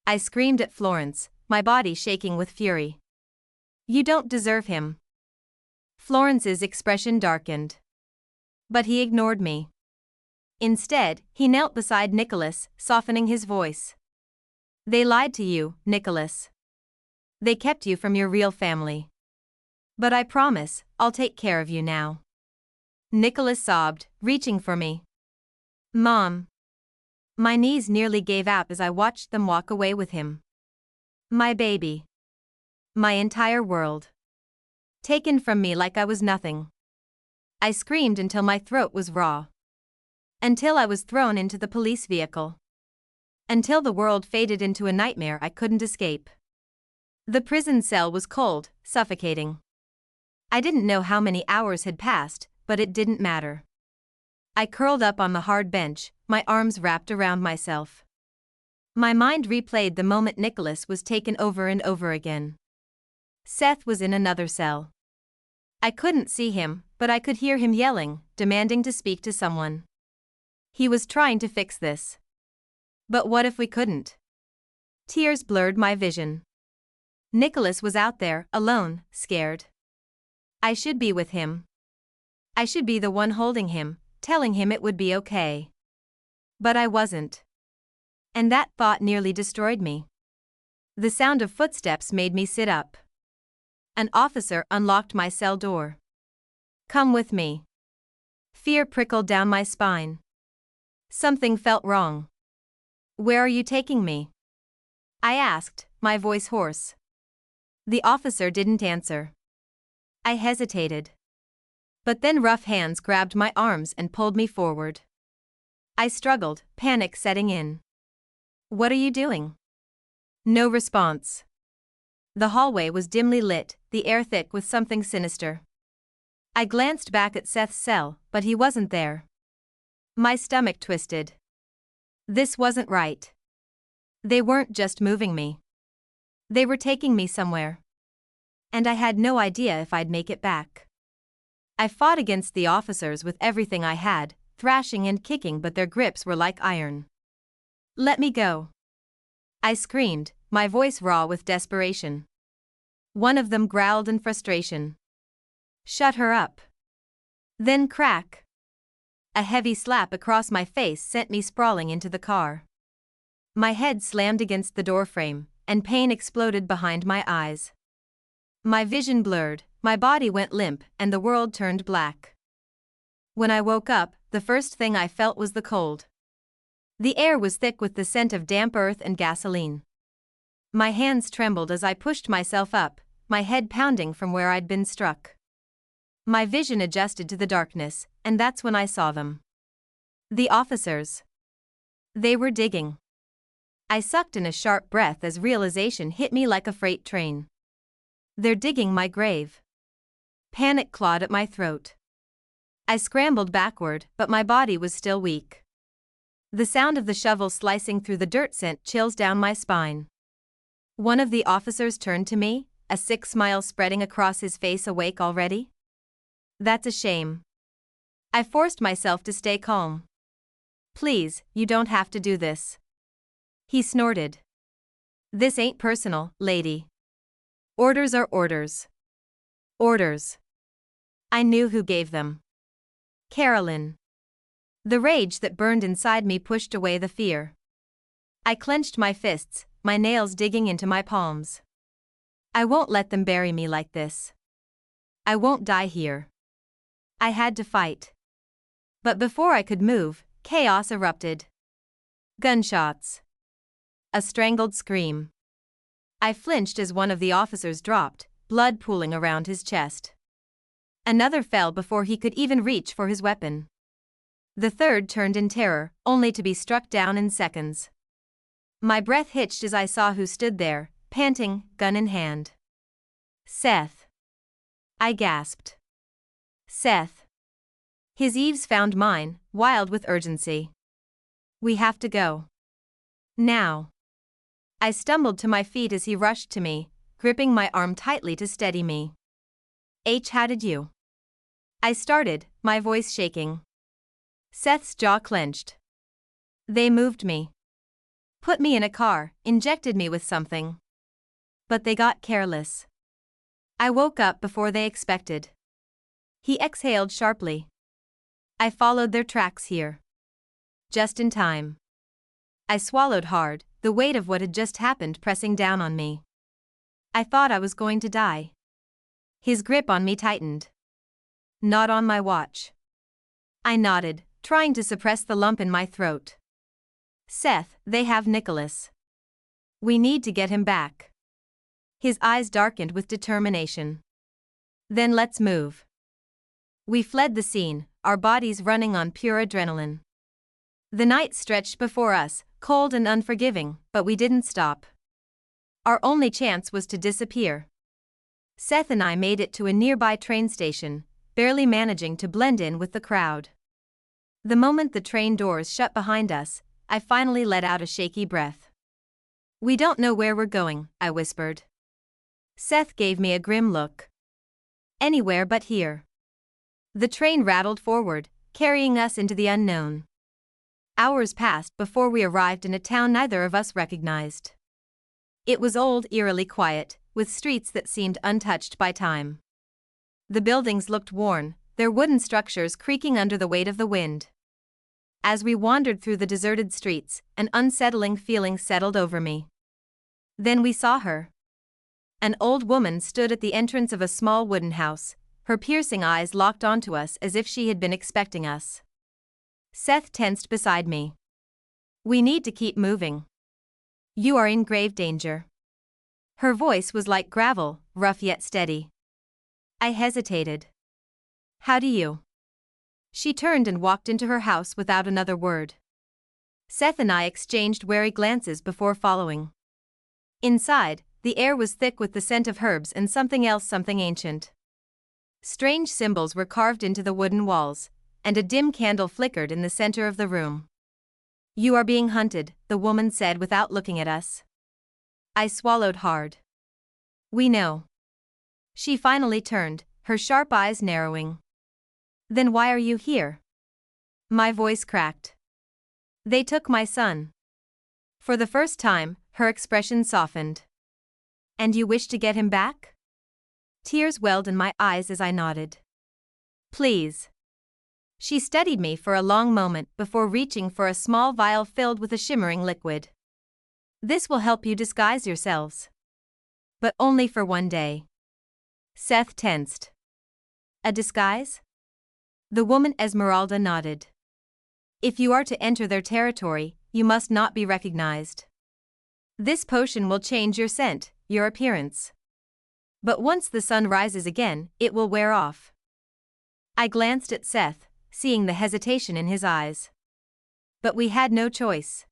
I screamed at Florence, my body shaking with fury. "You don't deserve him." Florence's expression darkened. But he ignored me. Instead, he knelt beside Nicholas, softening his voice. "They lied to you, Nicholas. They kept you from your real family. But I promise, I'll take care of you now." Nicholas sobbed, reaching for me. "Mom." My knees nearly gave out as I watched them walk away with him. My baby. My entire world. Taken from me like I was nothing. I screamed until my throat was raw. Until I was thrown into the police vehicle. Until the world faded into a nightmare I couldn't escape. The prison cell was cold, suffocating. I didn't know how many hours had passed, but it didn't matter. I curled up on the hard bench, my arms wrapped around myself. My mind replayed the moment Nicholas was taken over and over again. Seth was in another cell. I couldn't see him, but I could hear him yelling, demanding to speak to someone. He was trying to fix this. But what if we couldn't? Tears blurred my vision. Nicholas was out there, alone, scared. I should be with him. I should be the one holding him, telling him it would be okay. But I wasn't. And that thought nearly destroyed me. The sound of footsteps made me sit up. An officer unlocked my cell door. "Come with me." Fear prickled down my spine. Something felt wrong. "Where are you taking me?" I asked, my voice hoarse. The officer didn't answer. I hesitated. But then rough hands grabbed my arms and pulled me forward. I struggled, panic setting in. "What are you doing?" No response. The hallway was dimly lit, the air thick with something sinister. I glanced back at Seth's cell, but he wasn't there. My stomach twisted. This wasn't right. They weren't just moving me. They were taking me somewhere. And I had no idea if I'd make it back. I fought against the officers with everything I had, thrashing and kicking, but their grips were like iron. Let me go. I screamed, my voice raw with desperation. One of them growled in frustration. Shut her up. Then crack. A heavy slap across my face sent me sprawling into the car. My head slammed against the doorframe, and pain exploded behind my eyes. My vision blurred, my body went limp, and the world turned black. When I woke up, the first thing I felt was the cold. The air was thick with the scent of damp earth and gasoline. My hands trembled as I pushed myself up, my head pounding from where I'd been struck. My vision adjusted to the darkness, and that's when I saw them. The officers. They were digging. I sucked in a sharp breath as realization hit me like a freight train. They're digging my grave. Panic clawed at my throat. I scrambled backward, but my body was still weak. The sound of the shovel slicing through the dirt sent chills down my spine. One of the officers turned to me, a sick smile spreading across his face. Awake already? That's a shame. I forced myself to stay calm. Please, you don't have to do this. He snorted. This ain't personal, lady. Orders are orders. Orders. I knew who gave them. Carolyn. The rage that burned inside me pushed away the fear. I clenched my fists, my nails digging into my palms. I won't let them bury me like this. I won't die here. I had to fight. But before I could move, chaos erupted. Gunshots. A strangled scream. I flinched as one of the officers dropped, blood pooling around his chest. Another fell before he could even reach for his weapon. The third turned in terror, only to be struck down in seconds. My breath hitched as I saw who stood there, panting, gun in hand. Seth. I gasped. Seth. His eaves found mine, wild with urgency. We have to go. Now. I stumbled to my feet as he rushed to me, gripping my arm tightly to steady me. How did you? I started, my voice shaking. Seth's jaw clenched. They moved me. Put me in a car, injected me with something. But they got careless. I woke up before they expected. He exhaled sharply. I followed their tracks here. Just in time. I swallowed hard, the weight of what had just happened pressing down on me. I thought I was going to die. His grip on me tightened. Not on my watch. I nodded, trying to suppress the lump in my throat. Seth, they have Nicholas. We need to get him back. His eyes darkened with determination. Then let's move. We fled the scene, our bodies running on pure adrenaline. The night stretched before us, cold and unforgiving, but we didn't stop. Our only chance was to disappear. Seth and I made it to a nearby train station, barely managing to blend in with the crowd. The moment the train doors shut behind us, I finally let out a shaky breath. We don't know where we're going, I whispered. Seth gave me a grim look. Anywhere but here. The train rattled forward, carrying us into the unknown. Hours passed before we arrived in a town neither of us recognized. It was old, eerily quiet, with streets that seemed untouched by time. The buildings looked worn, their wooden structures creaking under the weight of the wind. As we wandered through the deserted streets, an unsettling feeling settled over me. Then we saw her. An old woman stood at the entrance of a small wooden house, her piercing eyes locked onto us as if she had been expecting us. Seth tensed beside me. We need to keep moving. You are in grave danger. Her voice was like gravel, rough yet steady. I hesitated. How do you? She turned and walked into her house without another word. Seth and I exchanged wary glances before following. Inside, the air was thick with the scent of herbs and something ancient. Strange symbols were carved into the wooden walls, and a dim candle flickered in the center of the room. "You are being hunted," the woman said without looking at us. I swallowed hard. "We know." She finally turned, her sharp eyes narrowing. "Then why are you here?" My voice cracked. "They took my son." For the first time, her expression softened. "And you wish to get him back?" Tears welled in my eyes as I nodded. "Please." She studied me for a long moment before reaching for a small vial filled with a shimmering liquid. "This will help you disguise yourselves. But only for one day." Seth tensed. "A disguise?" The woman Esmeralda nodded. "If you are to enter their territory, you must not be recognized. This potion will change your scent, your appearance. But once the sun rises again, it will wear off." I glanced at Seth, seeing the hesitation in his eyes. But we had no choice.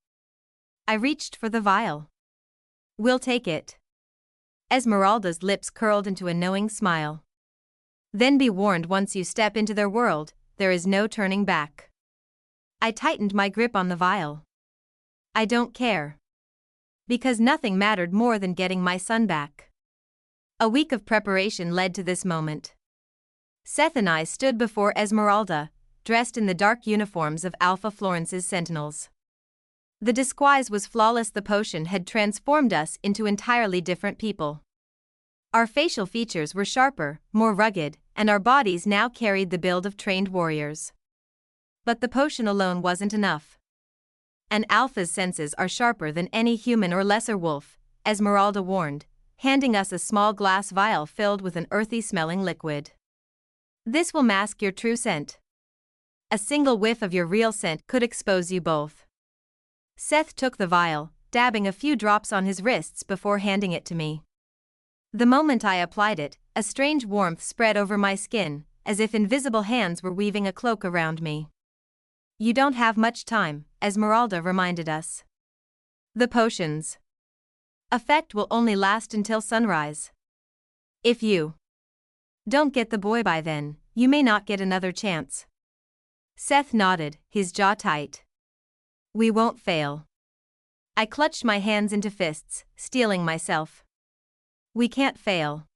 I reached for the vial. "We'll take it." Esmeralda's lips curled into a knowing smile. "Then be warned, once you step into their world, there is no turning back." I tightened my grip on the vial. "I don't care." Because nothing mattered more than getting my son back. A week of preparation led to this moment. Seth and I stood before Esmeralda, dressed in the dark uniforms of Alpha Florence's sentinels. The disguise was flawless. The potion had transformed us into entirely different people. Our facial features were sharper, more rugged, and our bodies now carried the build of trained warriors. But the potion alone wasn't enough. An alpha's senses are sharper than any human or lesser wolf, Esmeralda warned, handing us a small glass vial filled with an earthy-smelling liquid. "This will mask your true scent. A single whiff of your real scent could expose you both." Seth took the vial, dabbing a few drops on his wrists before handing it to me. The moment I applied it, a strange warmth spread over my skin, as if invisible hands were weaving a cloak around me. "You don't have much time," Esmeralda reminded us. "The potion's effect will only last until sunrise. If you don't get the boy by then, you may not get another chance." Seth nodded, his jaw tight. "We won't fail." I clutched my hands into fists, steeling myself. "We can't fail."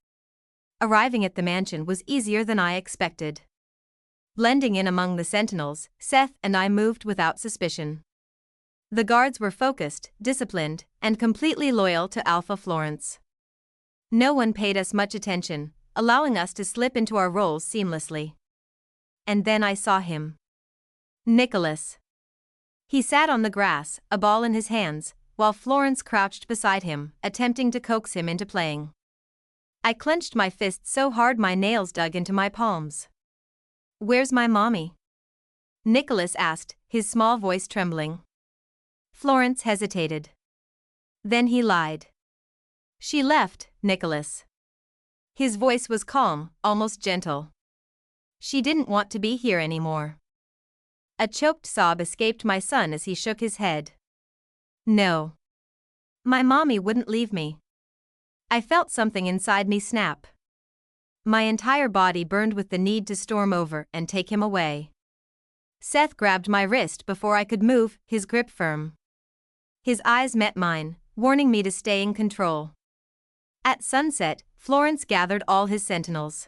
Arriving at the mansion was easier than I expected. Blending in among the sentinels, Seth and I moved without suspicion. The guards were focused, disciplined, and completely loyal to Alpha Florence. No one paid us much attention, allowing us to slip into our roles seamlessly. And then I saw him. Nicholas. He sat on the grass, a ball in his hands, while Florence crouched beside him, attempting to coax him into playing. I clenched my fists so hard my nails dug into my palms. "Where's my mommy?" Nicholas asked, his small voice trembling. Florence hesitated. Then he lied. "She left, Nicholas." His voice was calm, almost gentle. "She didn't want to be here anymore." A choked sob escaped my son as he shook his head. "No. My mommy wouldn't leave me." I felt something inside me snap. My entire body burned with the need to storm over and take him away. Seth grabbed my wrist before I could move, his grip firm. His eyes met mine, warning me to stay in control. At sunset, Florence gathered all his sentinels.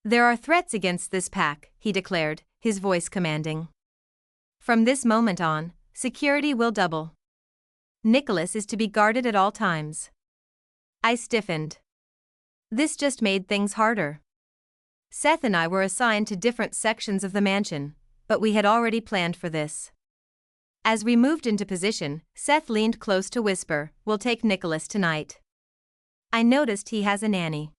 "There are threats against this pack," he declared, his voice commanding. "From this moment on, security will double. Nicholas is to be guarded at all times." I stiffened. This just made things harder. Seth and I were assigned to different sections of the mansion, but we had already planned for this. As we moved into position, Seth leaned close to whisper, "We'll take Nicholas tonight. I noticed he has a nanny.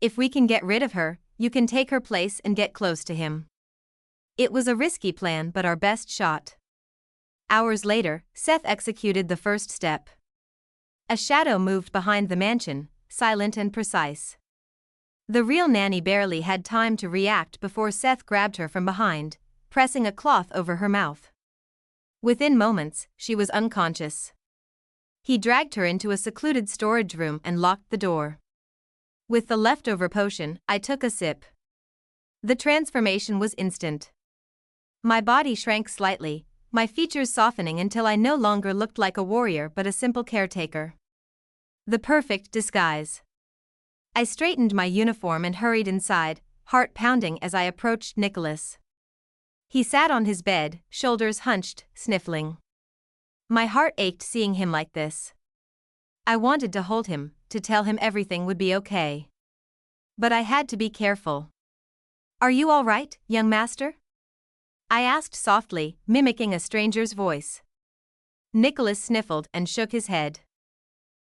If we can get rid of her, you can take her place and get close to him." It was a risky plan but our best shot. Hours later, Seth executed the first step. A shadow moved behind the mansion, silent and precise. The real nanny barely had time to react before Seth grabbed her from behind, pressing a cloth over her mouth. Within moments, she was unconscious. He dragged her into a secluded storage room and locked the door. With the leftover potion, I took a sip. The transformation was instant. My body shrank slightly, my features softening until I no longer looked like a warrior but a simple caretaker. The perfect disguise. I straightened my uniform and hurried inside, heart pounding as I approached Nicholas. He sat on his bed, shoulders hunched, sniffling. My heart ached seeing him like this. I wanted to hold him, to tell him everything would be okay. But I had to be careful. "Are you all right, young master?" I asked softly, mimicking a stranger's voice. Nicholas sniffled and shook his head.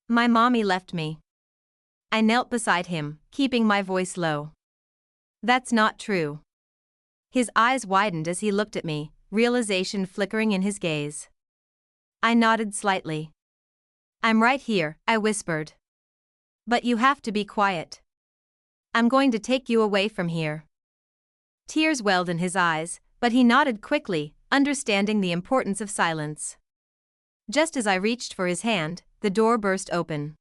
"My mommy left me." I knelt beside him, keeping my voice low. "That's not true." His eyes widened as he looked at me, realization flickering in his gaze. I nodded slightly. "I'm right here," I whispered. "But you have to be quiet. I'm going to take you away from here." Tears welled in his eyes, but he nodded quickly, understanding the importance of silence. Just as I reached for his hand, the door burst open.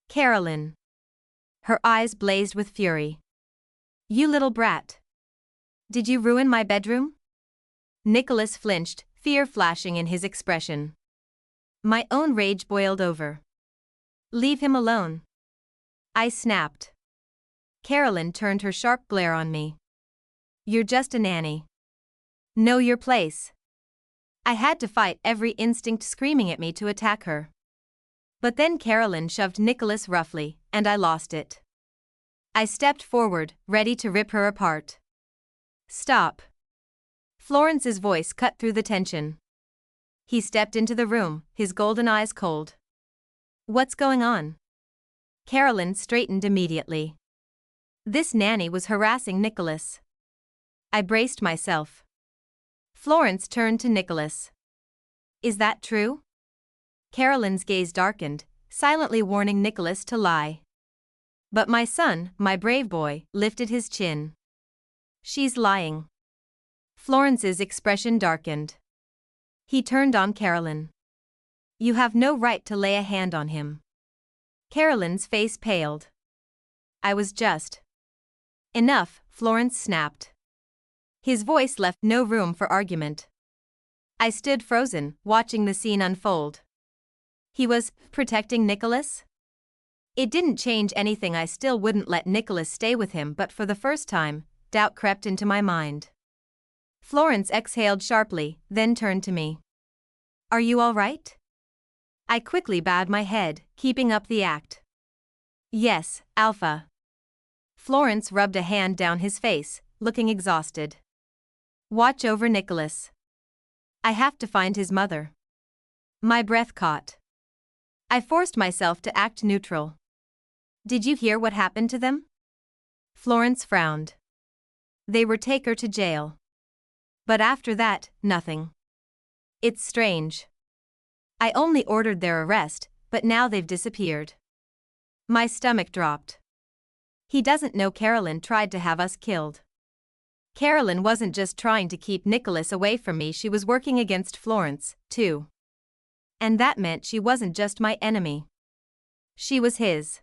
Carolyn. Her eyes blazed with fury. "You little brat. Did you ruin my bedroom?" Nicholas flinched, fear flashing in his expression. My own rage boiled over. "Leave him alone," I snapped. Carolyn turned her sharp glare on me. "You're just a nanny. Know your place." I had to fight every instinct screaming at me to attack her. But then Carolyn shoved Nicholas roughly, and I lost it. I stepped forward, ready to rip her apart. "Stop." Florence's voice cut through the tension. He stepped into the room, his golden eyes cold. "What's going on?" Carolyn straightened immediately. This nanny was harassing Nicholas. I braced myself. Florence turned to Nicholas. "Is that true?" Carolyn's gaze darkened, silently warning Nicholas to lie. But my son, my brave boy, lifted his chin. "She's lying." Florence's expression darkened. He turned on Carolyn. "You have no right to lay a hand on him." Carolyn's face paled. I was just. "Enough," Florence snapped. His voice left no room for argument. I stood frozen, watching the scene unfold. He was protecting Nicholas? It didn't change anything. I still wouldn't let Nicholas stay with him, but for the first time, doubt crept into my mind. Florence exhaled sharply, then turned to me. "Are you all right?" I quickly bowed my head, keeping up the act. "Yes, Alpha." Florence rubbed a hand down his face, looking exhausted. "Watch over Nicholas. I have to find his mother." My breath caught. I forced myself to act neutral. "Did you hear what happened to them?" Florence frowned. "They were taken to jail. But after that, nothing. It's strange. I only ordered their arrest, but now they've disappeared." My stomach dropped. He doesn't know Carolyn tried to have us killed. Carolyn wasn't just trying to keep Nicholas away from me, she was working against Florence, too. And that meant she wasn't just my enemy. She was his.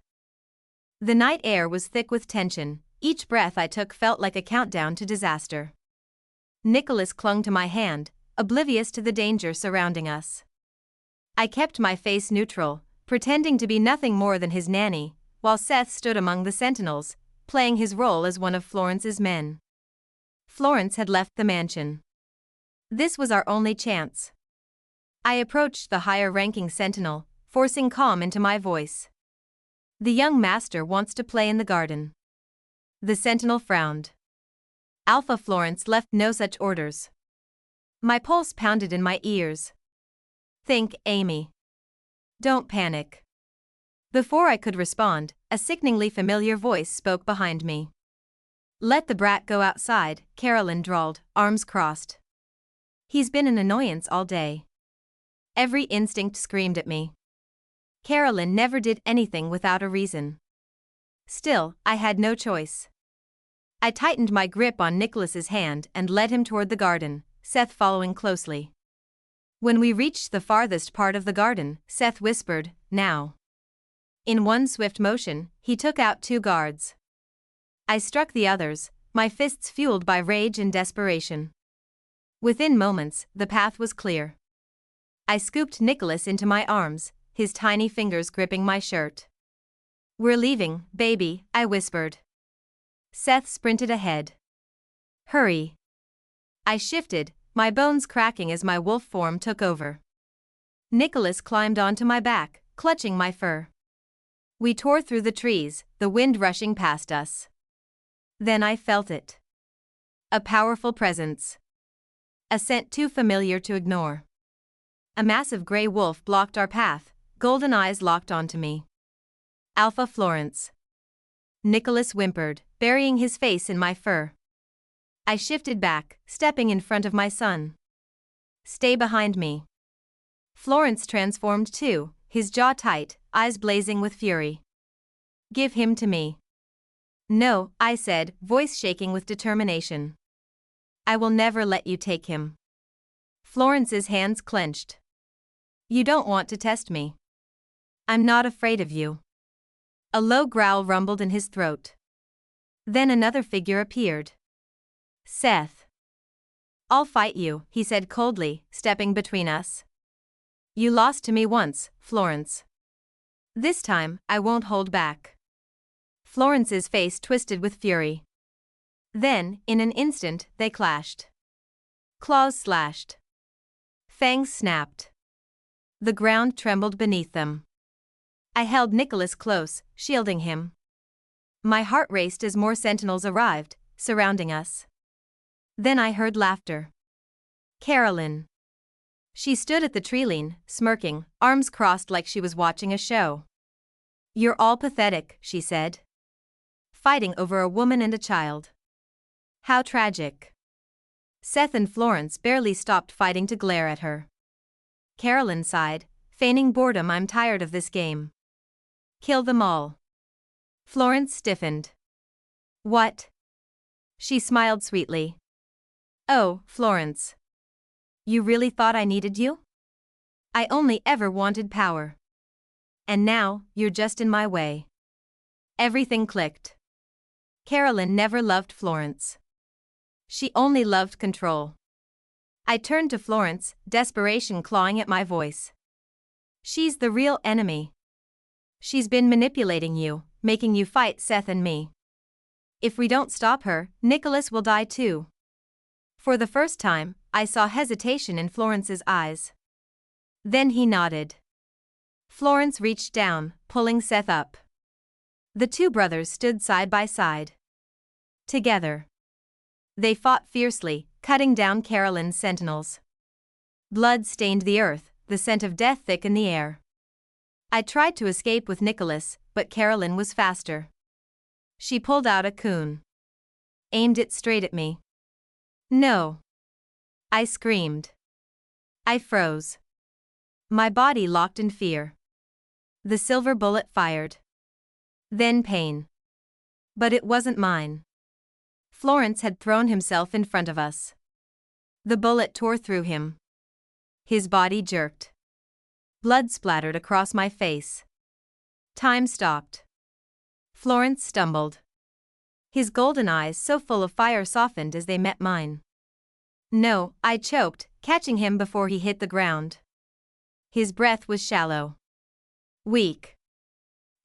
The night air was thick with tension, each breath I took felt like a countdown to disaster. Nicholas clung to my hand, oblivious to the danger surrounding us. I kept my face neutral, pretending to be nothing more than his nanny, while Seth stood among the sentinels, playing his role as one of Florence's men. Florence had left the mansion. This was our only chance. I approached the higher-ranking sentinel, forcing calm into my voice. "The young master wants to play in the garden." The sentinel frowned. Alpha Florence left no such orders. My pulse pounded in my ears. "Think, Amy. Don't panic." Before I could respond, a sickeningly familiar voice spoke behind me. "Let the brat go outside," Carolyn drawled, arms crossed. "He's been an annoyance all day." Every instinct screamed at me. Carolyn never did anything without a reason. Still, I had no choice. I tightened my grip on Nicholas's hand and led him toward the garden, Seth following closely. When we reached the farthest part of the garden, Seth whispered, "Now." In one swift motion, he took out 2 guards. I struck the others, my fists fueled by rage and desperation. Within moments, the path was clear. I scooped Nicholas into my arms, his tiny fingers gripping my shirt. "We're leaving, baby," I whispered. Seth sprinted ahead. "Hurry." I shifted, my bones cracking as my wolf form took over. Nicholas climbed onto my back, clutching my fur. We tore through the trees, the wind rushing past us. Then I felt it. A powerful presence. A scent too familiar to ignore. A massive gray wolf blocked our path, golden eyes locked onto me. "Alpha Florence." Nicholas whimpered, burying his face in my fur. I shifted back, stepping in front of my son. "Stay behind me." Florence transformed too, his jaw tight, eyes blazing with fury. "Give him to me." "No," I said, voice shaking with determination. "I will never let you take him." Florence's hands clenched. "You don't want to test me." "I'm not afraid of you." A low growl rumbled in his throat. Then another figure appeared. "Seth." "I'll fight you," he said coldly, stepping between us. "You lost to me once, Florence. This time, I won't hold back." Florence's face twisted with fury. Then, in an instant, they clashed. Claws slashed. Fangs snapped. The ground trembled beneath them. I held Nicholas close, shielding him. My heart raced as more sentinels arrived, surrounding us. Then I heard laughter. Carolyn. She stood at the treeline, smirking, arms crossed like she was watching a show. "You're all pathetic," she said. "Fighting over a woman and a child. How tragic." Seth and Florence barely stopped fighting to glare at her. Carolyn sighed, feigning boredom. "I'm tired of this game." "Kill them all." Florence stiffened. "What?" She smiled sweetly. "Oh, Florence. You really thought I needed you? I only ever wanted power. And now, you're just in my way." Everything clicked. Carolyn never loved Florence. She only loved control. I turned to Florence, desperation clawing at my voice. "She's the real enemy. She's been manipulating you, making you fight Seth and me. If we don't stop her, Nicholas will die too." For the first time, I saw hesitation in Florence's eyes. Then he nodded. Florence reached down, pulling Seth up. The 2 brothers stood side by side. Together. They fought fiercely, cutting down Carolyn's sentinels. Blood stained the earth, the scent of death thick in the air. I tried to escape with Nicholas, but Carolyn was faster. She pulled out a kun. Aimed it straight at me. "No." I screamed. I froze. My body locked in fear. The silver bullet fired. Then pain. But it wasn't mine. Florence had thrown himself in front of us. The bullet tore through him. His body jerked. Blood splattered across my face. Time stopped. Florence stumbled. His golden eyes so full of fire softened as they met mine. "No," I choked, catching him before he hit the ground. His breath was shallow. Weak.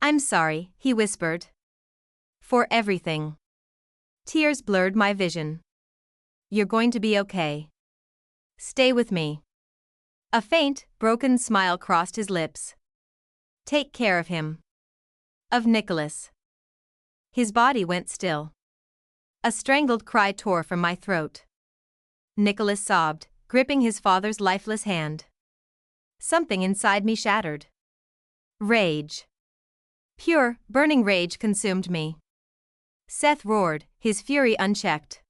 "I'm sorry," he whispered. "For everything." Tears blurred my vision. "You're going to be okay. Stay with me." A faint, broken smile crossed his lips. "Take care of him." Of Nicholas. His body went still. A strangled cry tore from my throat. Nicholas sobbed, gripping his father's lifeless hand. Something inside me shattered. Rage. Pure, burning rage consumed me. Seth roared, his fury unchecked.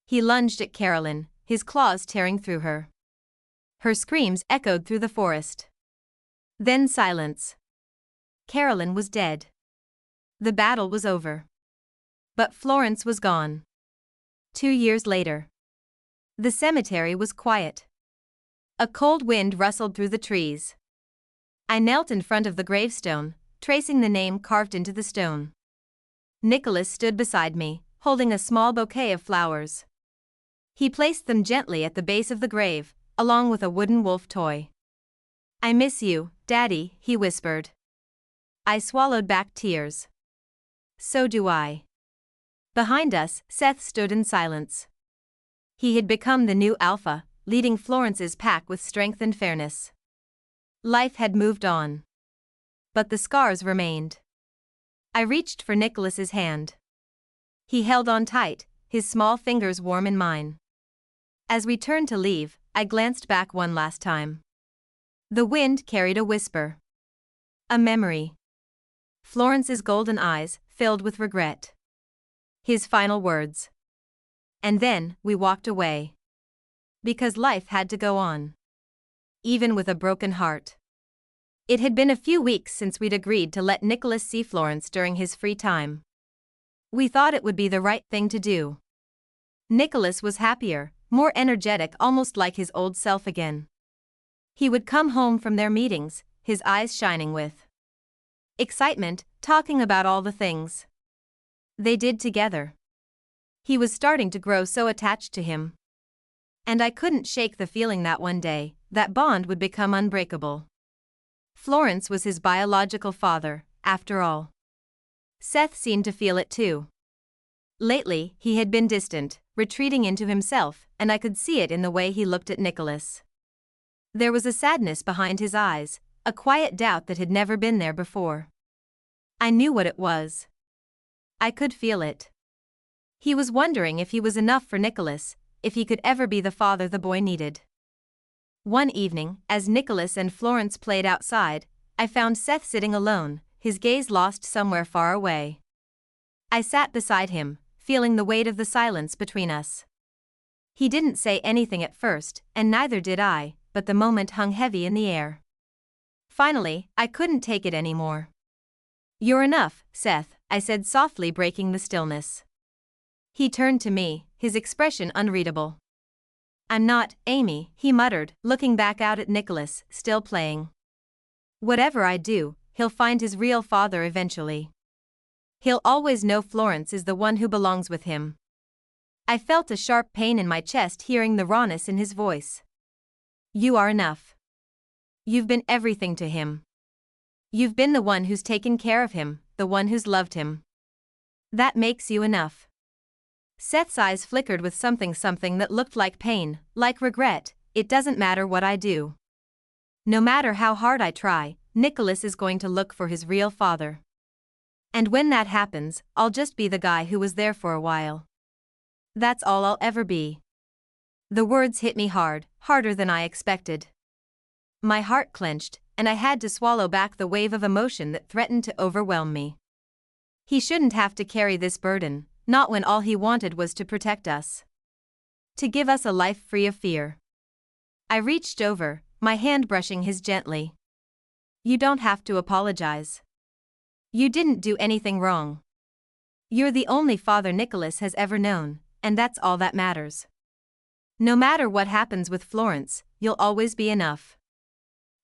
He lunged at Carolyn, his claws tearing through her. Her screams echoed through the forest. Then silence. Carolyn was dead. The battle was over. But Florence was gone. 2 years later. The cemetery was quiet. A cold wind rustled through the trees. I knelt in front of the gravestone, tracing the name carved into the stone. Nicholas stood beside me, holding a small bouquet of flowers. He placed them gently at the base of the grave, along with a wooden wolf toy. "I miss you, Daddy," he whispered. I swallowed back tears. "So do I." Behind us, Seth stood in silence. He had become the new Alpha, leading Florence's pack with strength and fairness. Life had moved on. But the scars remained. I reached for Nicholas's hand. He held on tight, his small fingers warm in mine. As we turned to leave, I glanced back one last time. The wind carried a whisper. A memory. Florence's golden eyes filled with regret. His final words. And then, we walked away. Because life had to go on. Even with a broken heart. It had been a few weeks since we'd agreed to let Nicholas see Florence during his free time. We thought it would be the right thing to do. Nicholas was happier, more energetic, almost like his old self again. He would come home from their meetings, his eyes shining with excitement, talking about all the things they did together. He was starting to grow so attached to him. And I couldn't shake the feeling that one day, that bond would become unbreakable. Florence was his biological father, after all. Seth seemed to feel it too. Lately, he had been distant, retreating into himself, and I could see it in the way he looked at Nicholas. There was a sadness behind his eyes, a quiet doubt that had never been there before. I knew what it was. I could feel it. He was wondering if he was enough for Nicholas, if he could ever be the father the boy needed. One evening, as Nicholas and Florence played outside, I found Seth sitting alone, his gaze lost somewhere far away. I sat beside him, feeling the weight of the silence between us. He didn't say anything at first, and neither did I, but the moment hung heavy in the air. Finally, I couldn't take it anymore. "You're enough, Seth," I said softly, breaking the stillness. He turned to me, his expression unreadable. "I'm not, Amy," he muttered, looking back out at Nicholas, still playing. "Whatever I do, he'll find his real father eventually. He'll always know Florence is the one who belongs with him." I felt a sharp pain in my chest hearing the rawness in his voice. "You are enough. You've been everything to him. You've been the one who's taken care of him, the one who's loved him. That makes you enough." Seth's eyes flickered with something that looked like pain, like regret. "It doesn't matter what I do. No matter how hard I try, Nicholas is going to look for his real father. And when that happens, I'll just be the guy who was there for a while. That's all I'll ever be." The words hit me hard, harder than I expected. My heart clenched, and I had to swallow back the wave of emotion that threatened to overwhelm me. He shouldn't have to carry this burden, not when all he wanted was to protect us. To give us a life free of fear. I reached over, my hand brushing his gently. "You don't have to apologize. You didn't do anything wrong. You're the only father Nicholas has ever known, and that's all that matters. No matter what happens with Florence, you'll always be enough."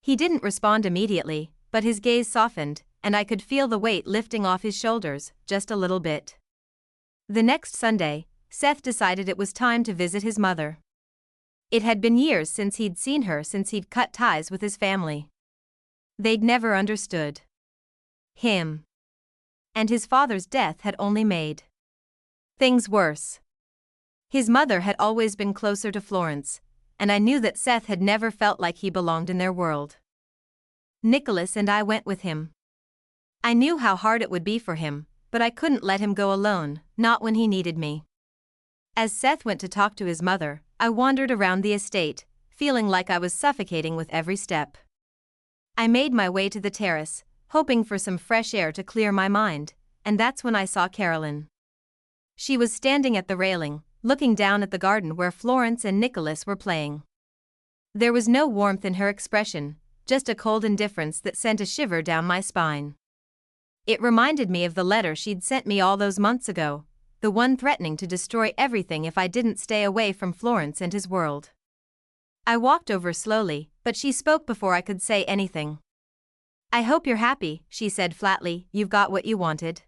He didn't respond immediately, but his gaze softened, and I could feel the weight lifting off his shoulders, just a little bit. The next Sunday, Seth decided it was time to visit his mother. It had been years since he'd seen her, since he'd cut ties with his family. They'd never understood him. And his father's death had only made things worse. His mother had always been closer to Florence, and I knew that Seth had never felt like he belonged in their world. Nicholas and I went with him. I knew how hard it would be for him, but I couldn't let him go alone, not when he needed me. As Seth went to talk to his mother, I wandered around the estate, feeling like I was suffocating with every step. I made my way to the terrace, hoping for some fresh air to clear my mind, and that's when I saw Carolyn. She was standing at the railing, looking down at the garden where Florence and Nicholas were playing. There was no warmth in her expression, just a cold indifference that sent a shiver down my spine. It reminded me of the letter she'd sent me all those months ago, the one threatening to destroy everything if I didn't stay away from Florence and his world. I walked over slowly, but she spoke before I could say anything. I hope you're happy, she said flatly. You've got what you wanted.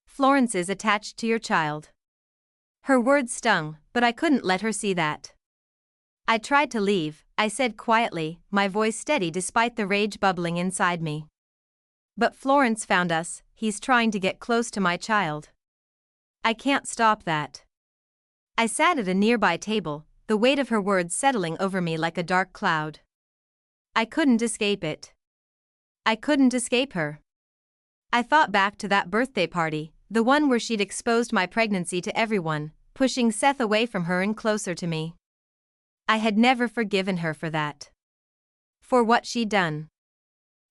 Florence is attached to your child. Her words stung, but I couldn't let her see that. I tried to leave, I said quietly, my voice steady despite the rage bubbling inside me. But Florence found us, he's trying to get close to my child. I can't stop that. I sat at a nearby table, the weight of her words settling over me like a dark cloud. I couldn't escape it. I couldn't escape her. I thought back to that birthday party, the one where she'd exposed my pregnancy to everyone, pushing Seth away from her and closer to me. I had never forgiven her for that. For what she'd done.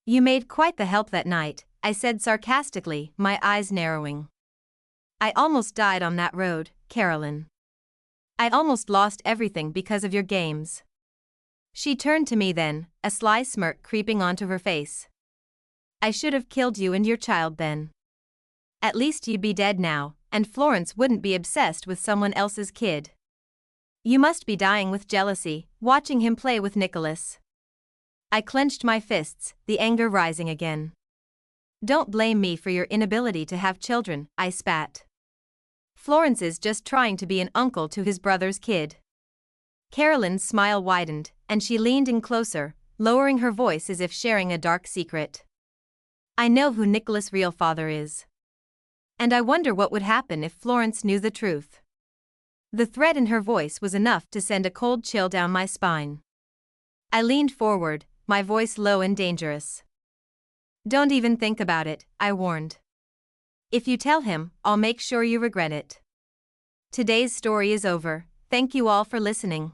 You made quite the help that night, I said sarcastically, my eyes narrowing. I almost died on that road, Carolyn. I almost lost everything because of your games. She turned to me then, a sly smirk creeping onto her face. I should have killed you and your child then. At least you'd be dead now, and Florence wouldn't be obsessed with someone else's kid. You must be dying with jealousy, watching him play with Nicholas. I clenched my fists, the anger rising again. Don't blame me for your inability to have children, I spat. Florence is just trying to be an uncle to his brother's kid. Carolyn's smile widened, and she leaned in closer, lowering her voice as if sharing a dark secret. I know who Nicholas' real father is. And I wonder what would happen if Florence knew the truth. The threat in her voice was enough to send a cold chill down my spine. I leaned forward, my voice low and dangerous. Don't even think about it, I warned. If you tell him, I'll make sure you regret it. Today's story is over. Thank you all for listening.